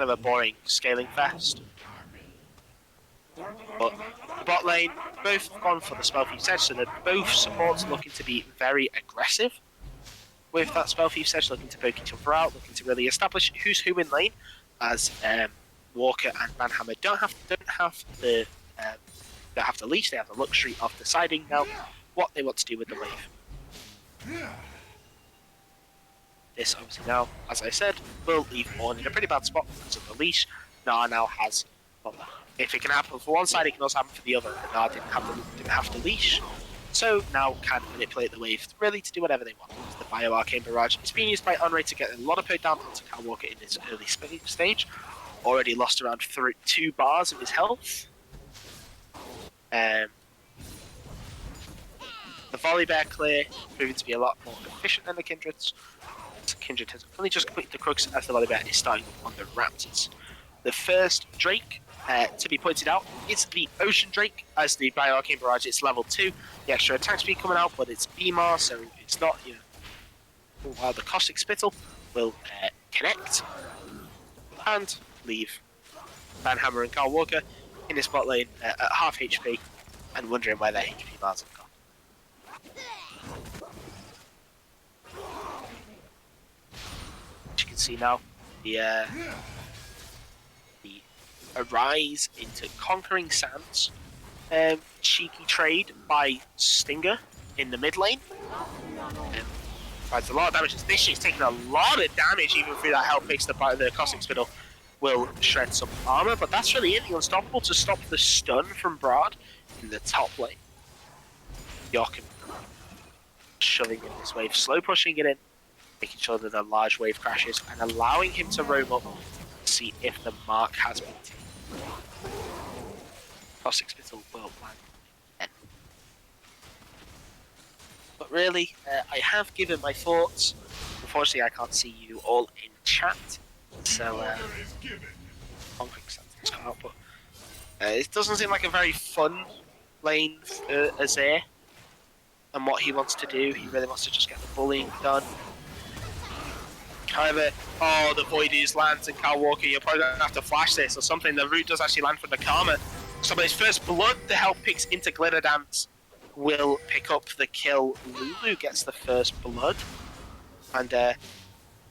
a boring scaling fest. But the bot lane, both have gone for the spell thief sedge, so they're both supports looking to be very aggressive with that spell thief sedge, looking to poke each other out, looking to really establish who's who in lane, as Walker and Manhammer don't have the leash. They have the luxury of deciding now what they want to do with the wave. This obviously now, as I said, will leave Ornn in a pretty bad spot because of the leash. Gnar now has, well, if it can happen for one side, it can also happen for the other. Gnar didn't have the leash, so now can manipulate the wave really to do whatever they want. The Bio Arcane Barrage is being used by Unray to get a lot of poke down onto Kyle Walker in this early stage. already lost around 2 bars of his health. The volley bear clear proving to be a lot more efficient than the Kindred's. The Kindred has only just completed the crux as the volley bear is starting on the Raptors. The first Drake to be pointed out is the Ocean Drake, as the Bio-Arcane Barrage it's level 2. The extra attack speed coming out, but it's BMAR, so it's not, while the Caustic Spittle will connect and leave Banhammer and Carl Walker in his bot lane at half HP and wondering where their HP bars have gone. As you can see now, the Arise into Conquering Sands. Cheeky trade by Stinger in the mid lane. Provides a lot of damage. This shit's taking a lot of damage even through that health picks. The Caustic Spittle will shred some armor, but that's really it. The Unstoppable to stop the stun from Brad in the top lane. Joachim shoving in this wave, slow pushing it in, making sure that a large wave crashes and allowing him to roam up to see if the mark has been taken. Caustic Spittle will land again. But really, I have given my thoughts. Unfortunately, I can't see you all in chat, so Conquering Sands has come out, but it doesn't seem like a very fun lane for Azir and what he wants to do. He really wants to just get the bullying done. However, the Void Ooze lands and Carl Walker, you're probably going to have to flash this or something. The root does actually land from the Karma. So by his first blood, the health picks into Glitter Dance will pick up the kill. Lulu gets the first blood. And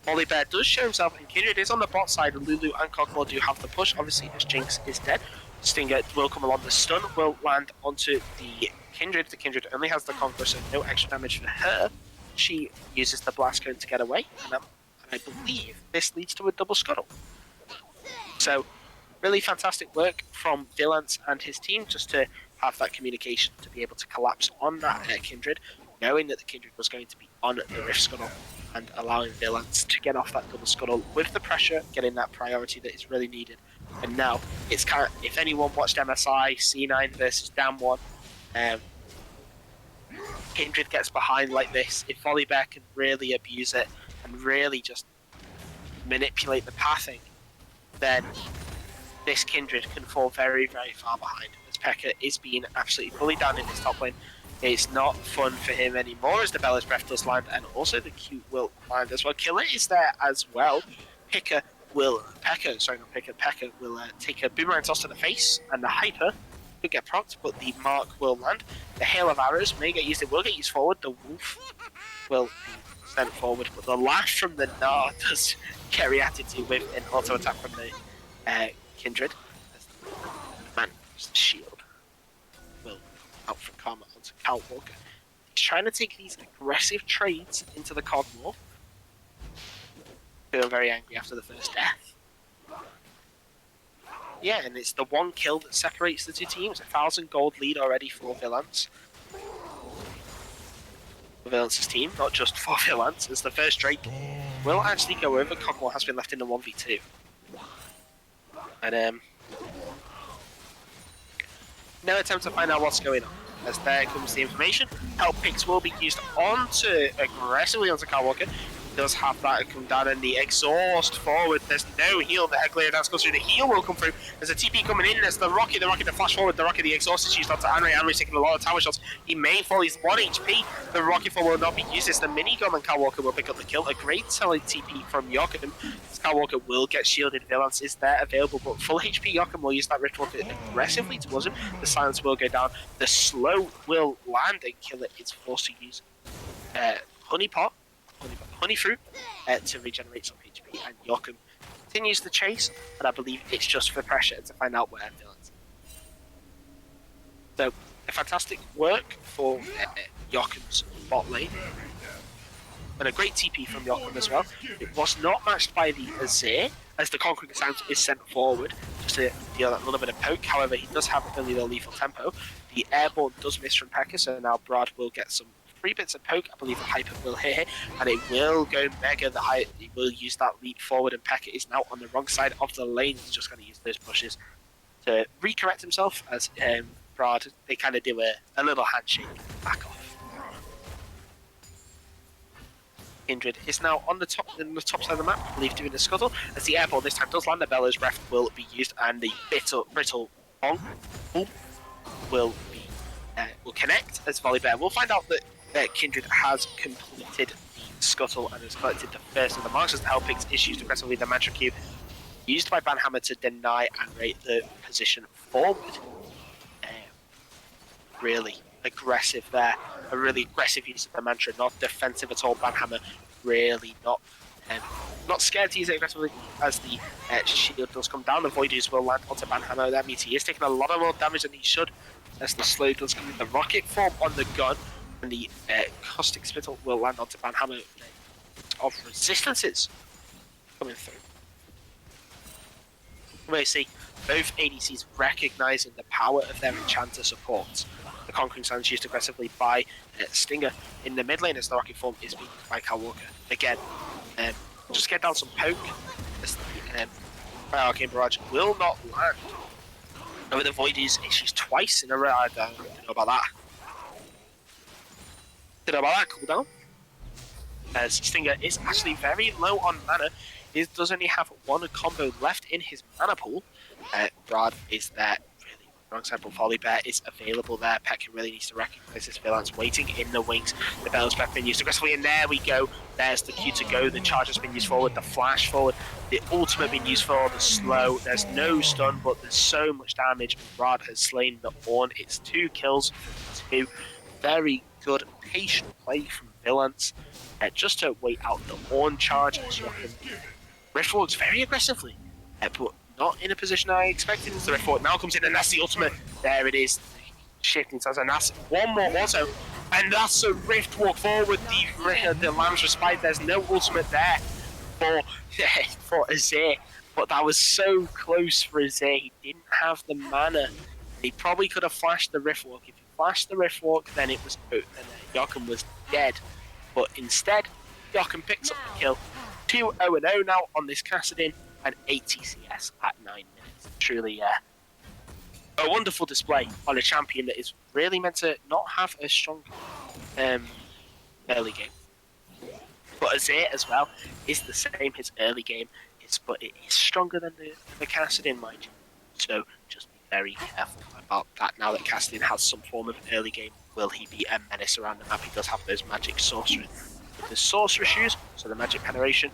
Volley Bear does show himself, and Kindred is on the bot side, and Lulu and Cogmore do have the push. Obviously, as Jinx is dead. Stinger will come along. The stun will land onto the Kindred. The Kindred only has the Conqueror, so no extra damage for her. She uses the Blast Cone to get away, and I believe this leads to a double scuttle. So, really fantastic work from Villance and his team just to have that communication to be able to collapse on that Kindred, knowing that the Kindred was going to be on the Rift Scuttle and allowing Villance to get off that double scuttle with the pressure, getting that priority that is really needed. And now, it's kind of, if anyone watched MSI, C9 versus Damwon, Kindred gets behind like this, if Volibear can really abuse it and really just manipulate the pathing, then this Kindred can fall very, very far behind, as P.E.K.K.A is being absolutely bullied down in his top lane. It's not fun for him anymore as the Bella's Breath does land, and also the Q will land as well. Killer is there as well. P.E.K.K.A will take a boomerang toss to the face, and the Hyper could get procced, but the Mark will land. The Hail of Arrows may get used, it will get used forward. The Wolf will be sent forward, but the lash from the Gnar does get reacted to with an auto attack from the Kindred. Man, shield will out for Karma onto Carl Walker. He's trying to take these aggressive trades into the Cogmore. Feeling very angry after the first death. Yeah, and it's the one kill that separates the two teams. 1,000 gold lead already for Villance. For Villance's team, not just for Villance, as the first Drake will actually go over. Cogmore has been left in the 1v2. And no attempt to find out what's going on. As there comes the information, health picks will be used aggressively onto Carl Walker. Does have that come down, and the exhaust forward. There's no heal. The Glitter Dance goes through. The heal will come through. There's a TP coming in. There's the Rocket to flash forward. The Rocket, the exhaust is used onto Anri. Anri's taking a lot of tower shots. He may fall. He's 1 HP. The Rocket fall will not be used. It's the minigun, and Carl Walker will pick up the kill. A great solid TP from Joachim. Carl Walker will get shielded. Villance is there available, but full HP Joachim will use that Rift Walker aggressively towards him. The silence will go down. The slow will land, and Killer is forced to use Honey Fruit to regenerate some HP, and Joachim continues the chase, but I believe it's just for pressure to find out where Villance. So, a fantastic work for Joachim's bot lane, and a great TP from Joachim as well. It was not matched by the Azir, as the Conquering Sands is sent forward, just to deal that little bit of poke. However, he does have a really low lethal tempo. The airborne does miss from P.E.K.K.A, so now Brad will get some 3 bits of poke. I believe the Hyper will hit it, and it will go Mega. It will use that leap forward, and Pekka is now on the wrong side of the lane. He's just going to use those pushes to recorrect himself as Brad, they kind of do a little handshake back off. Kindred is now on the top side of the map, I believe, doing the scuttle. As the airball this time does land, the Bellows Breath will be used, and the brittle bong will connect as Volibear. We'll find out that Kindred has completed the scuttle and has collected the first of the marks as the Hellpix is used aggressively. The Mantra Q used by Banhammer to deny and rate the position forward. Really aggressive there. A really aggressive use of the Mantra, not defensive at all. Banhammer really not scared to use it aggressively as the shield does come down. The Voidus will land onto Banhammer. That means he is taking a lot of more damage than he should as the slow does come in. The rocket form on the gun and the caustic spittle will land onto Banhammer of resistances coming through. We see both ADCs recognizing the power of their Enchanter supports. The Conquering Sands used aggressively by Stinger in the mid lane as the rocket form is being used by Kyle Walker. Again, just get down some poke as the Arcane Barrage will not land. Over the Void is issues twice in a row. I don't know about that. Cooldown. As Stinger is actually very low on mana. He does only have one combo left in his mana pool. Brad is there really wrong side, but Volibear is available there. Pekka really needs to recognize this Vilance waiting in the wings. The Bell's Breath been used aggressively, and there we go. There's the Q to go. The charge has been used forward, the flash forward, the ultimate been used for the slow. There's no stun, but there's so much damage. Brad has slain the Ornn. It's 2 kills for 2. Very good patient play from Vilance. Just to wait out the Ornn charge as Joachim Riftwalks very aggressively, but not in a position I expected. As the Riftwalk now comes in, and that's the ultimate. There it is, shifting sides, and that's one more also, and that's a Riftwalk forward. The Lamb's Respite. There's no ultimate there for Azir, but that was so close for Azir. He didn't have the mana. He probably could have flashed the Riftwalk. If he flashed the Riftwalk, then it was Joachim was dead. But instead, Joachim picks up the kill. 2-0-0 now on this Kassadin, and 8 TCS at 9 minutes. Truly a wonderful display on a champion that is really meant to not have a strong early game. But Azir as well is the same. His early game but it is stronger than the Kassadin, mind you. So just be very careful about that. Now that Kassadin has some form of early game, will he be a menace around the map? He does have those magic sorcerer with the sorcerer shoes, so the magic penetration.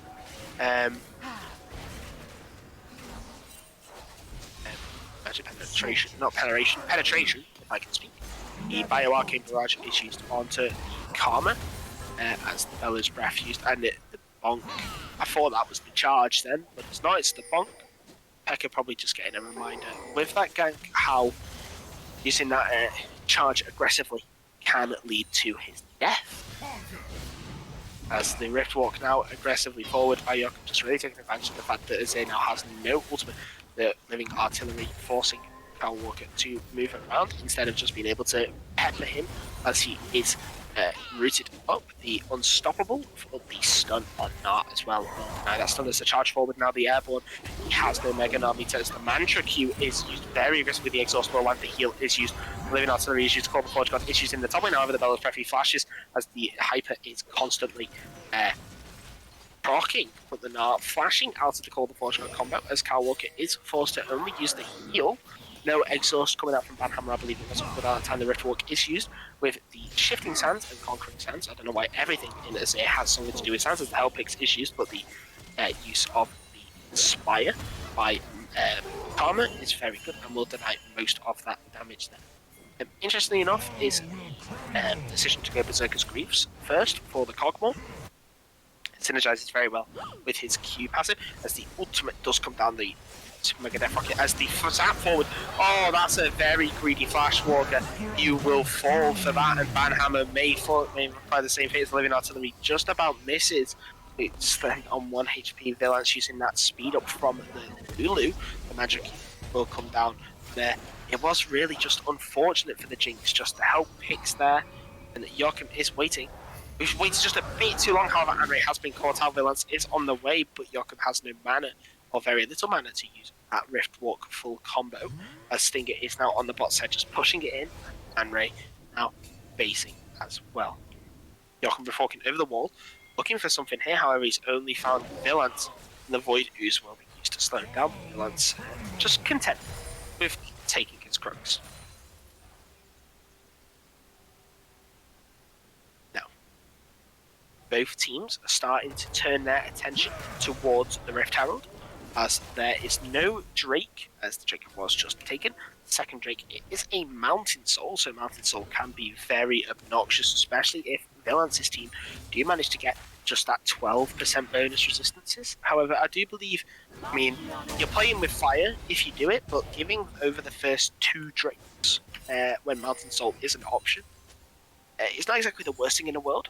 Magic penetration, not penetration, penetration, if I can speak. The Bio Arcane Barrage is used onto the Karma as the Bellows Breath used, and the Bonk. I thought that was the charge then, but it's not, it's the Bonk. Pekka probably just getting a reminder with that gank how using that charge aggressively can lead to his death. As the Riftwalk now aggressively forward by Joachim, just really taking advantage of the fact that Azir now has no ultimate. The living artillery forcing Kyle Walker to move around instead of just being able to pepper him as he is rooted up. The unstoppable will be stun on Nart as well. Now that stun is the charge forward. Now the airborne, he has no Mega Nart meters. The Mantra Q is used very aggressively. The exhaust will land. The heal is used. The living artillery is used. Call before got issues in the top lane. However, the Bellows Breath flashes as the Hyper is constantly proccing, but the Nart flashing out of the Call before got combo as Kyle Walker is forced to only use the heal. No exhaust coming out from Banhammer, I believe it was, but at the time the Riftwalk is used with the Shifting Sands and Conquering Sands. I don't know why everything in Azir has something to do with Sands, as the Hellpix is used, but the use of the Spire by Karma is very good and will deny most of that damage there. Interestingly enough, is decision to go Berserker's Griefs first for the Cogmore. Synergizes very well with his Q passive as the ultimate does come down the Mega Death Rocket as the zap forward. Oh, that's a very greedy Flash Walker. You will fall for that, and Banhammer may apply the same fate as the Living Artillery. Just about misses. It's then on 1 HP. Vilance using that speed up from the Lulu. The magic will come down there. It was really just unfortunate for the Jinx just to help picks there. And Joachim is waiting. We've waited just a bit too long, however, Andre has been caught out. Vigilance is on the way, but Joachim has no mana, or very little mana, to use that Rift Walk full combo, as Stinger is now on the bot side, just pushing it in, and Andre now basing as well. Joachim walking over the wall, looking for something here, however, he's only found Vigilance, and the Void Ooze will be used to slow him down. Vigilance just content with taking his Croaks. Both teams are starting to turn their attention towards the Rift Herald, as there is no Drake, as the Drake was just taken. The second Drake is a Mountain Soul, so Mountain Soul can be very obnoxious, especially if Vigilance's team do manage to get just that 12% bonus resistances. However, I do believe, I mean, you're playing with fire if you do it, but giving over the first 2 Drakes when Mountain Soul is an option is not exactly the worst thing in the world.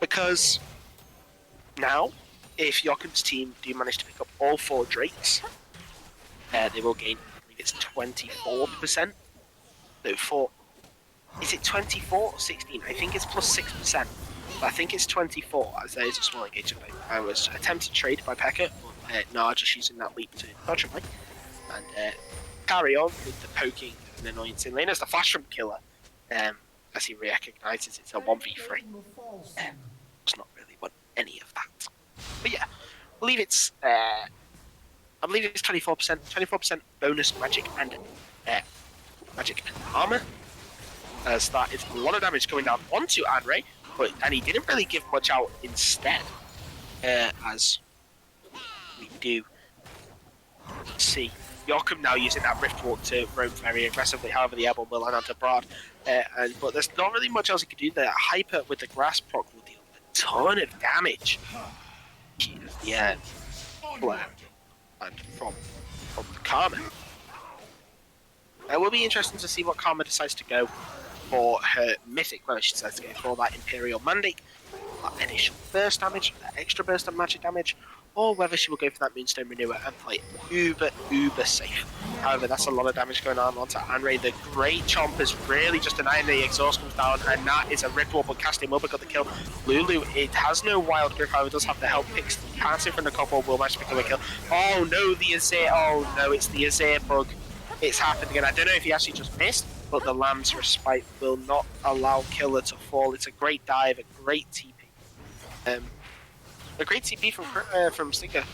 Because now, if Joachim's team do manage to pick up all 4 Drakes, they will gain, I believe it's 24%. No, 4. Is it 24 or 16? I think it's plus 6%. But I think it's 24, as there is a small engagement. I was attempted trade by Pekka, but Nar just using that leap to dodge away. And carry on with the poking and annoyance in lane as the flash from Killer. As he recognises it's a 1v3. Does not really want any of that. But yeah, I believe it's 24% bonus magic and armor, as that is a lot of damage going down onto Andre, and he didn't really give much out instead, as we do see Joachim now using that Rift Walk to roam very aggressively. However, the airborne will land onto Brad, but there's not really much else he can do there. Hyper with the grass proc will deal a ton of damage. Yeah, and from Karma. It will be interesting to see what Karma decides to go for her mythic, whether she decides to go for that Imperial Mandate, that initial burst damage, that extra burst of magic damage, or whether she will go for that Moonstone Renewer and play uber safe. However, that's a lot of damage going on onto Andre. The Great Chomp is really just denying the exhaust comes down, and that is a Rift Wall, but casting Wilbur got the kill. Lulu, it has no wild grip, however, does have the help picks. Passing from the couple will manage to pick up a kill. Oh no, the Azir, oh no, it's the Azir bug. It's happened again. I don't know if he actually just missed, but the Lamb's Respite will not allow Killer to fall. It's a great dive, a great TP. A great TP from Stinger.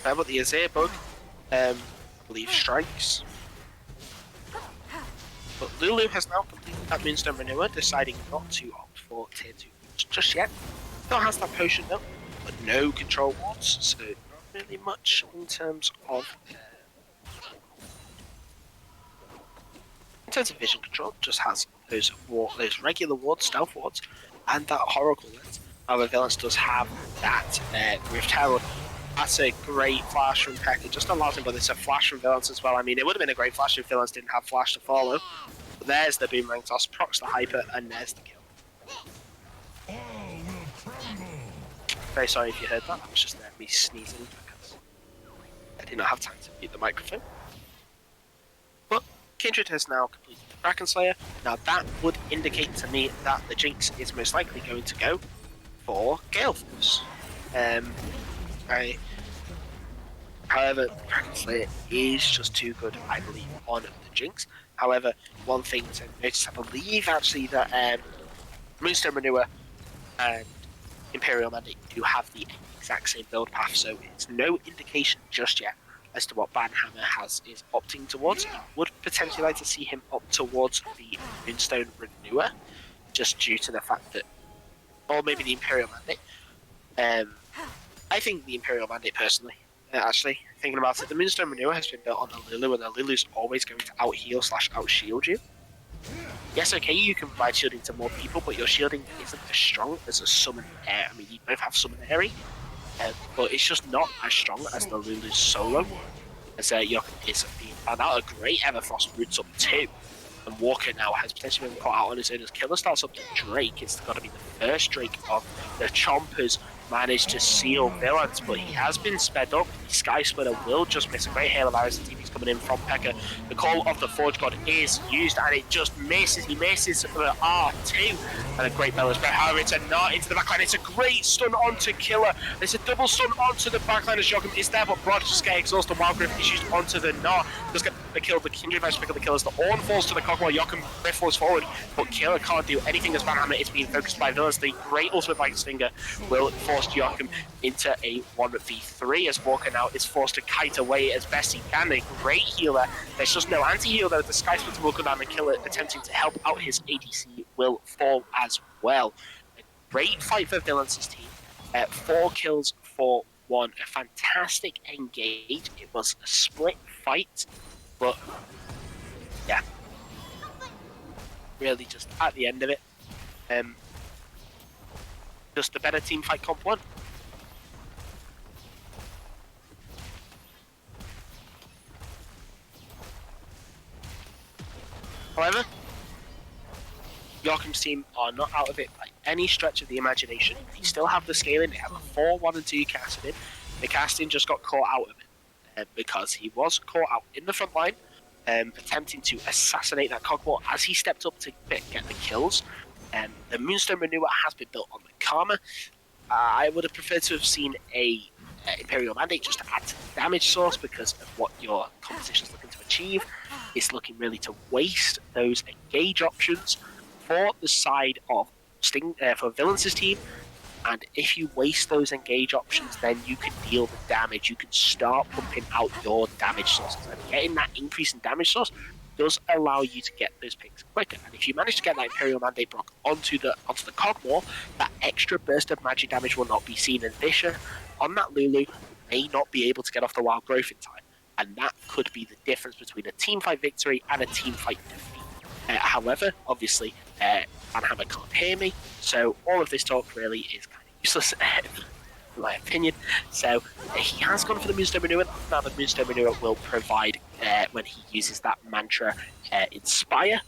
But the Azir bug, I believe, strikes. But Lulu has now completed that Moonstone Renewer, deciding not to opt for tier 2 just yet. Still has that potion though, but no control wards, so not really much in terms of vision control. Just has those regular wards, stealth wards, and that Oracle lens. However, Vigilance does have that Rift Herald. That's a great flash from Pekka. Just allows him, but it's a flash from Vigilance as well. I mean, it would have been a great flash if Vigilance didn't have flash to follow. But there's the boomerang toss, procs the hyper, and there's the kill. Very sorry if you heard that. That was just me sneezing because I did not have time to mute the microphone. But Kindred has now completed the Kraken Slayer. Now that would indicate to me that the Jinx is most likely going to go for Gale Force. However, Kraken Slayer is just too good, I believe, on the Jinx. However, one thing to notice, I believe actually that Moonstone Renewer and Imperial Mandate do have the exact same build path, so it's no indication just yet as to what Banhammer is opting towards. I would potentially like to see him opt towards the Moonstone Renewer, just due to the fact that, or maybe the Imperial Mandate. I think the Imperial Mandate personally, actually, thinking about it, the Moonstone Renewer has been built on the Lulu, and the Lulu's always going to out-heal / out-shield you. Yes, okay, you can provide shielding to more people, but your shielding isn't as strong as a summon air. I mean, you both have summon airy, but it's just not as strong as the Lulu's solo. As Joachim is being found out. A great Everfrost roots up too. And Walker now has potentially been caught out on his own as Killer starts up to Drake. It's got to be the first Drake of the Chompers managed to seal Vigilance, but he has been sped up. The Sky Splitter will just miss a great hail of arrows. The TV's coming in from Pekka. The Call of the Forge God is used, and it just misses. He misses the R2, and a great balance. But however, it's a knot into the backline. It's a great stun onto Killer. It's a double stun onto the backline as Joachim is there, but Brod just get exhausted. Wild Grip is used onto the knot. Just get the kill. The Kindred managed to pick up the kills. The Orn falls to the Cogwall. Joachim falls forward, but Killer can't do anything as Banhammer is being focused by villains. The great ultimate by his finger will force Joachim into a 1v3 as Walker now is forced to kite away as best he can. A great healer. There's just no anti-heal though. The Sky Splitter will come down and Killer attempting to help out his ADC will fall as well. A great fight for Villains' team. 4 kills for 1. A fantastic engage. It was a split fight, but yeah, really just at the end of it, just a better team fight comp won. However, Joachim's team are not out of it by any stretch of the imagination. They still have the scaling. They have a 4, 1, and 2 casting. The casting just got caught out of it because he was caught out in the front line, attempting to assassinate that Cogwall as he stepped up to get the kills. The Moonstone Renewer has been built on the Karma. I would have preferred to have seen a Imperial Mandate just to add to the damage source because of what your composition is looking to achieve. It's looking really to waste those engage options for the side of for Villains' team. And if you waste those engage options, then you can deal the damage. You can start pumping out your damage sources. And getting that increase in damage source does allow you to get those picks quicker. And if you manage to get that Imperial Mandate block onto the Cogmore, that extra burst of magic damage will not be seen. And Visha, on that Lulu, may not be able to get off the Wild Growth in time. And that could be the difference between a teamfight victory and a teamfight defeat. However, obviously, Banhammer can't hear me, so all of this talk really is kind of useless, in my opinion. So he has gone for the Moonstone Renewer. Now the Moonstone Renewer will provide, when he uses that mantra, Inspire,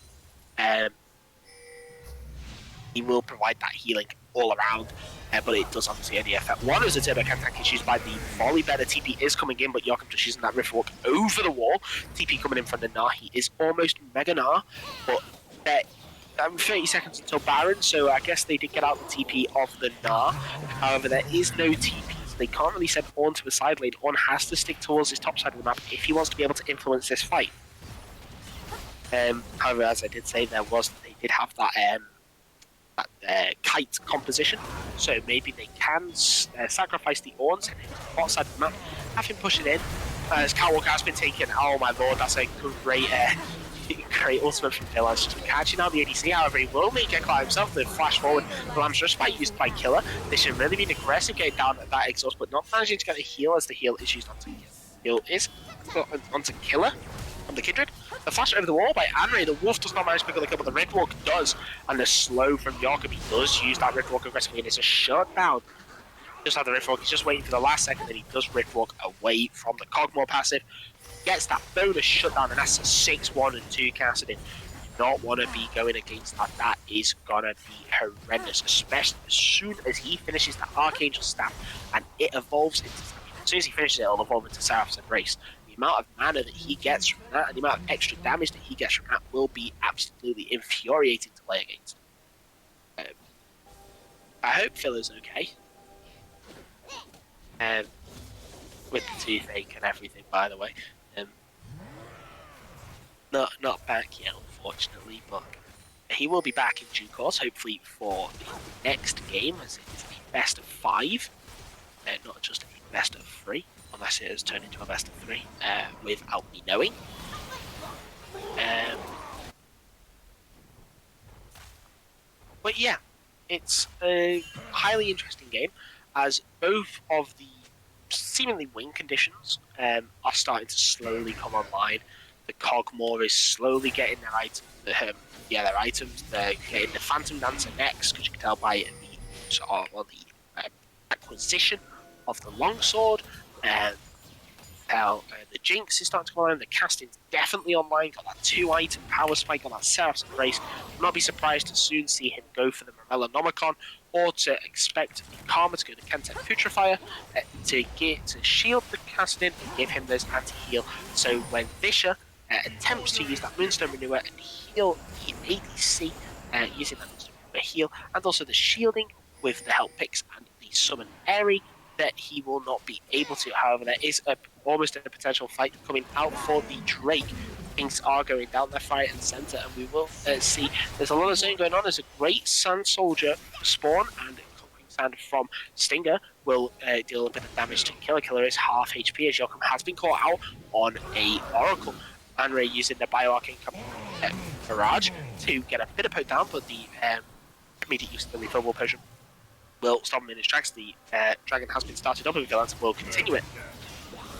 he will provide that healing all around. But it does obviously only affect 1 as a turbo counter is used by the volley. Better TP is coming in, but Joachim just using that rift walk over the wall. TP coming in from the Gnar. He is almost Mega Gnar, but 30 seconds until Baron, so I guess they did get out the TP of the Gnar. However, there is no TP, so they can't really send Orn to the side lane. Orn has to stick towards his top side of the map if he wants to be able to influence this fight. However, as I did say, they did have that kite composition, so maybe they can sacrifice the Orn, send him to the bot side of the map, have him push it in. As Catwalk has been taken, oh my lord, that's a great ultimate from Villains, just catching out the ADC. However, he will make a climb himself to flash forward. The Lamb's just by used by Killer. They should really be aggressive getting down at that exhaust, but not managing to get a heal as the heal is used onto Killer from the Kindred. The flash over the wall by Anri. The Wolf does not manage to pick up the kill, but the Red Walk does. And the slow from Joachim, he does use that Red Walk aggressively, and it's a shutdown. Just had the Rift Walk, he's just waiting for the last second, and he does Rift Walk away from the Cogmore passive. Gets that bonus shutdown, and that's a 6-1 and 2 casted in. Do not want to be going against that. That is gonna be horrendous, especially as soon as he finishes that Archangel staff and it evolves into. As soon as he finishes it, it'll evolve into Seraph's Embrace. The amount of mana that he gets from that and the amount of extra damage that he gets from that will be absolutely infuriating to play against. I hope Phil's okay. With the toothache and everything, by the way. Not back yet, unfortunately, but he will be back in due course, hopefully for the next game, as it is a best of 5, not just a best of 3, unless it has turned into a best of 3, without me knowing. But yeah, it's a highly interesting game, as both of the seemingly win conditions are starting to slowly come online. The Cogmore is slowly getting their items. Their items. They're getting the Phantom Dancer next, because you can tell by the acquisition of the longsword. The Jinx is starting to come online, the casting's definitely online, got that 2-item power spike, got that Seraph's Embrace. Will not be surprised to soon see him go for the Morella Nomicon, or to expect the Karma to go to Kenten Putrifier to shield the casting and give him those anti-heal. So when Visha attempts to use that Moonstone Renewer and heal the ADC using that Moonstone Renewer heal, and also the shielding with the Help Picks and the Summon Airy, that he will not be able to. However, there is almost a potential fight coming out for the Drake. Things are going down left, right, and centre, and we will see there's a lot of zone going on. There's a great Sand Soldier spawn, and Conquering Sand from Stinger will deal a bit of damage to Killer. Killer is half HP as Joachim has been caught out on a Oracle. Anray using the Bioarcane Barrage to get a bit of poke down, but the immediate use of the Lethal Potion will stop him in his tracks. The dragon has been started up, and Vigilance will continue it.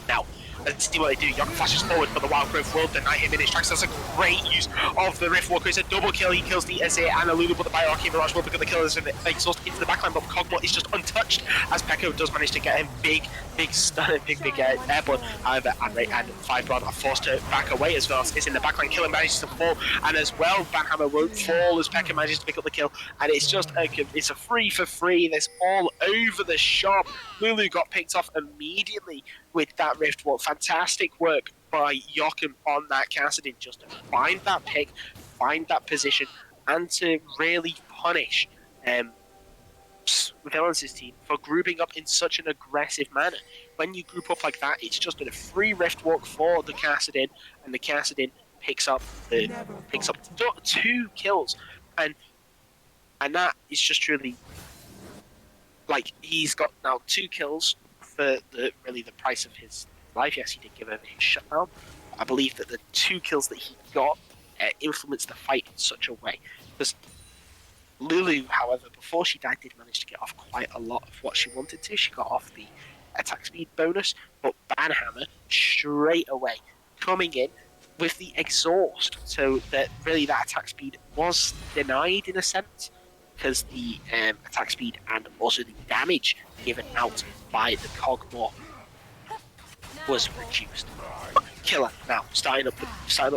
Now, let's see what they do. Young flashes forward, but the Wild Growth will deny him in his tracks. That's a great use of the Rift Walker. It's a double kill. He kills the Azir and Alulu, but the Bioarcane Barrage will become the killer. There's an exhaust into the backline, but Cogmore is just untouched as Pekko does manage to get him big stun, big airborne. However, Anray and Firebrand are forced to back away as well. It's in the backline. Killer manages to fall, and as well, Banhammer won't fall as Pekka manages to pick up the kill. And it's just it's a free for free. This all over the shop. Lulu got picked off immediately with that Rift Walk. Fantastic work by Joachim on that Kassadin, just to find that pick, find that position, and to really punish Villains' team for grouping up in such an aggressive manner. When you group up like that, it's just a free Rift Walk for the Kassadin, and the Kassadin picks up 2 kills, and that is just truly, like, he's got now 2 kills for the price of his life. Yes, he did give over his shutdown. I believe that the 2 kills that he got influenced the fight in such a way, because Lulu, however, before she died, did manage to get off quite a lot of what she wanted to. She got off the attack speed bonus, but Banhammer straight away coming in with the exhaust, so that really that attack speed was denied in a sense, because the attack speed and also the damage given out by the Cogmore was reduced. Killer now starting up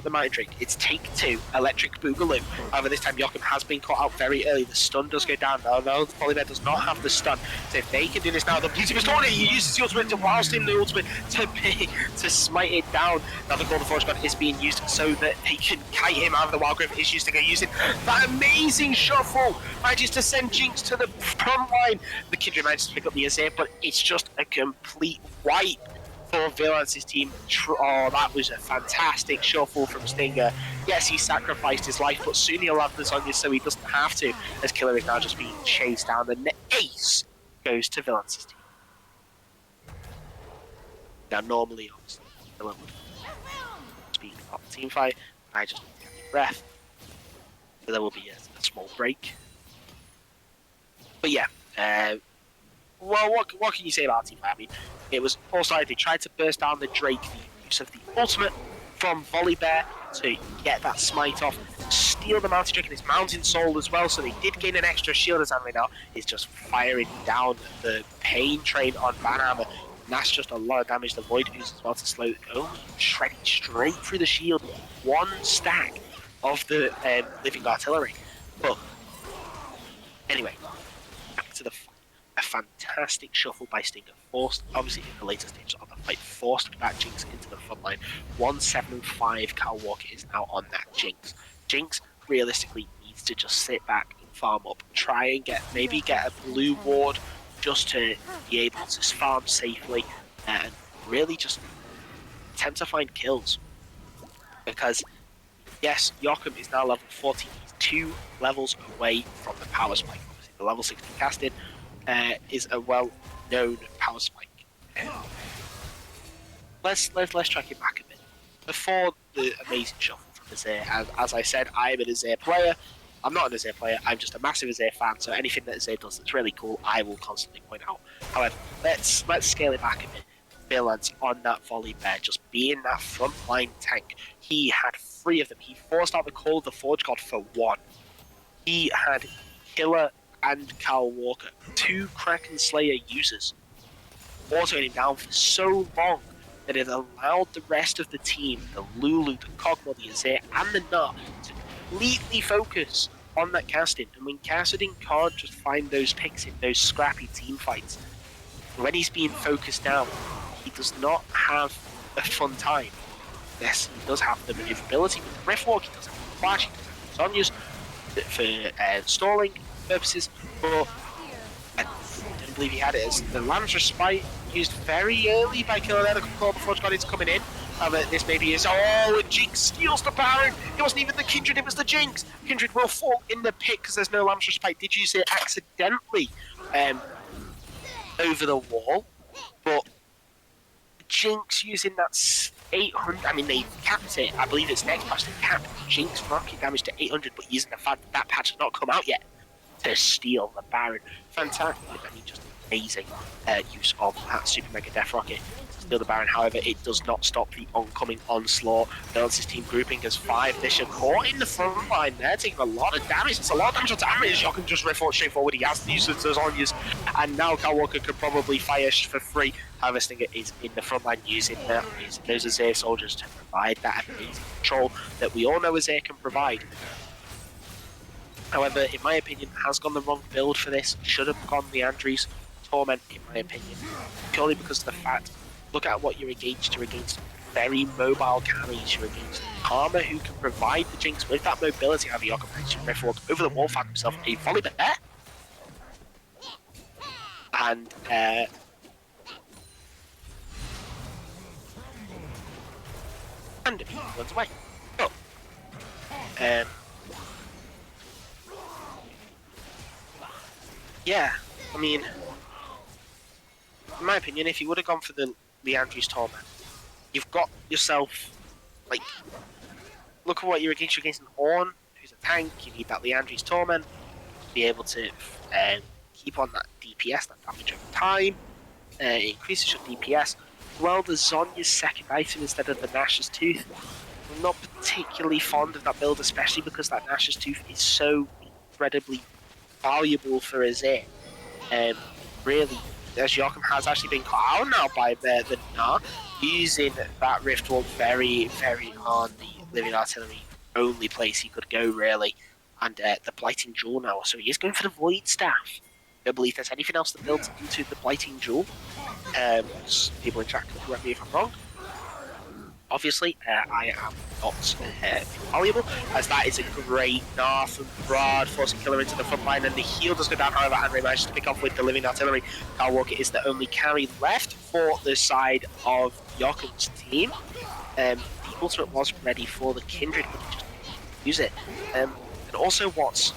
the Mighty Drake. It's take 2, Electric Boogaloo. However, this time Joachim has been caught out very early. The stun does go down. No, the Polybear does not have the stun. So if they can do this now, the Beauty Restored, he uses the ultimate to whilst in the ultimate to smite it down. Now the Golden Forge God is being used so that they can kite him out of the Wild Growth issues to go using that amazing shuffle. Manages to send Jinx to the front line. The Kindred manages to pick up the Azir, but it's just a complete wipe for Villains' team. Oh, that was a fantastic shuffle from Stinger. Yes, he sacrificed his life, but soon he'll have the Zonyas, so he doesn't have to, as Killer is now just being chased down, and the ace goes to Villains' team. Now, normally, obviously, Villain would speak about the team fight. I just take a breath. So there will be a small break. But yeah, well, what can you say about team fight? I mean, it was also they tried to burst down the Drake, the use of the ultimate from Volibear to get that smite off, steal the Mountain Drake and his Mountain Soul as well, so they did gain an extra shield, as Anray now is just firing down the pain train on Banhammer, and that's just a lot of damage. The Void Ooze as well to slow it go, shredding straight through the shield, 1 stack of the Living Artillery. But anyway, back to the fight. A fantastic shuffle by Stinger, forced, obviously in the later stages of the fight, forced that Jinx into the front line. 175 Cal Walker is now on that Jinx. Jinx realistically needs to just sit back and farm up, try and maybe get a blue ward just to be able to farm safely and really just attempt to find kills. Because yes, Joachim is now level 14, he's 2 levels away from the power spike. Obviously the level 60 casting is a well-known power spike. Let's track it back a bit. Before the amazing shuffle from Azir, as I said, I'm an Azir player. I'm not an Azir player, I'm just a massive Azir fan, so anything that Azir does that's really cool, I will constantly point out. However, let's scale it back a bit. Villains on that Volibear, just being that frontline tank. He had 3 of them. He forced out the Call of the Forge God for 1. He had Killer and Cal Walker, 2 Kraken Slayer users, autoing him down for so long that it allowed the rest of the team, the Lulu, the Kog'Maw, the Azir, and the Gnar, to completely focus on that Kassadin. And when Kassadin can't just find those picks in those scrappy team fights, when he's being focused down, he does not have a fun time. Yes, he does have the maneuverability with the Riftwalk, he does have the flash, he does have the Sonya's for stalling purposes, but I don't believe he had it as the Lance Respite used very early by killing the core before Johnny's coming in. This maybe is. Oh, and Jinx steals the Baron. It wasn't even the Kindred, it was the Jinx. Kindred will fall in the pit because there's no Lance Respite. Did use it accidentally over the wall, but Jinx using that 800. I mean, they capped it. I believe it's next patch. They capped Jinx rocket damage to 800, but using the fact that that patch has not come out yet to steal the Baron. Fantastic. I mean, just amazing use of that Super Mega Death Rocket to steal the Baron. However, it does not stop the oncoming onslaught. Balance's team grouping as 5. They're caught in the front line there, taking a lot of damage. It's a lot of damage on damage. You can just riff out straight forward. He has to use those Onyas, and now Kyle Walker could probably fire for free. However, Stinger is in the front line using those Azir soldiers to provide that amazing control that we all know Azir can provide. However, in my opinion, has gone the wrong build for this. Should have gone the Andrews Torment, in my opinion. Purely because of the fact, look at what you're against. You're against very mobile carries. You're against Karma, who can provide the Jinx with that mobility. However, Yoka managed to riftwalk over the wall, found himself a volley bet there. And he runs away. Oh. Yeah, I mean, in my opinion, if you would have gone for the Andrews Torment, you've got yourself, like, look at what you're against. You're against an Ornn, who's a tank. You need that Leandri's Torment to be able to keep on that DPS, that damage over time. It increases your DPS. Well, the Zonya's second item instead of the Nash's Tooth. I'm not particularly fond of that build, especially because that Nash's Tooth is so incredibly valuable for Azir. Really, as Joachim has actually been caught out now by the Gnar, using that Riftwalk very, very on the Living Artillery, only place he could go really, and the Blighting Jewel now, so he is going for the Void Staff. I don't believe there's anything else that builds into the Blighting Jewel. People in chat can correct me if I'm wrong. Obviously, I am not valuable, as that is a great Gnar from Brad, forcing Killer into the front line, and the heal does go down. However, Henry manages to pick off with the Living Artillery. Kyle Walker is the only carry left for the side of Joachim's team. The ultimate was ready for the Kindred, but he just didn't use it. And also, what's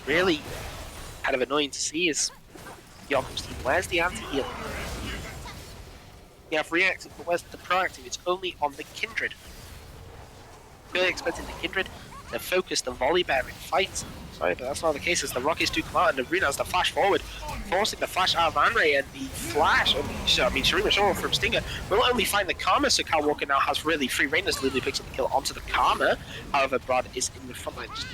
really kind of annoying to see is Joachim's team. Where's the anti-heal? You have reactive, but where's the proactive? It's only on the Kindred. Really expecting the Kindred to focus the volley bear in fights. Sorry, but that's not the case, as the Rockets do come out and the Runa has the flash forward, forcing the flash out of Andre, and the flash, Shurima Shaw from Stinger will only find the Karma, so Kyle Walker now has really free reign as Lulu picks up the kill onto the Karma. However, Brad is in the front line, just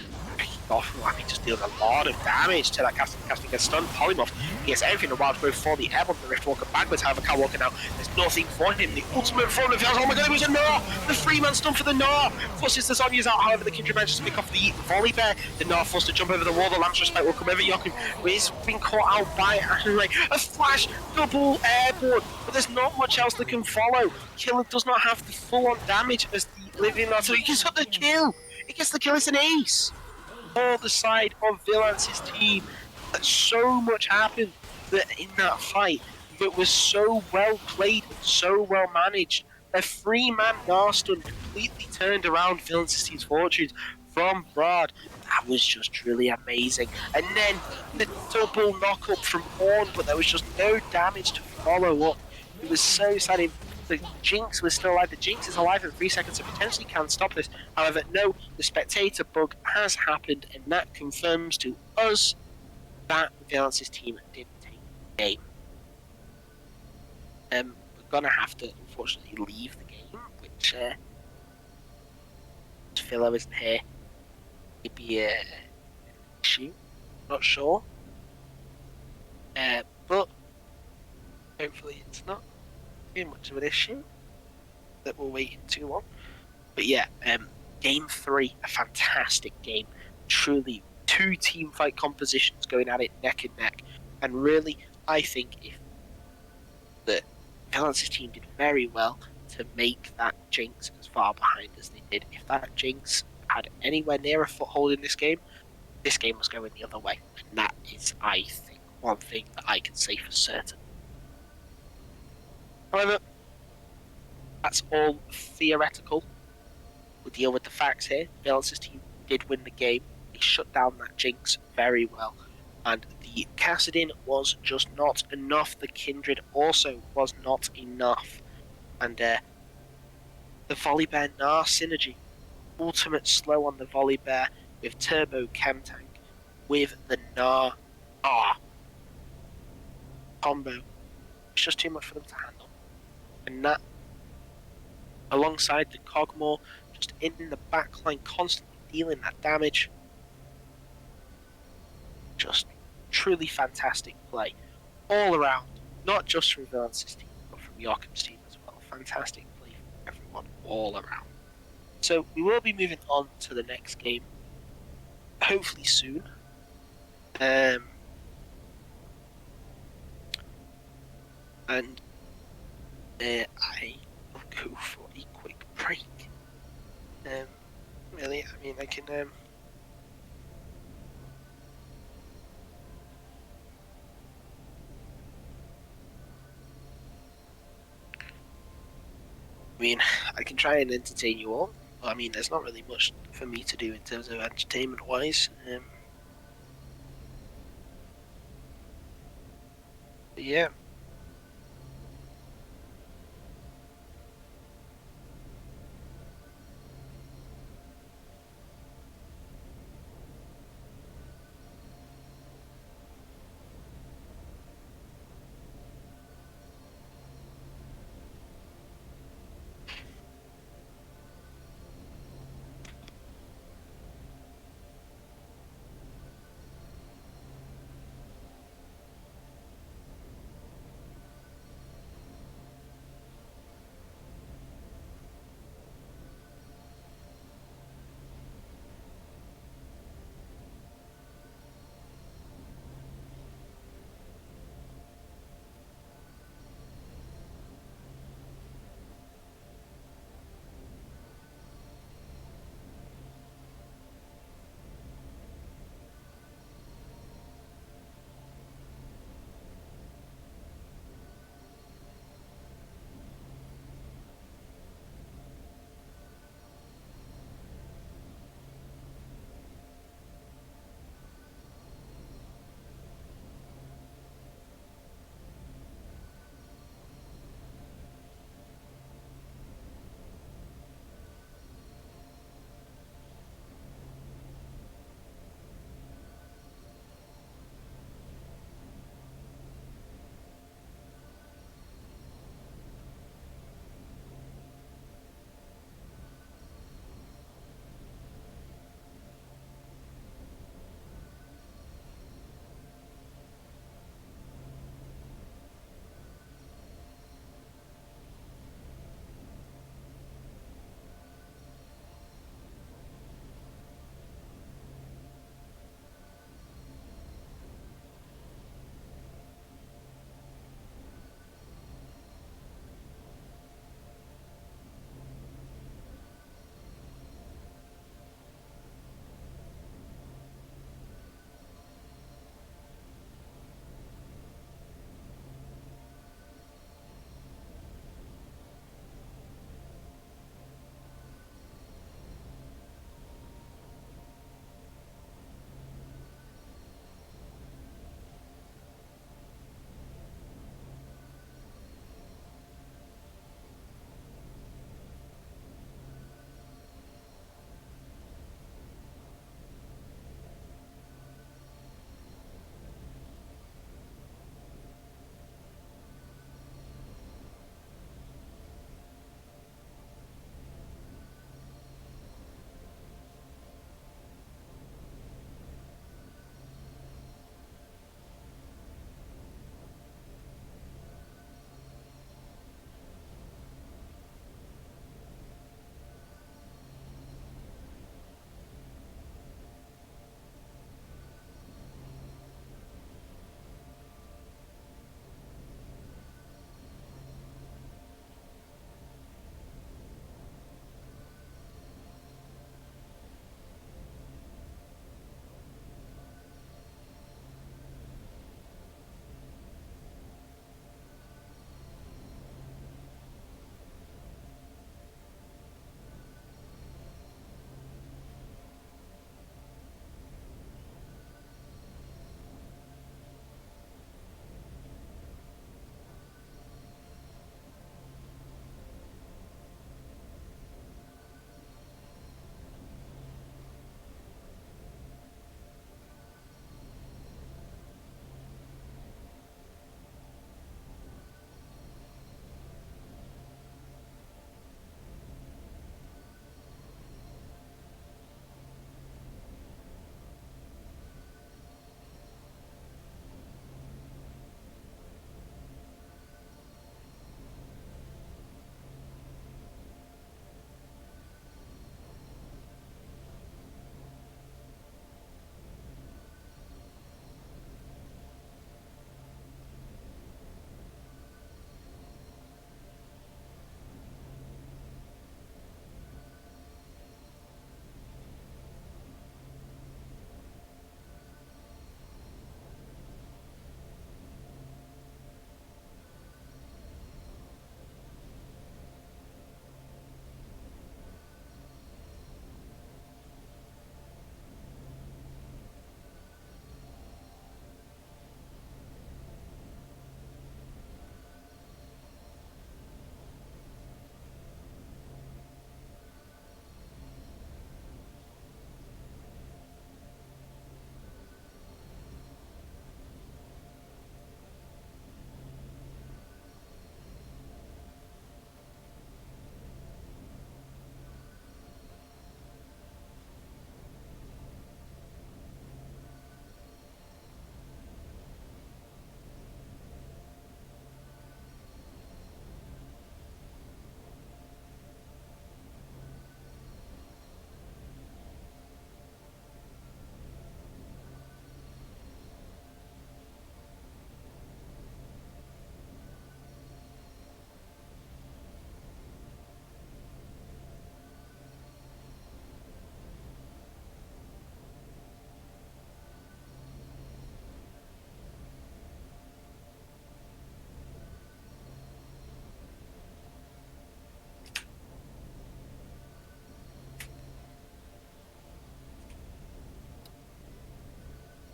off, I mean, just dealing a lot of damage to that casting gets stunned. Polymorph, he has everything in wild growth for the airborne, the Riftwalker backwards. However, Kyle Walker now, there's nothing for him. The ultimate front of oh my god, it was a Gnar! The 3-man stun for the Gnar! Forces the Zonya's out, however, the Kindred manages to pick off the volley bear. The Gnar forced to jump over the wall, the Lance Respite will come over Joachim, but he's been caught out by Ashley. A flash, double airborne, but there's not much else that can follow. Killer does not have the full-on damage as the Living Artillery. He gets the kill! He gets the kill, it's an ace! For the side of Vilance's team, that so much happened in that fight that was so well played and so well managed. A 3-man Gnar stun completely turned around Vilance's team's fortunes from Brad. That was just truly amazing. And then the double knock up from Ornn, but there was just no damage to follow up. It was so sad. The Jinx was still alive. The Jinx is alive in 3 seconds, so potentially can stop this. However, no, the spectator bug has happened, and that confirms to us that Vilance's team didn't take the game. We're gonna have to, unfortunately, leave the game, which Philo isn't here. Maybe a issue, not sure. But hopefully it's not. being much of an issue that we're waiting too long. But yeah, game 3, a fantastic game. Truly, 2 team fight compositions going at it neck and neck. And really, I think if the Valence's team did very well to make that Jinx as far behind as they did. If that Jinx had anywhere near a foothold in this game was going the other way. And that is, I think, one thing that I can say for certain. However, that's all theoretical. We'll deal with the facts here. Valence's team did win the game. They shut down that Jinx very well. And the Cassadin was just not enough. The Kindred also was not enough. And the Volibear Gnar synergy. Ultimate slow on the Volibear with Turbo Chem Tank with the Gnar combo. It's just too much for them to handle. And that, alongside the Cogmore, just in the backline, constantly dealing that damage. Just truly fantastic play all around, not just from Valence's team, but from Joachim's team as well. Fantastic play from everyone all around. So we will be moving on to the next game, hopefully soon. And I will go for a quick break. Really, I mean, I can. I mean, I can try and entertain you all. But, I mean, there's not really much for me to do in terms of entertainment-wise. But yeah.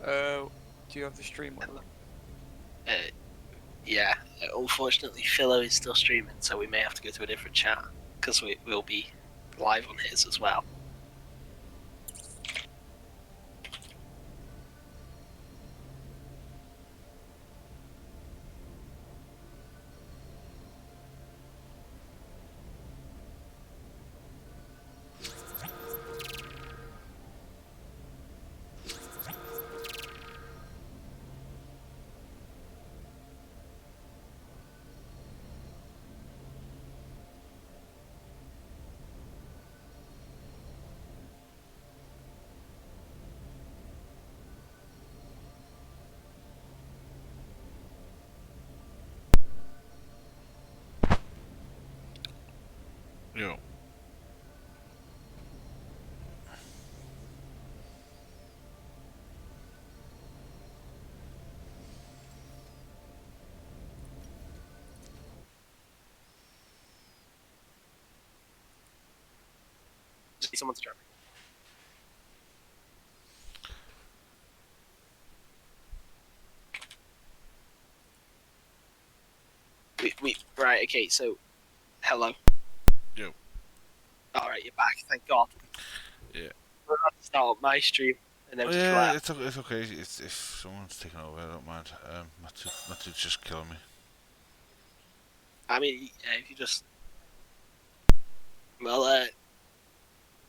Do you have the stream with? Yeah, unfortunately, Philo is still streaming, so we may have to go to a different chat because we'll be live on his as well. Yo. Just need someone to join me. Right, okay, so hello. Yo. Alright, you're back, thank God. Yeah. We're about to start my stream and then Oh, just yeah, relax. it's okay. It's if someone's taking over, I don't mind. My dude's just killing me. I mean, yeah, if you just. Well,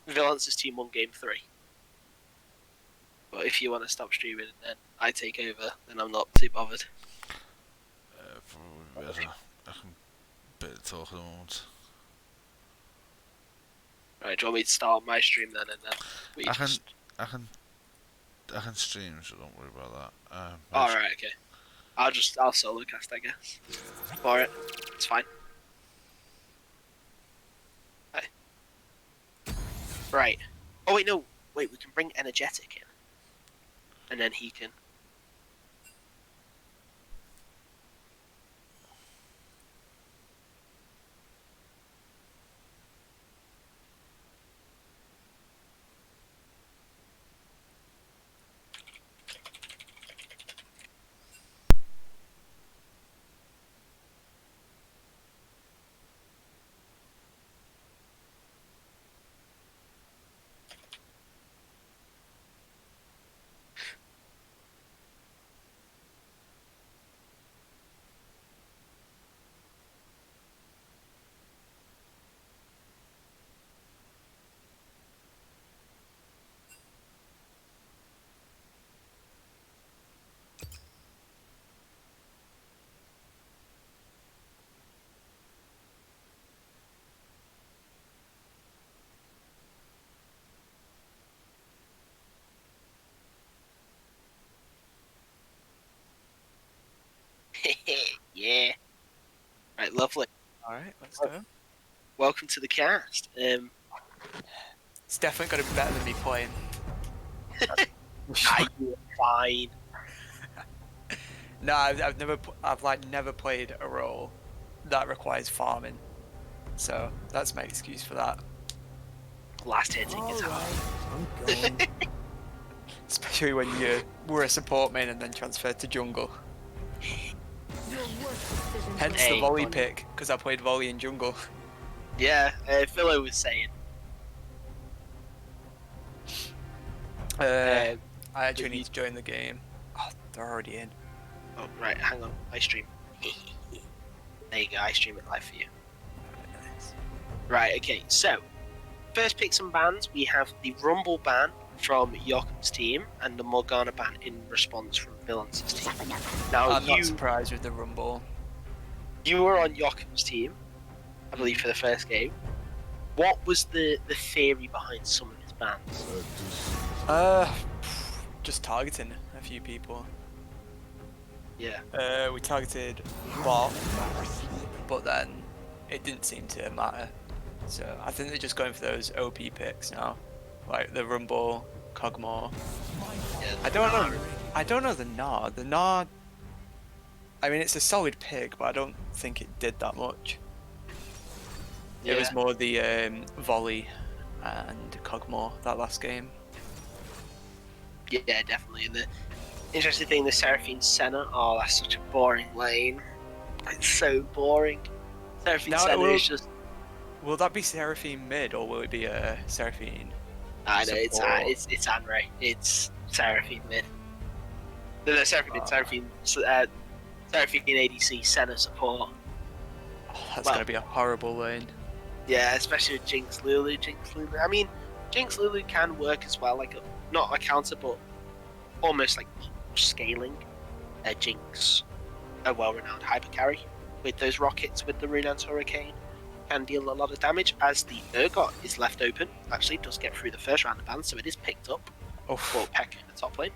Vilance's team won game 3. But if you want to stop streaming and then I take over, then I'm not too bothered. Probably better. I can bit talk at the moment. Right, do you want me to start my stream then and then we just. I can stream, so don't worry about that. Alright, okay. I'll solo cast, I guess. For it. It's fine. Right. Oh wait, no. Wait, we can bring Energetic in. And then he can. Yeah. Right, lovely. Alright, let's go. Welcome to the cast. It's definitely going to be better than me playing. You're fine. No, I've never played a role that requires farming, so that's my excuse for that. Last hitting is hard. Especially when you were a support main and then transferred to jungle. Hence the volley pick, because I played volley in jungle. Yeah, Philo was saying. I actually need to join the game. Oh, they're already in. Oh, right, hang on. I stream. There you go, I stream it live for you. Nice. Right, okay, so. First picks and bans, we have the Rumble ban from Joachim's team and the Morgana ban in response from Vilance's team. Now, I'm not surprised with the Rumble. You were on Joachim's team, I believe, for the first game. What was the theory behind some of his bans? Just targeting a few people. Yeah. We targeted bot, but then it didn't seem to matter. So I think they're just going for those OP picks now, like the Rumble, Cogmore. Yeah, I don't know the Nard. The Nard. I mean, it's a solid pick, but I don't think it did that much. Yeah. It was more the volley and Cogmore that last game. Yeah, definitely. And Interesting thing, the Seraphine Senna. Oh, that's such a boring lane. It's so boring. Seraphine Now Senna it will- is just. Will that be Seraphine mid or will it be a Seraphine? I know it's Support. Anray. It's Seraphine mid. No, Seraphine mid. Seraphine ADC Senna support. Oh, that's Well- gonna be a horrible lane. Yeah, especially with Jinx Lulu. I mean, Jinx Lulu can work as well, like not a counter, but almost like scaling. Jinx, a well-renowned hyper carry with those rockets with the Runant Hurricane, can deal a lot of damage. As the Urgot is left open, actually does get through the first round of ban, so it is picked up for Oh, Peck in the top lane.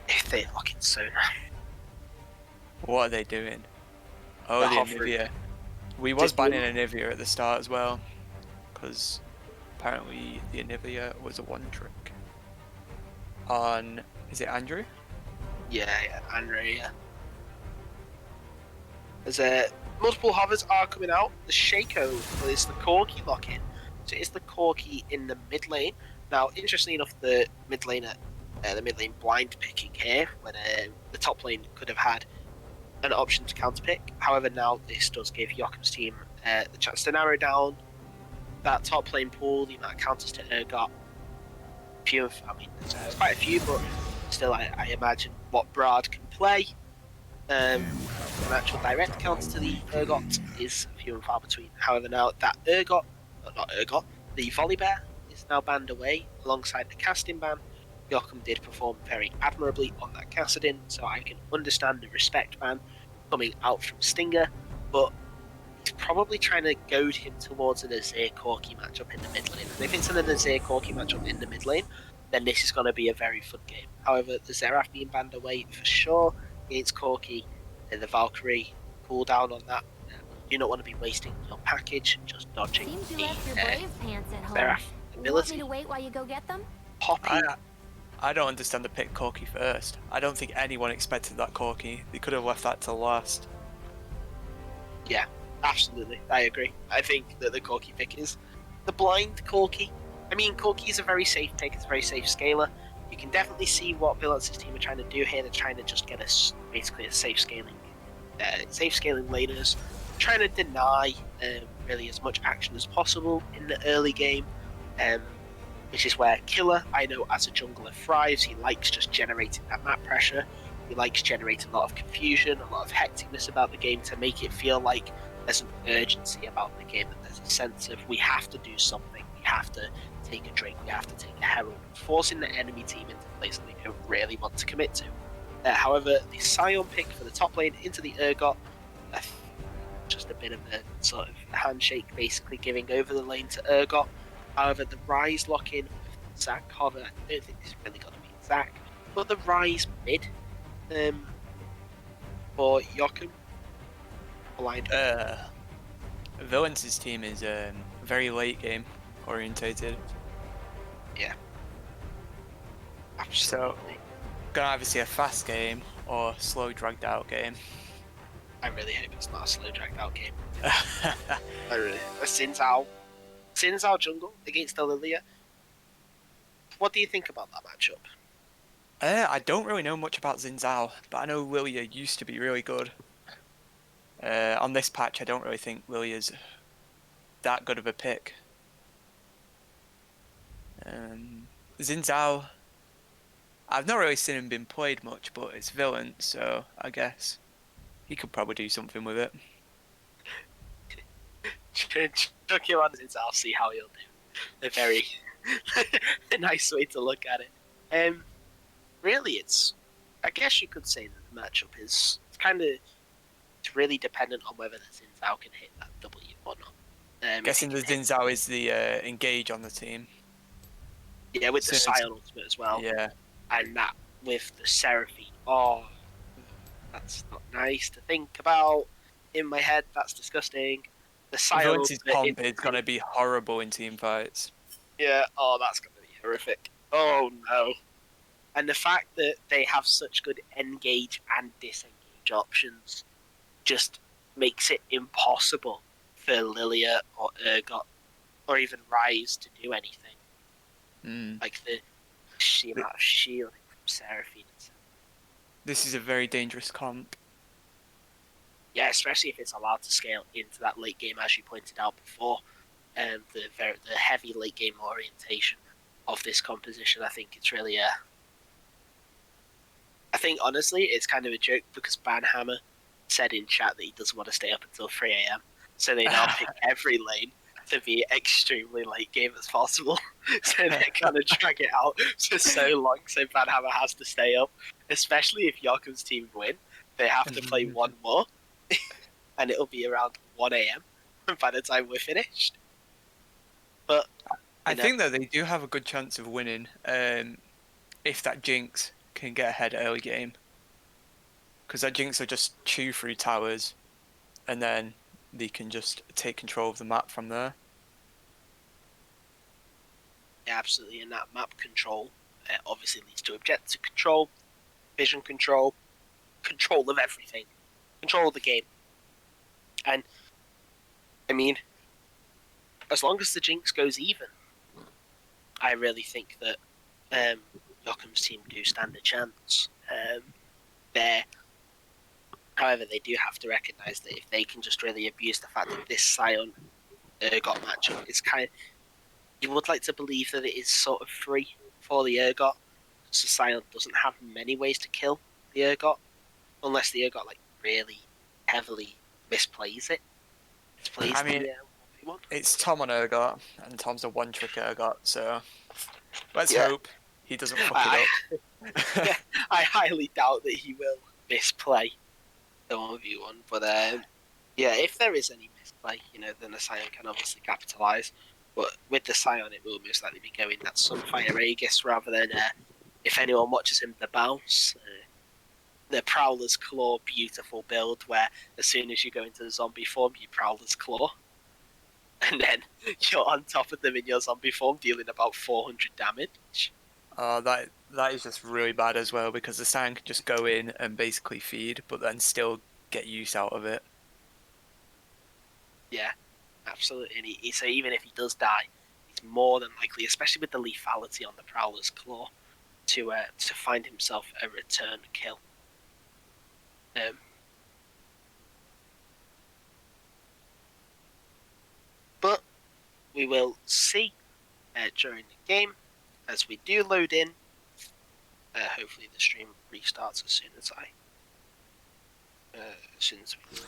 If they lock in Sona, what are they doing? Oh, The the hovering. Anivia. We was Did banning you- Anivia at the start as well, because apparently the Anivia was a one trick. On, is it Andrew? yeah, Anray, yeah. There's multiple hovers are coming out. The Shaco is the Corki lock-in, so it's the Corki in the mid lane. Now, interestingly enough, the mid lane blind picking here, when the top lane could have had an option to counter pick. However, now this does give Joachim's team the chance to narrow down that top lane pool, the amount of counters to Urgot. There's quite a few, but still, I imagine what Brad can play. An actual direct counter to the Urgot is few and far between. However, now that the Volley Bear is now banned away alongside the casting ban. Joachim did perform very admirably on that Cassadin, so I can understand the respect ban coming out from Stinger, but he's probably trying to goad him towards an Azir Corki matchup in the mid lane. And if it's an Azir Corki matchup in the mid lane, then this is going to be a very fun game. However, the Xerath being banned away for sure against Corki, and the Valkyrie cooldown on that. You do not want to be wasting your package just dodging Seems you the left your brave pants at home. Xerath Want me ability. to wait while you go get them? Poppy. I don't understand the pick Corki first. I don't think anyone expected that Corki. They could have left that till last. Yeah, absolutely. I agree. I think that the Corki pick is the blind Corki. I mean, Corki is a very safe pick. It's a very safe scaler. You can definitely see what Villance's team are trying to do here. They're trying to just get us basically a safe scaling laners, trying to deny really as much action as possible in the early game, which is where Killer, I know as a jungler, thrives. He likes just generating that map pressure. He likes generating a lot of confusion, a lot of hecticness about the game to make it feel like there's an urgency about the game, that there's a sense of we have to do something, we have to take a Drake, we have to take a Herald, forcing the enemy team into a place that they don't really want to commit to. However, the Scion pick for the top lane into the Urgot, just a bit of a sort of handshake, basically giving over the lane to Urgot. However, the Rise lock-in with Zac hover, I don't think this is really going to be Zac, but the Rise mid for Joachim aligned. Villance's team is very late game orientated. Yeah. Absolutely. Gonna either see a fast game or slow dragged out game. I really hope it's not a slow dragged out game. I really. Sinzao jungle against the Lilia. What do you think about that matchup? I don't really know much about Xin Zhao, but I know Lilia used to be really good. On this patch, I don't really think Lilia's that good of a pick. Xin Zhao, I've not really seen him been played much, but it's Villain, so I guess he could probably do something with it. Chuck him on Sinzao, see how he'll do. A very a nice way to look at it. Really, I guess you could say that the matchup is it's really dependent on whether the Sinzao can hit that W or not. Guessing the Xin Zhao is the engage on the team. Yeah, with the Soon as- Scion ultimate as well. Yeah. And that with the Seraphine. Oh, that's not nice to think about. In my head, that's disgusting. The Scion Villance's ultimate comp is gonna be horrible in team fights. Yeah, oh, that's going to be horrific. Oh, no. And the fact that they have such good engage and disengage options just makes it impossible for Lilia or Urgot or even Rise to do anything. Like the sheer amount of shielding from Seraphine. This is a very dangerous comp. Yeah, especially if it's allowed to scale into that late game, as you pointed out before. The heavy late game orientation of this composition, I think it's really I think honestly, it's kind of a joke because Banhammer said in chat that he doesn't want to stay up until 3 a.m. So they now pick every lane to be extremely late game as possible. So they kind of drag it out for so long. So Banhammer has to stay up, especially if Yokum's team win. They have to play one more, and it'll be around 1 a.m. by the time we're finished. But I think that they do have a good chance of winning if that Jinx can get ahead early game. Because that Jinx will just chew through towers, and then they can just take control of the map from there. Yeah, absolutely, and that map control obviously leads to objective control, vision control, control of everything, control of the game. And I mean, as long as the Jinx goes even, I really think that Yokum's team do stand a chance. However, they do have to recognise that if they can just really abuse the fact that this Sion Urgot matchup is kind of, you would like to believe that it is sort of free for the Urgot, because the Sion doesn't have many ways to kill the Urgot, unless the Urgot like really heavily misplays it. I mean, it's Tom on Urgot, and Tom's a one-trick Urgot, so let's hope he doesn't fuck it up. I highly doubt that he will misplay the 1v1, but yeah, if there is any misplay, then the Sion can obviously capitalise. But with the Sion, it will most likely be going that Sunfire Aegis rather than, if anyone watches him, the Bounce. The Prowler's Claw, beautiful build where as soon as you go into the zombie form, you Prowler's Claw. And then you're on top of them in your zombie form, dealing about 400 damage. That is just really bad as well, because the Sion can just go in and basically feed, but then still get use out of it. Yeah, absolutely. So even if he does die, he's more than likely, especially with the lethality on the Prowler's Claw, to find himself a return kill. But we will see during the game as we do load in. Hopefully the stream restarts as soon as we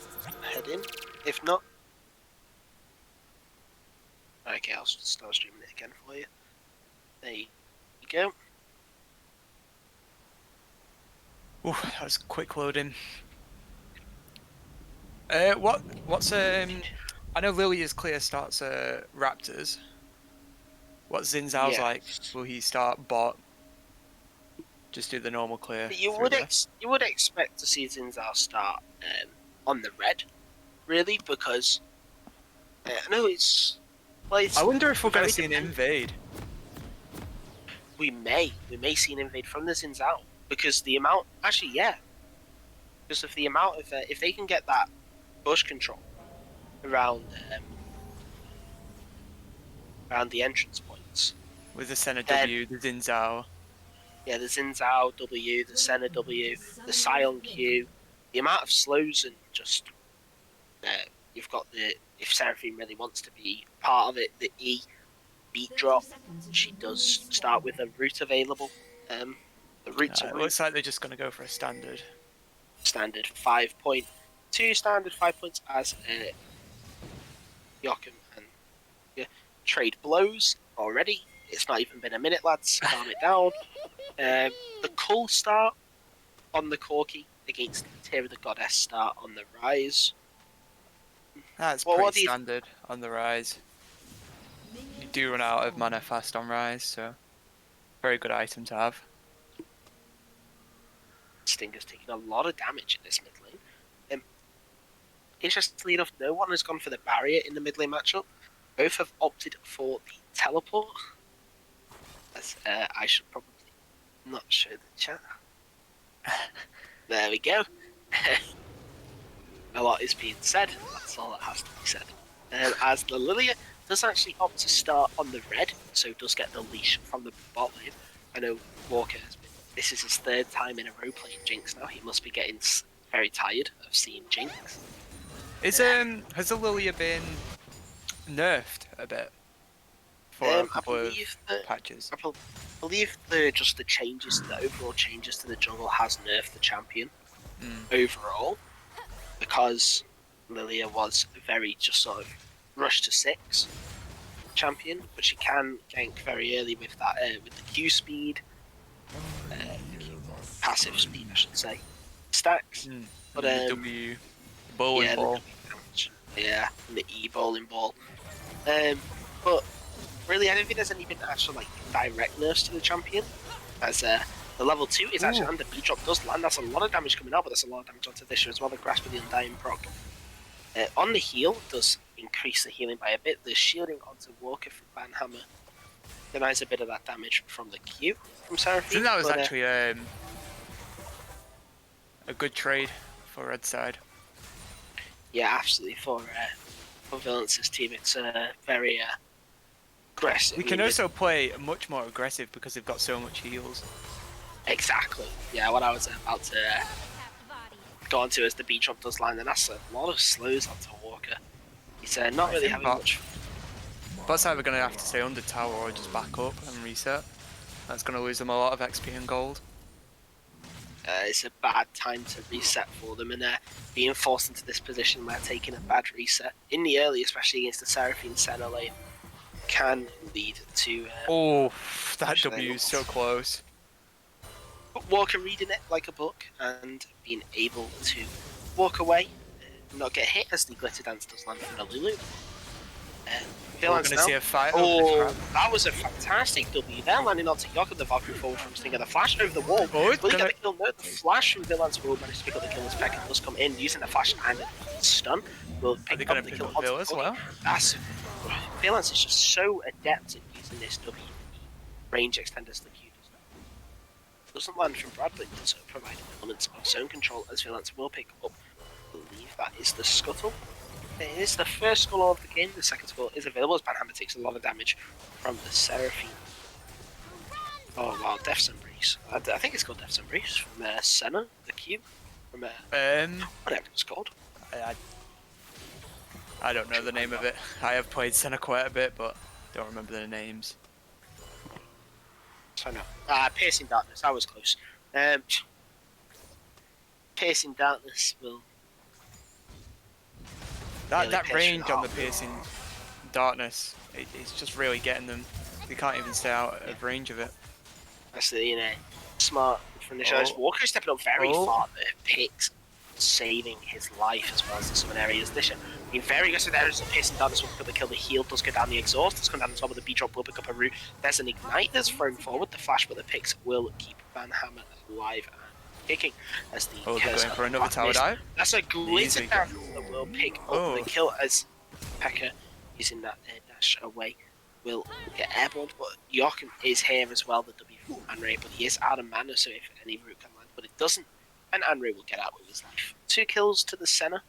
head in. If not, okay, I'll start streaming it again for you. There you go. Ooh, that was quick loading. What's I know Lilia's clear starts Raptors. What's Xin Zhao's like? Will he start bot? Just do the normal clear. You would expect to see Xin Zhao start on the red, really, because no, it's. Well, it's I wonder if we're going to see dependent. an invade. We may see an invade from the Xin Zhao because the amount. Actually, yeah, because of the amount of if they can get that bush control around the entrance points With the Senna W, the Xin Zhao. Yeah, the Xin Zhao W, the Senna W, the Sion Q, the amount of slows and just you've got if Seraphine really wants to be part of it, the E beat drop. She does start with a route available. The route It looks like they're just going to go for a standard. Standard 5.2 standard 5 points as Joachim and trade blows already. It's not even been a minute, lads. Calm it down. The Cull start on the Corki against the Tear of the Goddess start on the Rise. That's pretty standard on the Rise. You do run out of mana fast on Rise, so very good item to have. Stinger's taking a lot of damage in this mid lane. Interestingly enough, no one has gone for the barrier in the mid lane matchup. Both have opted for the teleport. As I should probably not show the chat. There we go. A lot is being said. That's all that has to be said. As the Lilia does actually opt to start on the red, so does get the leash from the bot lane. I know Walker has been this is his third time in a row playing Jinx now. He must be getting very tired of seeing Jinx. Has the Lilia been nerfed a bit for a I couple of believe that patches? I believe the changes, the overall changes to the jungle has nerfed the champion overall, because Lilia was very just sort of rush to 6 champion, but she can gank very early with that with the Q speed, passive speed I should say, stacks. But the W bowling yeah, ball. the W damage, yeah, and the E bowling ball. But really, I don't think there's any been actual like direct nerfs to the champion. As the level 2 is actually under B drop does land. That's a lot of damage coming out, but there's a lot of damage onto Visher as well. The Grasp of the Undying proc. On the heal does increase the healing by a bit. The shielding onto Walker from Banhammer denies a bit of that damage from the Q from Seraphine. I think that was actually a good trade for Red side. Yeah, absolutely. For Valence's team, it's very aggressive. We can also play much more aggressive because they've got so much heals. Exactly. Yeah, what I was about to go on to as the B drop does land, and that's a lot of slows onto Walker. He's not really having much. Bot's either going to have to stay under tower or just back up and reset. That's going to lose them a lot of XP and gold. It's a bad time to reset for them, and being forced into this position where taking a bad reset in the early, especially against the Seraphine center lane, can lead to. That W is so close. But Walker reading it like a book and being able to walk away, not get hit as the glitter dance does land from the Lulu. We're going to see a fight. That was a fantastic W there, landing onto Yoka, the Valkyrie forward from Stinger. The flash over the wall. Will he get the kill? No, the flash from Villan's will manage to pick up the kill as Pekka does come in using the flash and stun. Will pick up the kill onto as well. That's Villan's is just so adept at using this W range extenders the Q doesn't land from Bradley, does provide elements of zone control as Villan's will pick up. I believe that is the scuttle. It is the first scuttle of the game. The second scuttle is available as Banhammer takes a lot of damage from the Seraphine. Oh wow, Death's Embrace. I think it's called Death's Embrace from Senna, the cube. From whatever it's called. I don't know the name of it. I have played Senna quite a bit, but don't remember the names. So no. Piercing Darkness, I was close. Piercing Darkness will... That range on the Piercing Darkness, it's just really getting them. They can't even stay out of range of it. That's the smart from the shows. Walker stepping up very far. The picks saving his life as well as the summon areas. This being very aggressive there is a Piercing Darkness will pick up the kill. The heal does go down, the exhaust does come down as well, but the B drop will pick up a root. There's an ignite that's thrown forward. The flash, but the picks will keep Van Hammer alive and kicking as the they're going for another tower dive. That's a glitter down that will pick up the kill as Pekka using that dash away will get airborne, but Joachim is here as well, the W for Anre, but he is out of mana, so if any root can land, but it doesn't, and Anre will get out with his life. 2 kills to the Senna,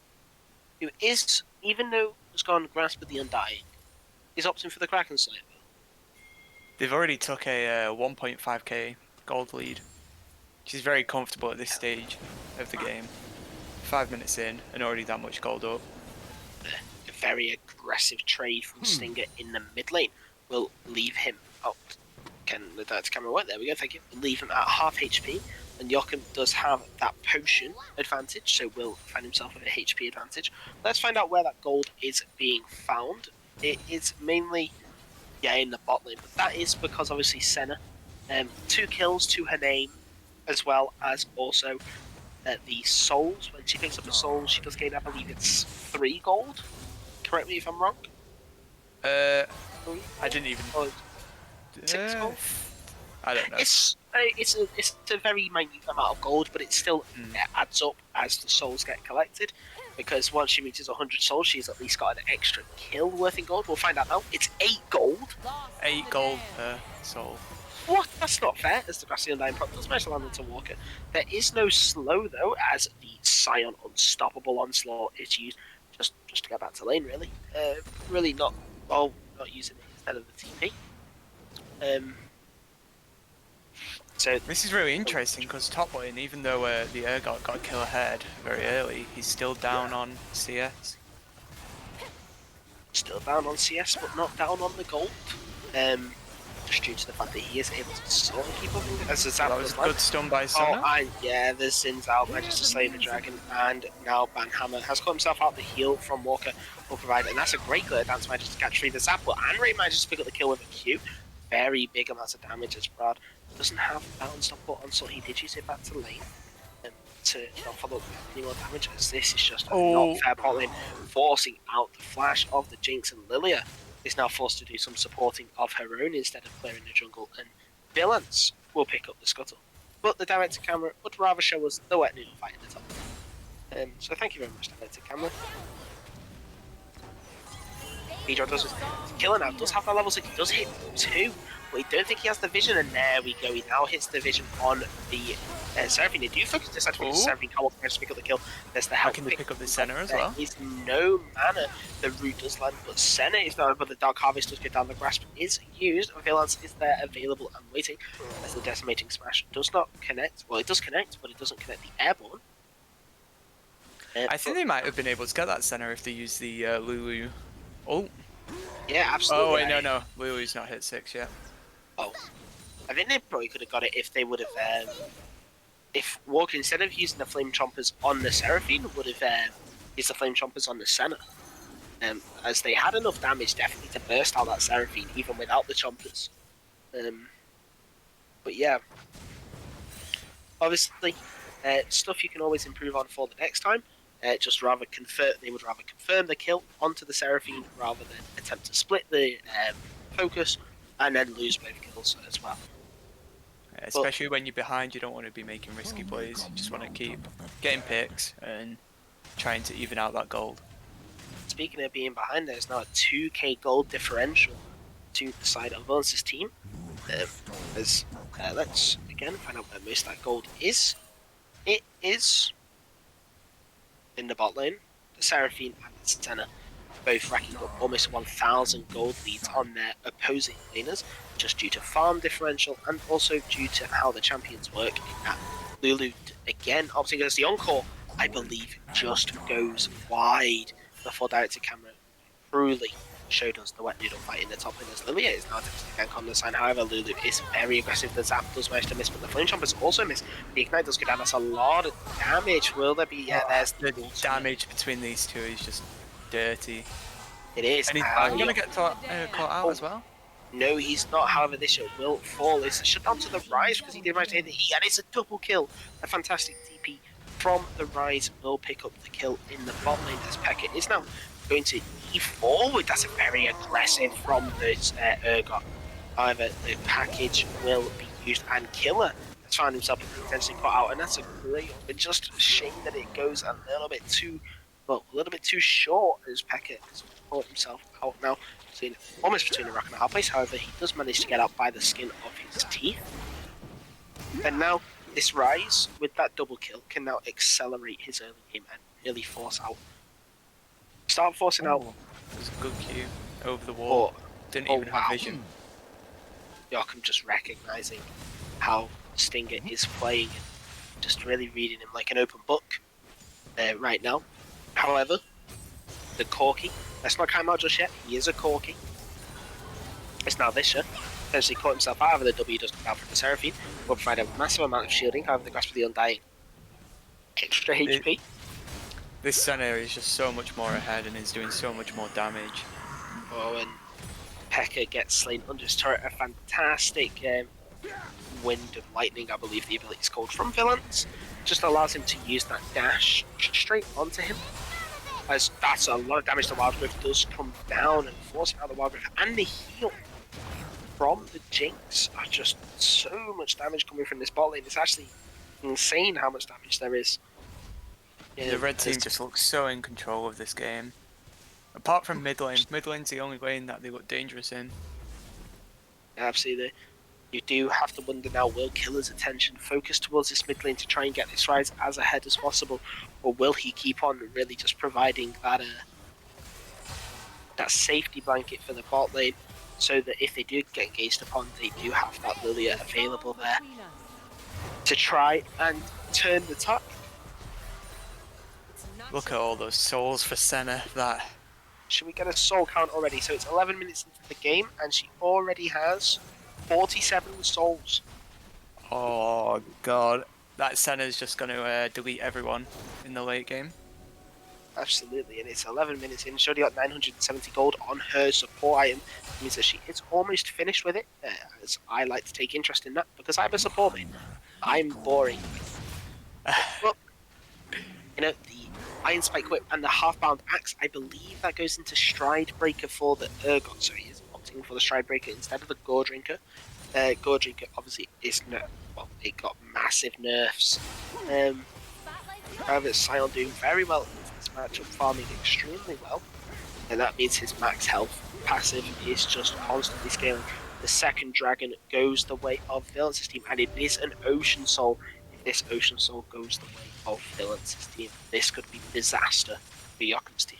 who is, even though has gone Grasp of the Undying, is opting for the Kraken side. They've already took a 1.5k gold lead. She's very comfortable at this stage of the game. 5 minutes in and already that much gold up. A very aggressive trade from Stinger in the mid lane will leave him out. Can the direct camera work? There we go, thank you. Leave him at half HP, and Joachim does have that potion advantage, so will find himself with a HP advantage. Let's find out where that gold is being found. It is mainly in the bot lane, but that is because obviously Senna, 2 kills to her name, as well as also the souls. When she picks up the souls, she does gain, I believe it's 3 gold. Correct me if I'm wrong. I didn't even. 6 gold. I don't know. It's a very minute amount of gold, but it still adds up as the souls get collected. Because once she reaches 100 souls, she's at least got an extra kill worth in gold. We'll find out now. It's 8 gold. 8 gold per soul. What? That's not fair, as the Grassy Undying proc does manage to land into Walker. There is no slow, though, as the Scion Unstoppable Onslaught is used just to get back to lane, really. Really not using it instead of the TP. So This is really interesting because top lane, even though the Urgot got a kill ahead very early, he's still down on CS. still down on CS, but not down on the gold. Just due to the fact that he is able to sort of keep up as a That was a good stun by Oh, Senna. and yeah, the Sin's out, manages to slay the dragon, and now Banhammer has cut himself out. The heal from Walker will provide, and that's a great glitter dance, manages to catch free the Zapple, and Ray manages to pick up the kill with a Q. Very big amounts of damage as Brad doesn't have balanced up on, so he did use it back to lane to not follow up with any more damage, as this is just a not fair bot lane, forcing out the flash of the Jinx, and Lilia is now forced to do some supporting of her own instead of clearing the jungle, and Villains will pick up the scuttle. But the director camera would rather show us the wet noodle fight in the top. So thank you very much, director camera. Pedro does killer now, does have that level 6, he does hit 2, but I don't think he has the vision, and there we go, he now hits the vision on the Seraphine. They do focus this side for Seraphine, Cowell manages to pick up the kill. There's the help. Can they pick up the center as well? There is no mana. The root does land, but Senna is not, but the Dark Harvest does get down. The grasp is used. Vigilance is there available and waiting as the Decimating Smash does not connect. Well, it does connect, but it doesn't connect the Airborne. I think they might have been able to get that center if they use the Lulu. Oh. Yeah, absolutely. Oh, wait, no. Lulu's not hit 6 yet. Oh. I think they probably could have got it if they would have. If Walker, instead of using the Flame Chompers on the Seraphine, would have used the Flame Chompers on the Senna. As they had enough damage definitely to burst out that Seraphine, even without the Chompers. But yeah. Obviously, stuff you can always improve on for the next time. They would rather confirm the kill onto the Seraphine rather than attempt to split the focus and then lose both kills as well. Especially when you're behind, you don't want to be making risky plays. You just want to keep getting picks and trying to even out that gold. Speaking of being behind, there's now a 2k gold differential to the side of Valence's team. Let's again find out where most of that gold is. It is in the bot lane. The Seraphine and the Senna both racking up almost 1,000 gold leads on their opposing laners, just due to farm differential and also due to how the champions work in that Lulu, again, opting against the Encore, I believe just goes wide before director camera truly showed us the wet noodle fight in the top lane, as Lilia is now attempting to gank on the side. However, Lulu is very aggressive. The Zap does manage to miss, but the Flame Chompers also miss. The Ignite does go down. That's a lot of damage. Will there be? Yeah, there's the damage between these two is just dirty. It is. And I'm going to get caught out as well. No, he's not. However, this shot will fall. It's a shutdown to the Rise because he did manage to hit the E, and it's a double kill. A fantastic TP from the Rise will pick up the kill in the bot lane as Pekka is now going to E4. That's a very aggressive from this Urgot. However, the package will be used, and Killer has found himself potentially caught out, and that's a great. But just a shame that it goes a little bit too short as Pekka has caught himself out now. Almost between a rock and a hard place. However, he does manage to get out by the skin of his teeth. And now this Rise with that double kill can now accelerate his early game and really forcing out. It was a good Q over the wall. Didn't even have vision. Joachim just recognizing how Stinger is playing and just really reading him like an open book right now. However, the Corki, let's not count him out just yet. He is a Corki. It's now this shot. Potentially caught himself out. However, the W does come down from the Seraphine. Will provide a massive amount of shielding. However, the Grasp of the Undying, extra HP. This Senna is just so much more ahead and is doing so much more damage. Oh, and Pekka gets slain under his turret. A fantastic Wind of Lightning, I believe the ability is called, from Villains. Just allows him to use that dash straight onto him. As that's a lot of damage. The Wild Growth does come down and force out the Wild Growth, and the heal from the Jinx are just so much damage coming from this bot lane. It's actually insane how much damage there is. The red team just looks so in control of this game. Apart from mid lane. Mid lane's the only lane that they look dangerous in. Absolutely. You do have to wonder now, will Killer's attention focus towards this mid lane to try and get this Rise as ahead as possible? Or will he keep on really just providing that that safety blanket for the bot lane, so that if they do get engaged upon, they do have that Lilia available there? to try and turn the tide. Look at all those souls for Senna. That Should we get a soul count already? So it's 11 minutes into the game, and she already has 47 souls. oh god, that Senna's just going to delete everyone in the late game. Absolutely, and it's 11 minutes in. She already got 970 gold on her support item. It means that she is almost finished with it, as I like to take interest in that, because I'm a support main. I'm boring. Well, you know, the Iron Spike Whip and the Half-Bound Axe, I believe that goes into Stride Breaker for the Urgot, so he is opting for the Stride Breaker instead of the Gore Drinker. Gore Drinker obviously is well, it got massive nerfs. However, Scion doing very well in this matchup, farming extremely well, and that means his max health passive is just constantly scaling. The second dragon goes the way of Villain's team, and it is an Ocean Soul. If this Ocean Soul goes the way of Villain's team, this could be disaster for Jochen's team.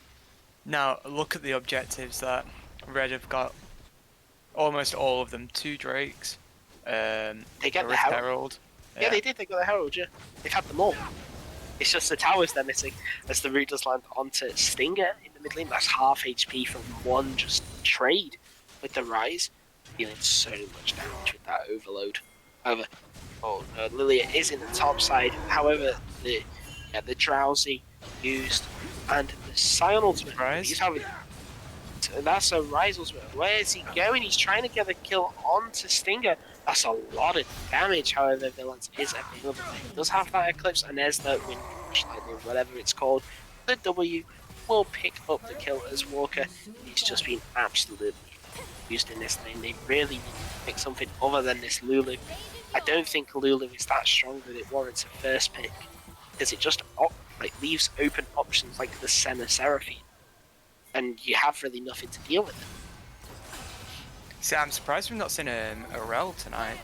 Now, look at the objectives that Red have got. Almost all of them. 2 Drakes. They get the Rift Herald. Yeah, they did. They got the Herald, yeah. They've had them all. It's just the towers they're missing as the root does land onto Stinger in the mid lane. That's half HP from one just trade with the Rise. Dealing so much damage with that overload. However, oh no, Lilia is in the top side. However, the Drowsy used and the Scion ultimate. Rise? He's having, that's a Rise ultimate. Where is he going? He's trying to get the kill onto Stinger. That's a lot of damage, however, Villains is available. He does have that Eclipse, and there's the Wind Rush Lightning, whatever it's called. The W will pick up the kill as Walker. He's just been absolutely used in this lane. They really need to pick something other than this Lulu. I don't think Lulu is that strong that it warrants a first pick, because it just leaves open options like the Senna Seraphine, and you have really nothing to deal with it. See, I'm surprised we've not seen a Rel tonight.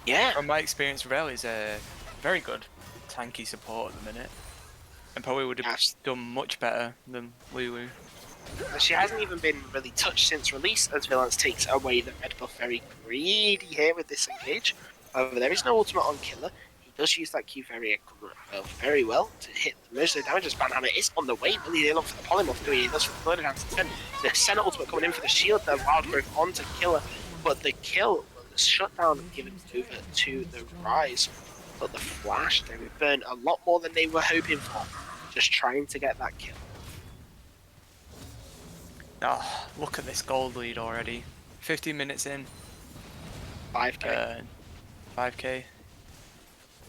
Yeah. From my experience, Rel is a very good tanky support at the minute, and probably would have done much better than Lulu. She hasn't even been really touched since release, as Villains takes away the red buff very greedy here with this engage. However, there is no ultimate on Killer. He does use that Q very well to hit the most of the damage as Banhammer is on the way. Really, they look for the polymorph doing it. Does for the blood down to 10. The Senna ultimate coming in for the shield, the wild growth onto Killer, but the kill, the shutdown given over to the Rise. But the flash, they would burn a lot more than they were hoping for, just trying to get that kill. Oh, look at this gold lead already. 15 minutes in. 5k. 5k.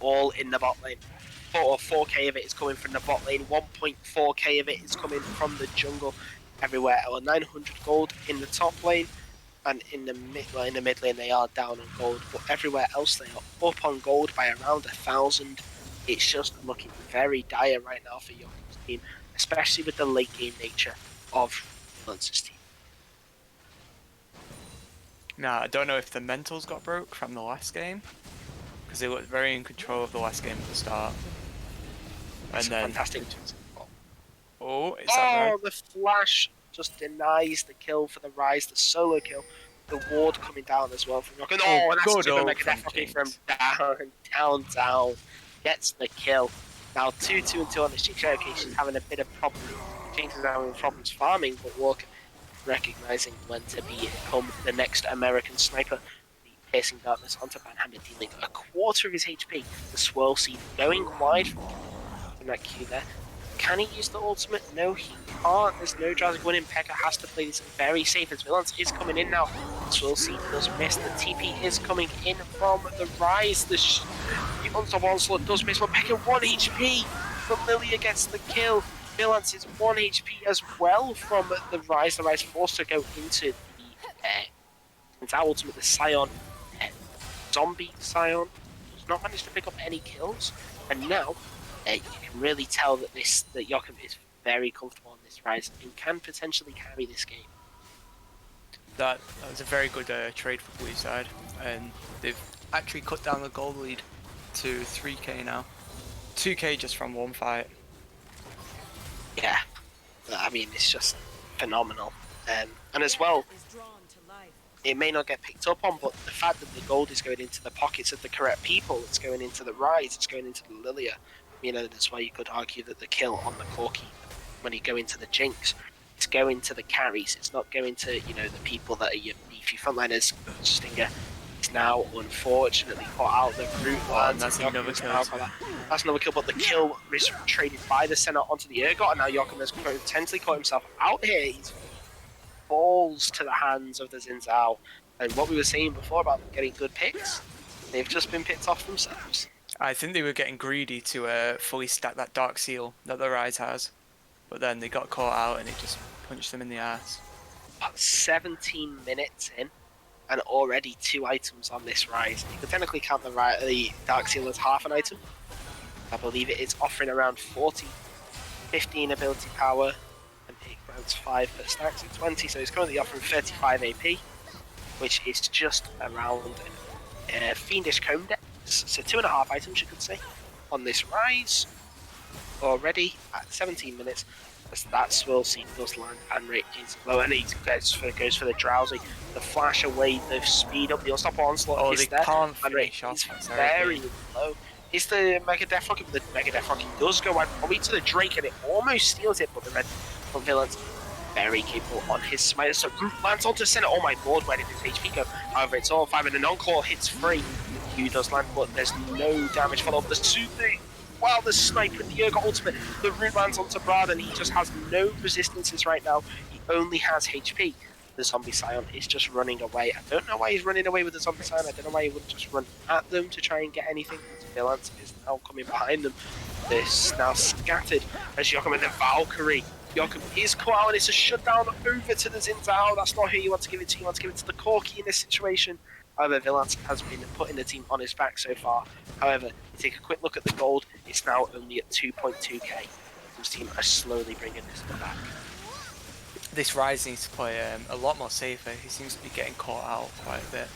All in the bot lane. 4k of it is coming from the bot lane. 1.4k of it is coming from the jungle. Everywhere, 900 gold in the top lane, and in the mid lane they are down on gold. But everywhere else they are up on gold by around 1,000. It's just looking very dire right now for Jochen's team, especially with the late game nature of Lance's team. Now, I don't know if the mentals got broke from the last game, because they looked very in control of the last game at the start. That's and then, fantastic. Oh, is that right? The flash just denies the kill for the Rise, the solo kill. The ward coming down as well from Rocket. Oh, and that's super mega death rocking from down. Gets the kill. Now 2-2 and 2 on this Cherokee. She's having a bit of problems. Jinx is having problems farming, but Walker recognizing when to become the next American sniper. The piercing darkness onto Banhammer, dealing a quarter of his HP. The swirl seed going wide from that Q there. Can he use the ultimate? No, he can't. There's no drowsy going in. Pekka has to play this very safe as Villains is coming in now. Swirl seed does miss. The TP is coming in from the Rise. The Unstoppable Onslaught does miss, but Pekka 1 HP. But Lilia gets the kill. Villains is 1 HP as well from the Rise. The Rise forced to go into the ultimate, the Scion. Zombie Scion does not manage to pick up any kills. And now, you can really tell that Jochen is very comfortable on this Rise and can potentially carry this game. That was a very good trade for Blue side, and they've actually cut down the gold lead to 3k now. 2k just from one fight. Yeah, I mean, it's just phenomenal. And as well, it may not get picked up on, but the fact that the gold is going into the pockets of the correct people, it's going into the Rise, it's going into the Lilia. You know, that's why you could argue that the kill on the Corki, when you go into the Jinx, it's going to the carries. It's not going to, you know, the people that are your beefy frontliners. Stinger is now unfortunately caught out the root lands. That's another kill. That's another kill, but the kill is traded by the center onto the Urgot, and now Joachim has potentially caught himself out here. He's falls to the hands of the Xin Zhao. And what we were saying before about them getting good picks, they've just been picked off themselves. I think they were getting greedy to fully stack that Dark Seal that the Rise has, but then they got caught out and it just punched them in the ass. About 17 minutes in, and already 2 items on this Rise. You could technically count the Dark Seal as half an item. I believe it is offering around 40, 15 ability power, and it grants 5 per stack, so 20. So it's currently offering 35 AP, which is just around Fiendish Comb Dex. So 2.5 items, you could say, on this Rise. Already at 17 minutes. As that Swirl Seed does land, and rate is low, and he goes for the Drowsy, the flash away, the speed up, the unstoppable onslaught is there, and rate is very low. Is the Mega Death Rocket, but the Mega Death Rocket does go out probably to the Drake, and it almost steals it, but the red from Villains very capable on his smite. So Root lands onto the center. Oh my lord, where did his HP go? However, it's all 5, and an encore hits free. Q does land, but there's no damage follow up. The super. Wow, the snipe with the Urgot ultimate. The root lands onto Brad, and he just has no resistances right now. He only has HP. The Zombie Scion is just running away. I don't know why he's running away with the Zombie Scion. I don't know why he wouldn't just run at them to try and get anything. Vilance is now coming behind them. This now scattered as Joachim and the Valkyrie. Joachim is caught out, and it's a shutdown over to the Xin Zhao. That's not who you want to give it to. You want to give it to the Corki in this situation. However, Vilance has been putting the team on his back so far. However, you take a quick look at the gold, it's now only at 2.2k. His team are slowly bringing this back. This Rise needs to play a lot more safer. He seems to be getting caught out quite a bit.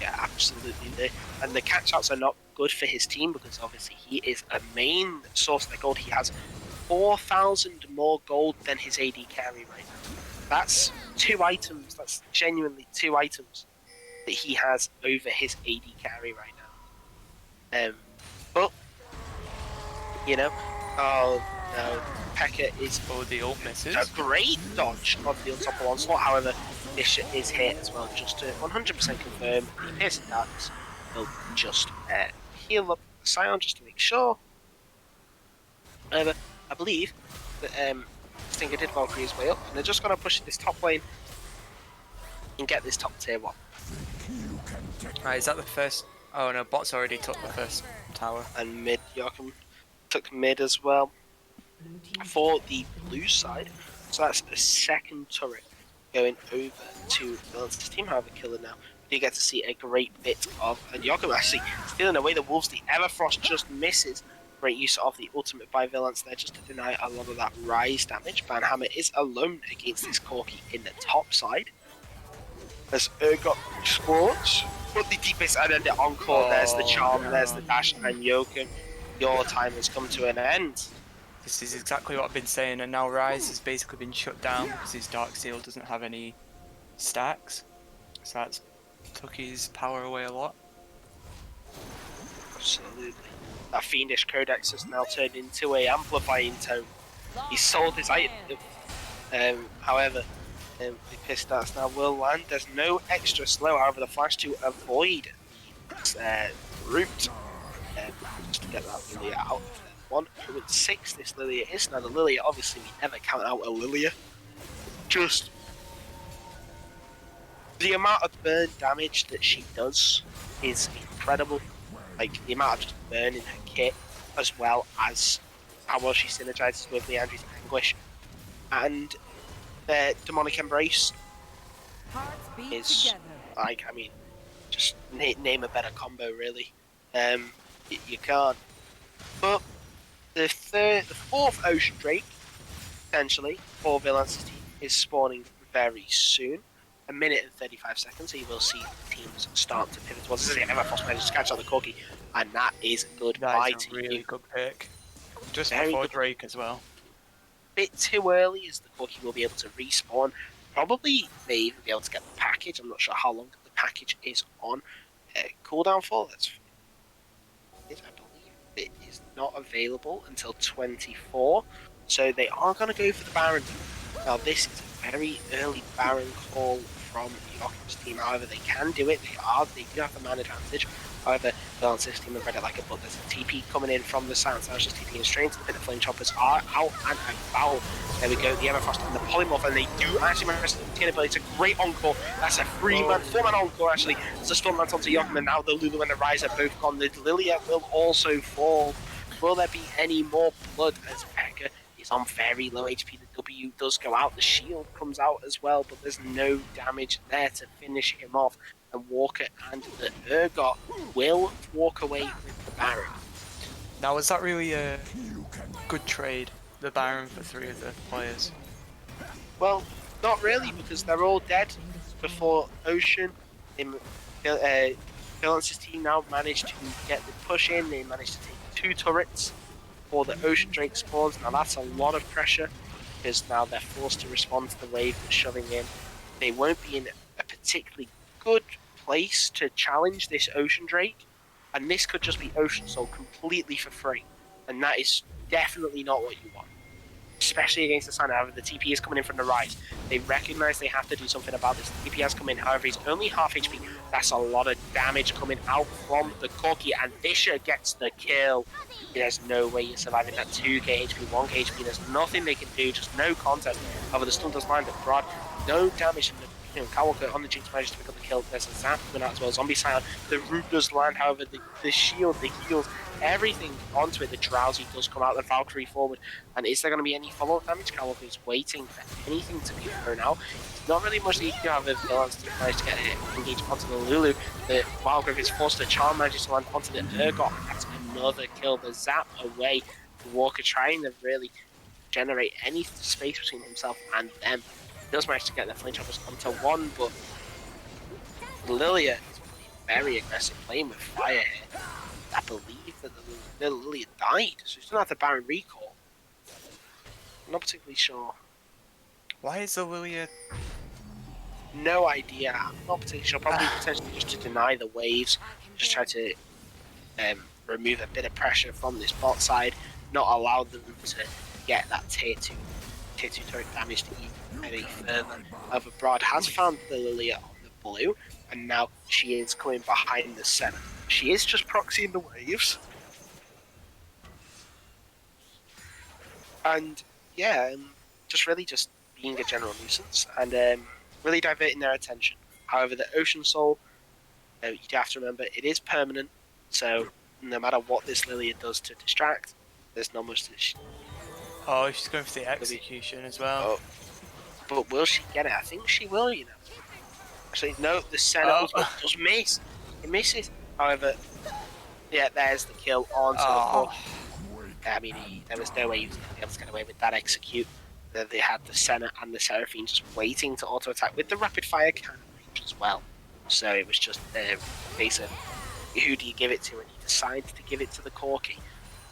Yeah, absolutely. And the catch-outs are not good for his team because obviously he is a main source of the gold. He has 4,000 more gold than his AD carry right now. That's 2 items. That's genuinely 2 items that he has over his AD carry right now. But you know, oh no, P.E.K.K.A is the ult misses. A great dodge of the unstoppable onslaught. However, Bishop is hit as well, just to 100% confirm. The piercing darts will just heal up Scion just to make sure. However, I believe that Stinger did Valkyrie his way up, and they're just going to push this top lane and get this top tier 1. Right, is that the first? Oh no, bots already took the first tower. And mid, Joachim took mid as well for the blue side. So that's a second turret going over to Villain's team. However, killer now. You get to see a great bit of, and Joachim actually stealing away the wolves. The Everfrost just misses. Great use of the ultimate by Villains there just to deny a lot of that rise damage. Banhammer is alone against this Corki in the top side. As Urgot squats, but the deepest and then the encore, there's the charm, there's the dash, and Joachim, your time has come to an end. This is exactly what I've been saying, and now Rise has basically been shut down because his Dark Seal doesn't have any stacks. So that's took his power away a lot. Absolutely. That Fiendish Codex has now turned into a amplifying tone. He sold his item. However, the piss darts now will land. There's no extra slow, however, the flash to avoid root. Just to get that Lilia out. 106 this Lilia is. Now the Lilia, obviously we never count out a Lilia. Just the amount of burn damage that she does is incredible. Like the amount of just burn in her kit, as well as how well she synergizes with Leandri's Anguish. And their Demonic Embrace is like, I mean, just name a better combo really. You can't. But the 4th Ocean Drake, potentially, for Villain's team is spawning very soon. 1 minute and 35 seconds, so you will see teams start to pivot towards this. Everfrost manages to catch out the Corki, and that is goodbye That is a to really you. good pick. Just Very before good. Drake as well. bit too early, as the Corki will be able to respawn. Probably may even be able to get the package. I'm not sure how long the package is on cooldown for. I believe it is not available until 24. So they are going to go for the Baron. Now, this is a very early Baron call from Joachim's team. However, they can do it. They do have the man advantage. However, the Lance's team have read it like a book. There's a TP coming in from the south. So I was just TPing straight into the pit. The Flame Choppers are out and about. There we go. The Everfrost and the Polymorph, and they do actually manage to get it, but it's a great encore. That's a 4-man encore, actually. It's a Storm Lance onto Joachim, and now the Lulu and the Rise are both gone. The Lilia will also fall. Will there be any more blood as Pekka is on very low HP? The W does go out, the shield comes out as well, but there's no damage there to finish him off. And Walker and the Urgot will walk away with the Baron. Now, was that really a good trade, the Baron for 3 of the players? Well, not really, because they're all dead before Ocean. Valence's team now managed to get the push in. They managed to take 2 turrets before the Ocean Drake spawns. Now that's a lot of pressure, because now they're forced to respond to the wave that's shoving in. They won't be in a particularly good place to challenge this Ocean Drake, and this could just be Ocean Soul completely for free, and that is definitely not what you want, especially against the Sign. However, the TP is coming in from the right. They recognize they have to do something about this. The TP has come in, however, he's only half HP. That's a lot of damage coming out from the Corki, and Fisher gets the kill. There's no way you're surviving that 2k HP, 1k HP. There's nothing they can do, just no contest. However, the stun does land at Broad. No damage from the Kawaka on the Jinx manages to pick up the kill. There's a Zap coming out as well. Zombie Scion. The Root does land, however, the shield, the heals, everything onto it. The Drowsy does come out, the Valkyrie forward. And is there going to be any follow-up damage? Kawaka is waiting for anything to be thrown out. Not really much that you can have if Valance to manage to get it engaged onto the Lulu. The Wildgrave is forced to charm, manages to land onto the Urgot. That's another kill. The Zap away. The Walker trying to really generate any space between himself and them. He does manage to get the Flame Choppers onto 1, but Lilia is very aggressive, playing with fire here. I believe that the Lilia died, so she's not have the Baron recall. I'm not particularly sure. Why is the Lilia? No idea. I'm not particularly sure. Probably potentially just to deny the waves. Just try to remove a bit of pressure from this bot side, not allow them to get that tier 2 turret damage to even any further. However, Broad has found the Lilia on the blue, and now she is coming behind the center. She is just proxying the waves. And yeah, just being a general nuisance and really diverting their attention. However, the Ocean Soul, you do have to remember, it is permanent, so no matter what this Lilia does to distract, there's not much that Oh, she's going for the execution as well. Oh. But will she get it? I think she will, you know. Actually, no, the Senate does miss. It misses. However, yeah, there's the kill onto the Corki. I mean, there was no way he was going to be able to get away with that execute. They had the Senate and the Seraphine just waiting to auto-attack with the rapid fire cannon range as well. So it was just a case of who do you give it to, and you decide to give it to the Corki.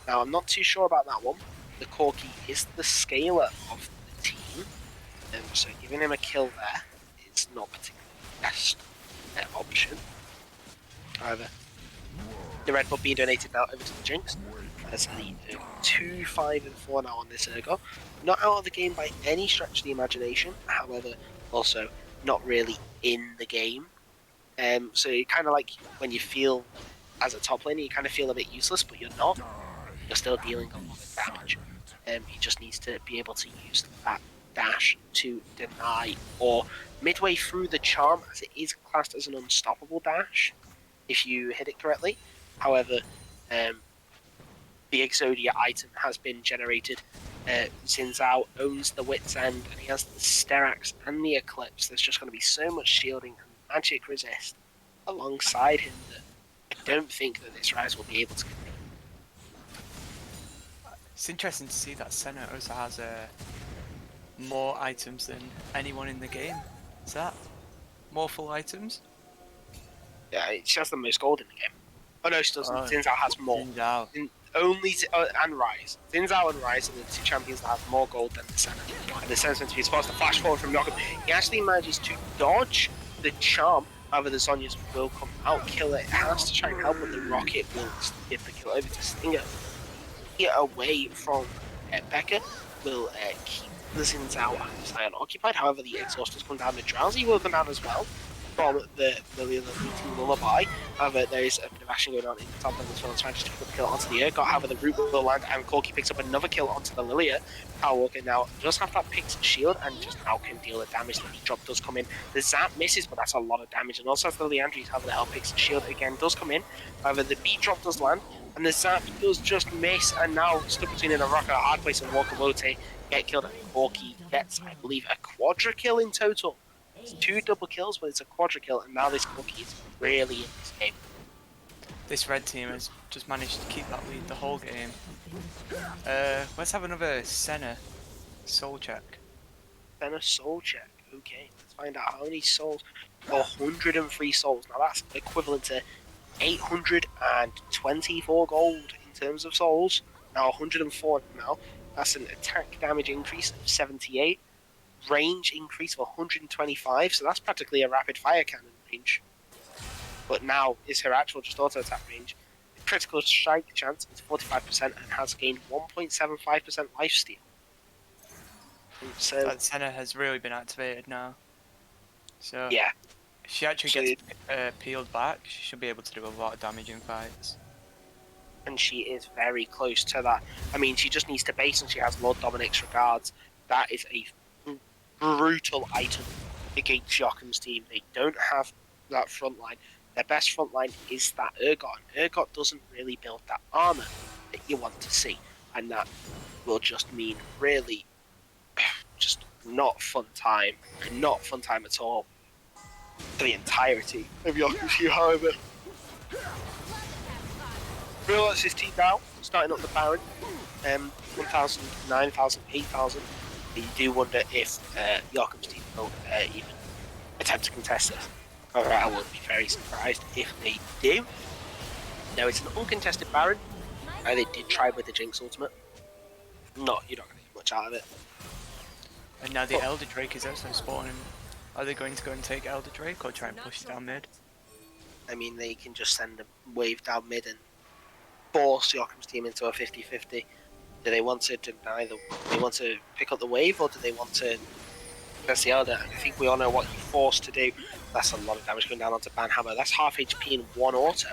Now, I'm not too sure about that one. The Corki is the scaler of the team, so giving him a kill there is not particularly the best option. However, the Red Bull being donated now over to the Jinx as the 2, 5, and 4 now on this Urgot. Not out of the game by any stretch of the imagination, however, also not really in the game. So you kind of like when you feel as a top laner, you kind of feel a bit useless, but you're not. You're still dealing a lot of damage. He just needs to be able to use that dash to deny, or midway through the charm, as it is classed as an unstoppable dash if you hit it correctly. However, the Exodia item has been generated. Xin Zhao owns the Wit's End, and he has the Sterax and the Eclipse. There's just going to be so much shielding and magic resist alongside him that I don't think that this Rise will be able to compete. It's interesting to see that Senna also has more items than anyone in the game. Is that more full items? Yeah, she has the most gold in the game. Oh no, she doesn't. Xin Zhao has more. only and Rise. Xin Zhao and Rise are the two champions that have more gold than the Senna. And the Senna's meant to be supposed to flash forward from Joachim. He actually manages to dodge the charm. However, the Zhonya's will come out, kill it. It has to try and help, but the Rocket will give the kill over to Stinger. Get away from Becca will keep the Xin Zhao and Zion occupied. However, the exhaust has come down. The Drowsy will come down as well from the Lilia meeting Lullaby. However, there is a bit of action going on in the top lane as well. Trying to pick up a kill onto the Urgot. However, the root will land and Corki picks up another kill onto the Lilia. Power Walker now does have that Pix shield and just now can deal the damage. The drop does come in. The Zap misses, but that's a lot of damage. And also, as the Leandries have the L Pix shield again does come in. However, the B drop does land. And the Zap does just miss, and now stuck between a rock and a hard place, and Walker Wote get killed. And Corki gets, I believe, a quadra kill in total. It's 2 double kills, but it's a quadra kill, and now this Corki is really in this game. This red team has just managed to keep that lead the whole game. Let's have another Senna soul check. Senna soul check. Okay, let's find out how many souls. 103 souls. Now that's equivalent to 824 gold in terms of souls. Now 104 now. That's an attack damage increase of 78. Range increase of 125. So that's practically a rapid fire cannon range. But now is her actual just auto attack range. The critical strike chance is 45% and has gained 1.75% lifesteal. So That Senna has really been activated now. So yeah. if she actually gets peeled back, she should be able to do a lot of damage in fights. And she is very close to that. I mean, she just needs to base and she has Lord Dominic's regards. That is a brutal item against Joachim's team. They don't have that front line. Their best front line is that Urgot. And Urgot doesn't really build that armor that you want to see. And that will just mean really just not fun time. Not fun time at all for the entirety of Joachim's team, however. Realize his team now, starting up the Baron, 1,000, 9,000, 8,000. You do wonder if Joachim's team will even attempt to contest this. However, I would be very surprised if they do. Now, it's an uncontested Baron. They did try with the Jinx ultimate. You're not going to get much out of it. And now the Elder Drake is also spawning. Are they going to go and take Elder Drake or try and push it down mid? I mean, they can just send a wave down mid and force Joachim's team into a 50-50. Do they want to deny the? Do they want to pick up the wave, or do they want to press the Elder? I think we all know what you're forced to do. That's a lot of damage going down onto Banhammer. That's half HP in one auto.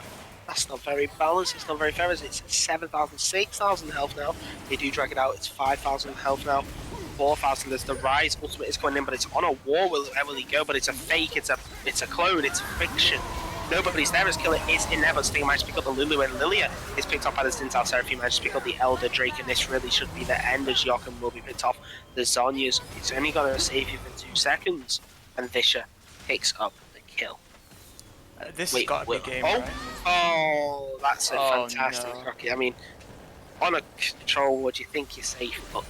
That's not very balanced. It's not very fair. It's 7,000, 6,000 health now. They do drag it out. It's 5,000 health now. 4,000. There's the Rise ultimate is going in, but it's on a wall. Will it ever go? But it's a fake. It's a clone. It's a fiction. Nobody's there as killer is Inevitable. Stinger managed to pick up the Lulu, and Lilia is picked up by the Xin Zhao Seraphine. Managed to pick up the Elder Drake, and this really should be the end as Joachim will be picked off. The Zhonya's, it's only going to save you for 2 seconds, and Visha picks up the kill. This has got to be game, right? Oh, that's a fantastic no. rocket. I mean, on a control, would you think you're safe? But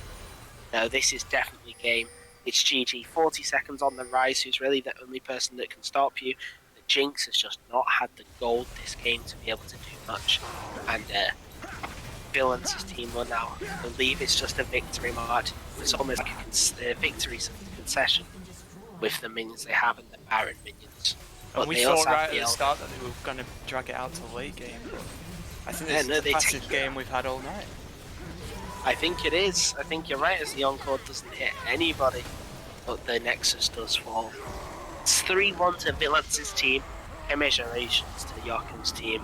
no, this is definitely game. It's GG. 40 seconds on the Rise, who's really the only person that can stop you. Jinx has just not had the gold this game to be able to do much, and Villains' team will now believe it's just a victory march. It's almost like a victory concession with the minions they have and the Baron minions. But we saw right at the start that they were going to drag it out to the late game. I think this is the fastest game we've had all night. I think it is. I think you're right, as the Encore doesn't hit anybody, but the Nexus does fall. It's 3-1 to Villains' team. Commiserations to Joachim's team.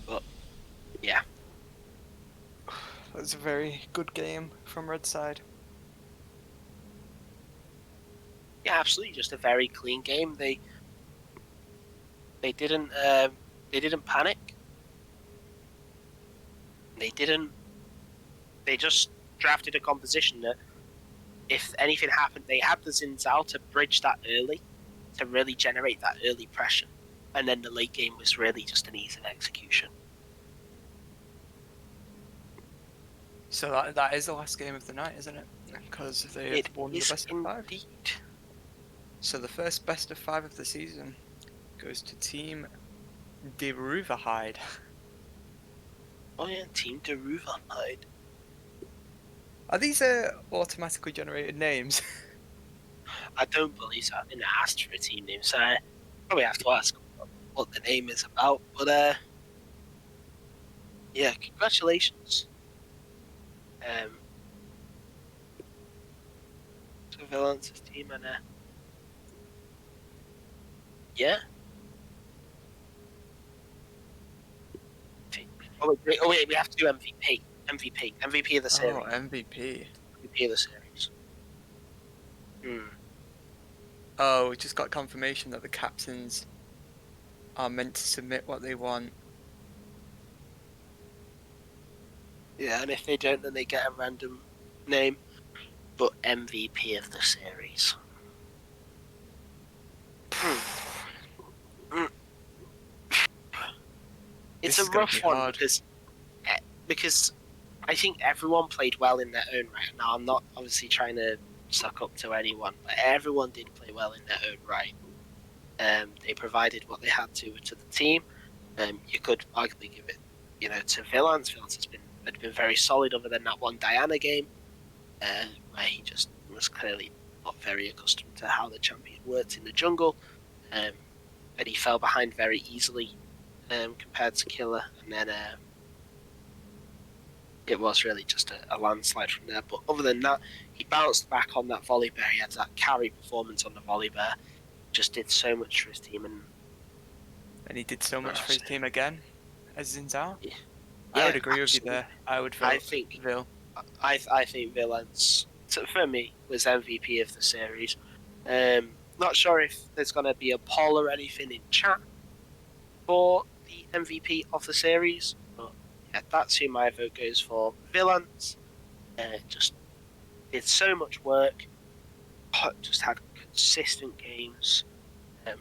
But, yeah. That was a very good game from Red side. Yeah, absolutely. Just a very clean game. They didn't panic. They just drafted a composition that, if anything happened, they had the Xin Zhao to bridge that early, to really generate that early pressure. And then the late game was really just an ease of execution. So that is the last game of the night, isn't it? Because they have won the best of 5. So the first best of 5 of the season goes to Team Deruverhide. Oh yeah, Team Deruvahide. Are these automatically generated names? I don't believe so. I didn't ask for a team name, so I probably have to ask what the name is about. But yeah, congratulations. Um, to Valence's team, and yeah. Oh wait, we have to do MVP of the Oh, series, MVP. MVP of the series. Hmm. Oh, we just got confirmation that the captains are meant to submit what they want. Yeah, and if they don't, then they get a random name. But MVP of the series. Hmm. Hmm. It's This a is gonna rough be one hard. because I think everyone played well in their own right. Now I'm not obviously trying to suck up to anyone, but everyone did play well in their own right. They provided what they had to the team. You could arguably give it, to Villans. Villans had been very solid other than that one Diana game, where he just was clearly not very accustomed to how the champion worked in the jungle, um, and he fell behind very easily compared to Killer, and then it was really just a landslide from there. But other than that, he bounced back on that volley bear. He had that carry performance on the volley bear. Just did so much for his team, and And he did so much for his team again, as Zinzao. yeah, I yeah, would agree with you absolutely. there. I would I vote think Vil. I think Villains for me was MVP of the series. Not sure if there's going to be a poll or anything in chat for the MVP of the series, but yeah, that's who my vote goes for. Villains just did so much work, just had consistent games. Um,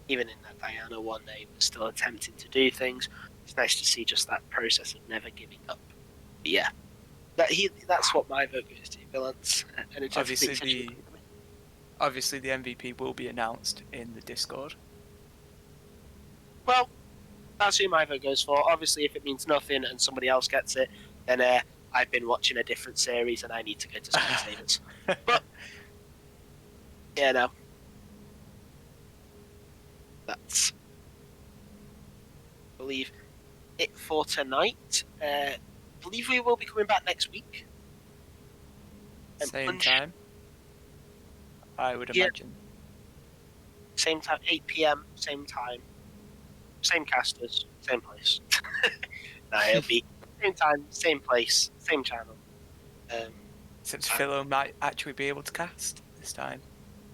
Even in that Diana one, they were still attempting to do things. It's nice to see just that process of never giving up. But yeah, that's what my vote goes to, Villains, and it's Obviously everything. the obviously the MVP will be announced in the Discord. Well, that's who my vote goes for. Obviously, if it means nothing and somebody else gets it, then I've been watching a different series and I need to go to Specsavers. But yeah, no, that's I believe it for tonight. I believe we will be coming back next week. And Same punch, time, I would yeah, imagine. same time, 8 p.m., same time, same casters, same place. No, it'll be same time, same place, same channel. Um, Except and Philo might actually be able to cast this time.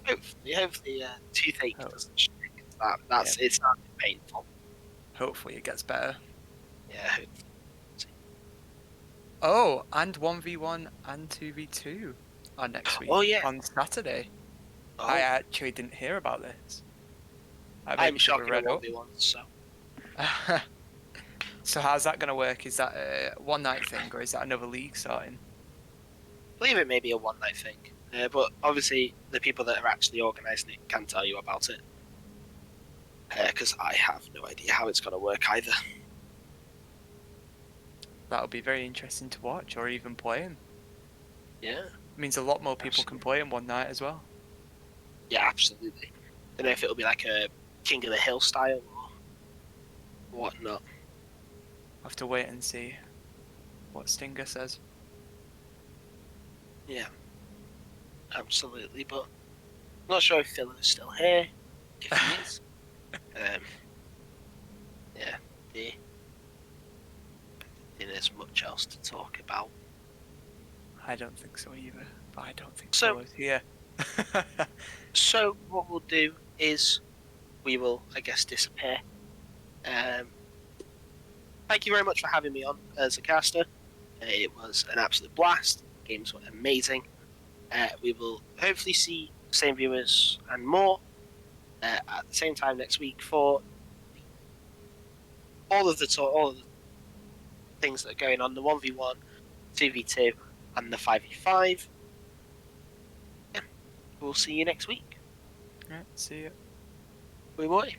hopefully, toothache Oh, doesn't stick. yeah. It's not painful. Hopefully it gets better. Yeah, hopefully. Oh, and 1v1 and 2v2 are next week Oh yeah. on Saturday. I Oh, actually didn't hear about this. I I'm maybe should have shocking a read up. 1v1. So So how's that going to work? Is that a one night thing or is that another league starting? I believe it may be a one night thing. But obviously, the people that are actually organising it can tell you about it. Because I have no idea how it's going to work either. That'll be very interesting to watch or even playing. Yeah, It means a lot more people can play in one night as well. yeah, absolutely. Don't know if it'll be like a King of the Hill style or whatnot. I'll have to wait and see what Stinger says. Yeah, absolutely. But I'm not sure if Phil is still here. If he is, yeah, there's much else to talk about. I don't think so either, but I don't think So- Philo's here. So what we'll do is we will, I guess, disappear. Thank you very much for having me on as a caster. It was an absolute blast. Games were amazing. We will hopefully see the same viewers and more at the same time next week for all of the things that are going on: the 1v1, 2v2, and the 5v5. Yeah, we'll see you next week. Right, see you. Bye bye.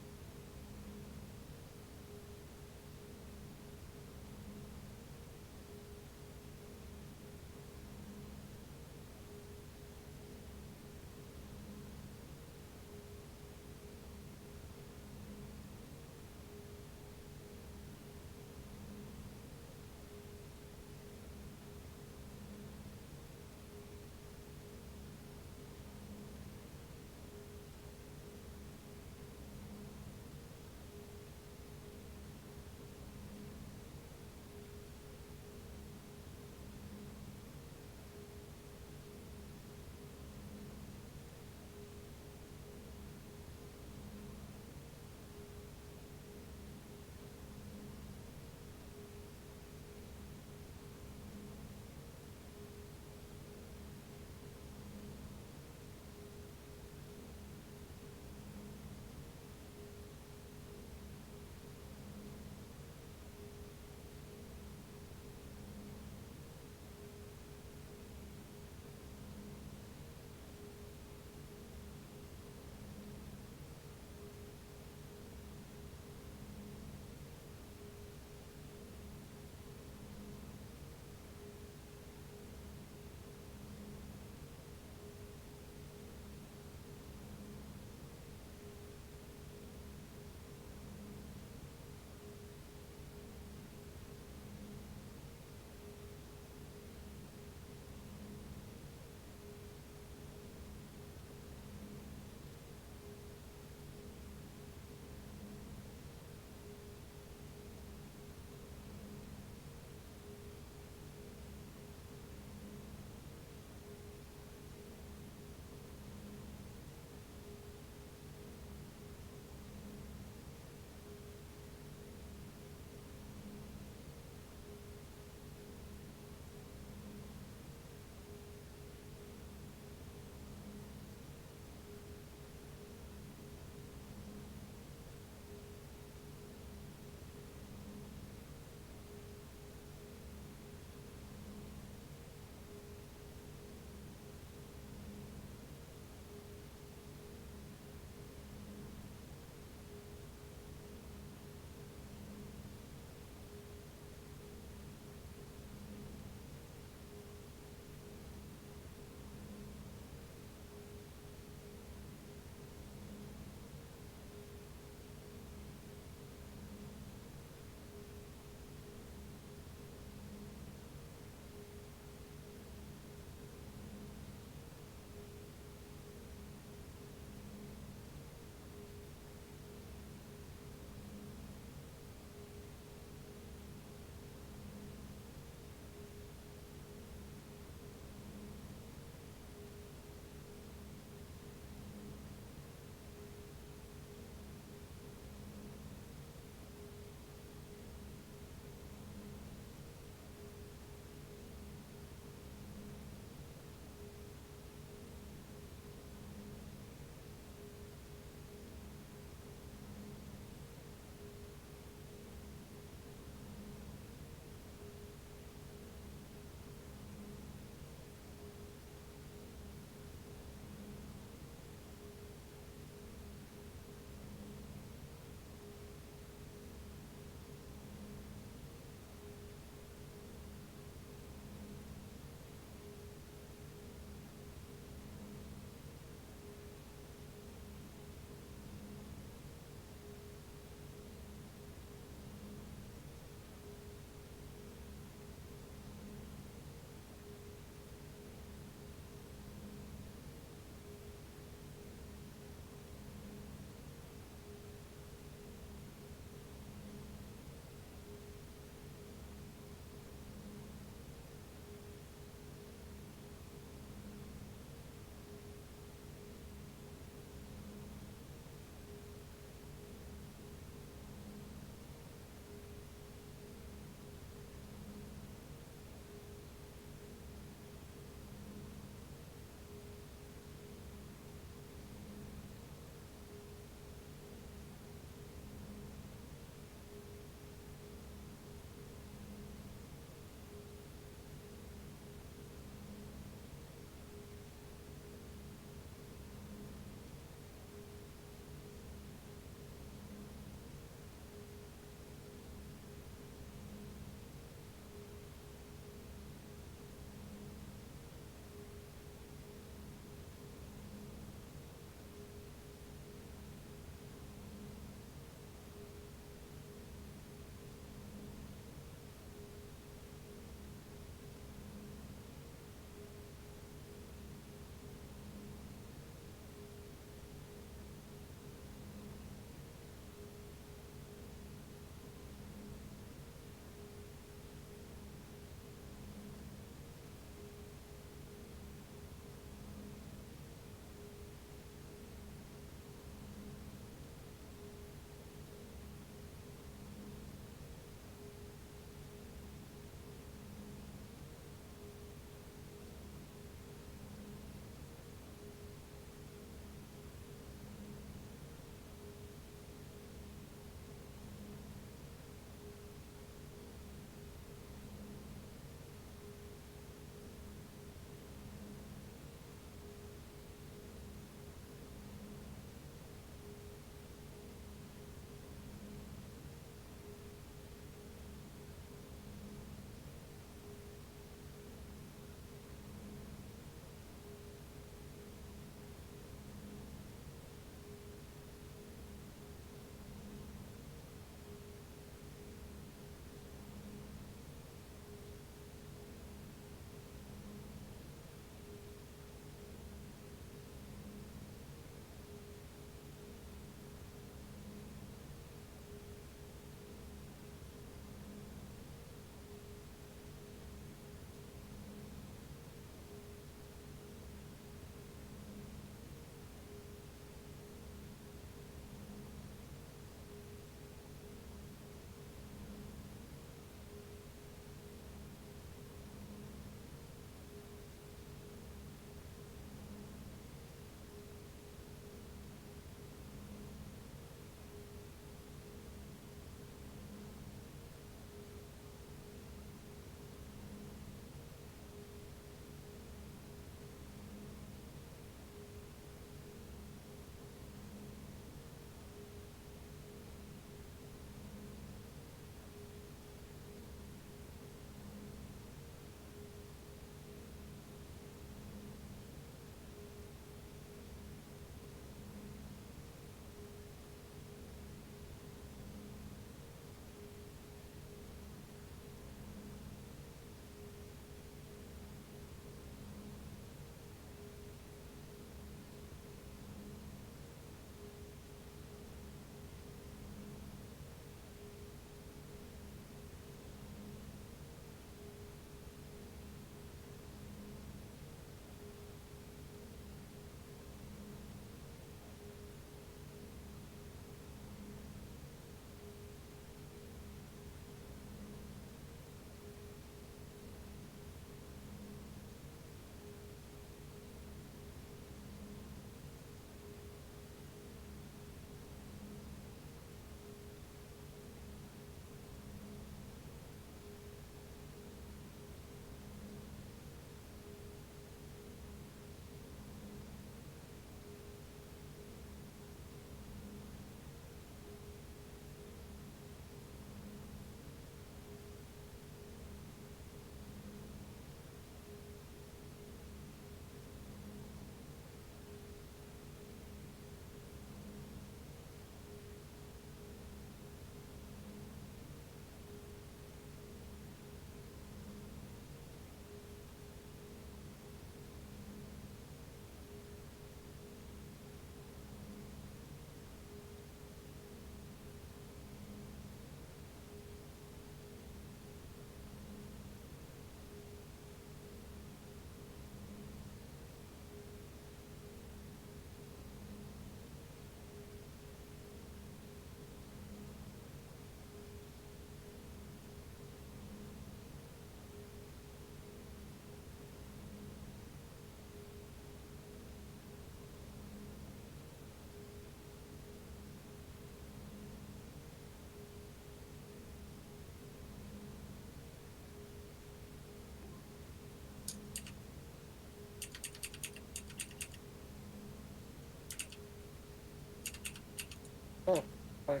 Hi.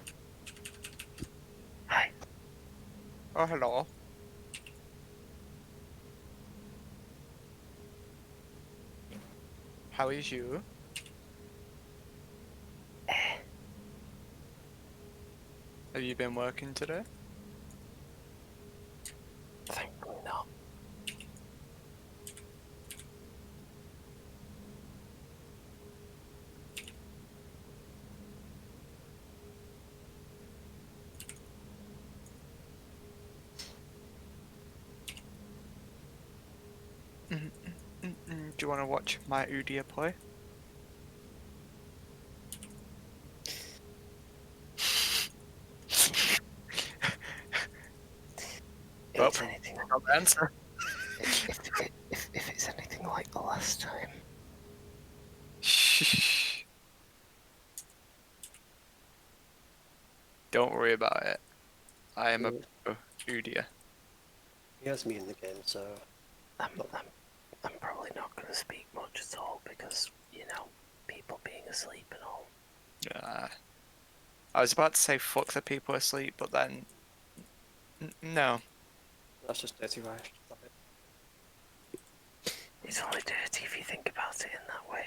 Oh, hello. How is you? Have you been working today? Thankfully not. Do you want to watch my Udia play? If Oh, it's anything, got the answer. if it's anything like the last time, Shh. Don't worry about it. I am a pro Udia. He has me in the game, so I'm probably not going to speak much at all because people being asleep and all. I was about to say fuck the people asleep, but then no. that's just dirty, right? Stop it. It's only dirty if you think about it in that way.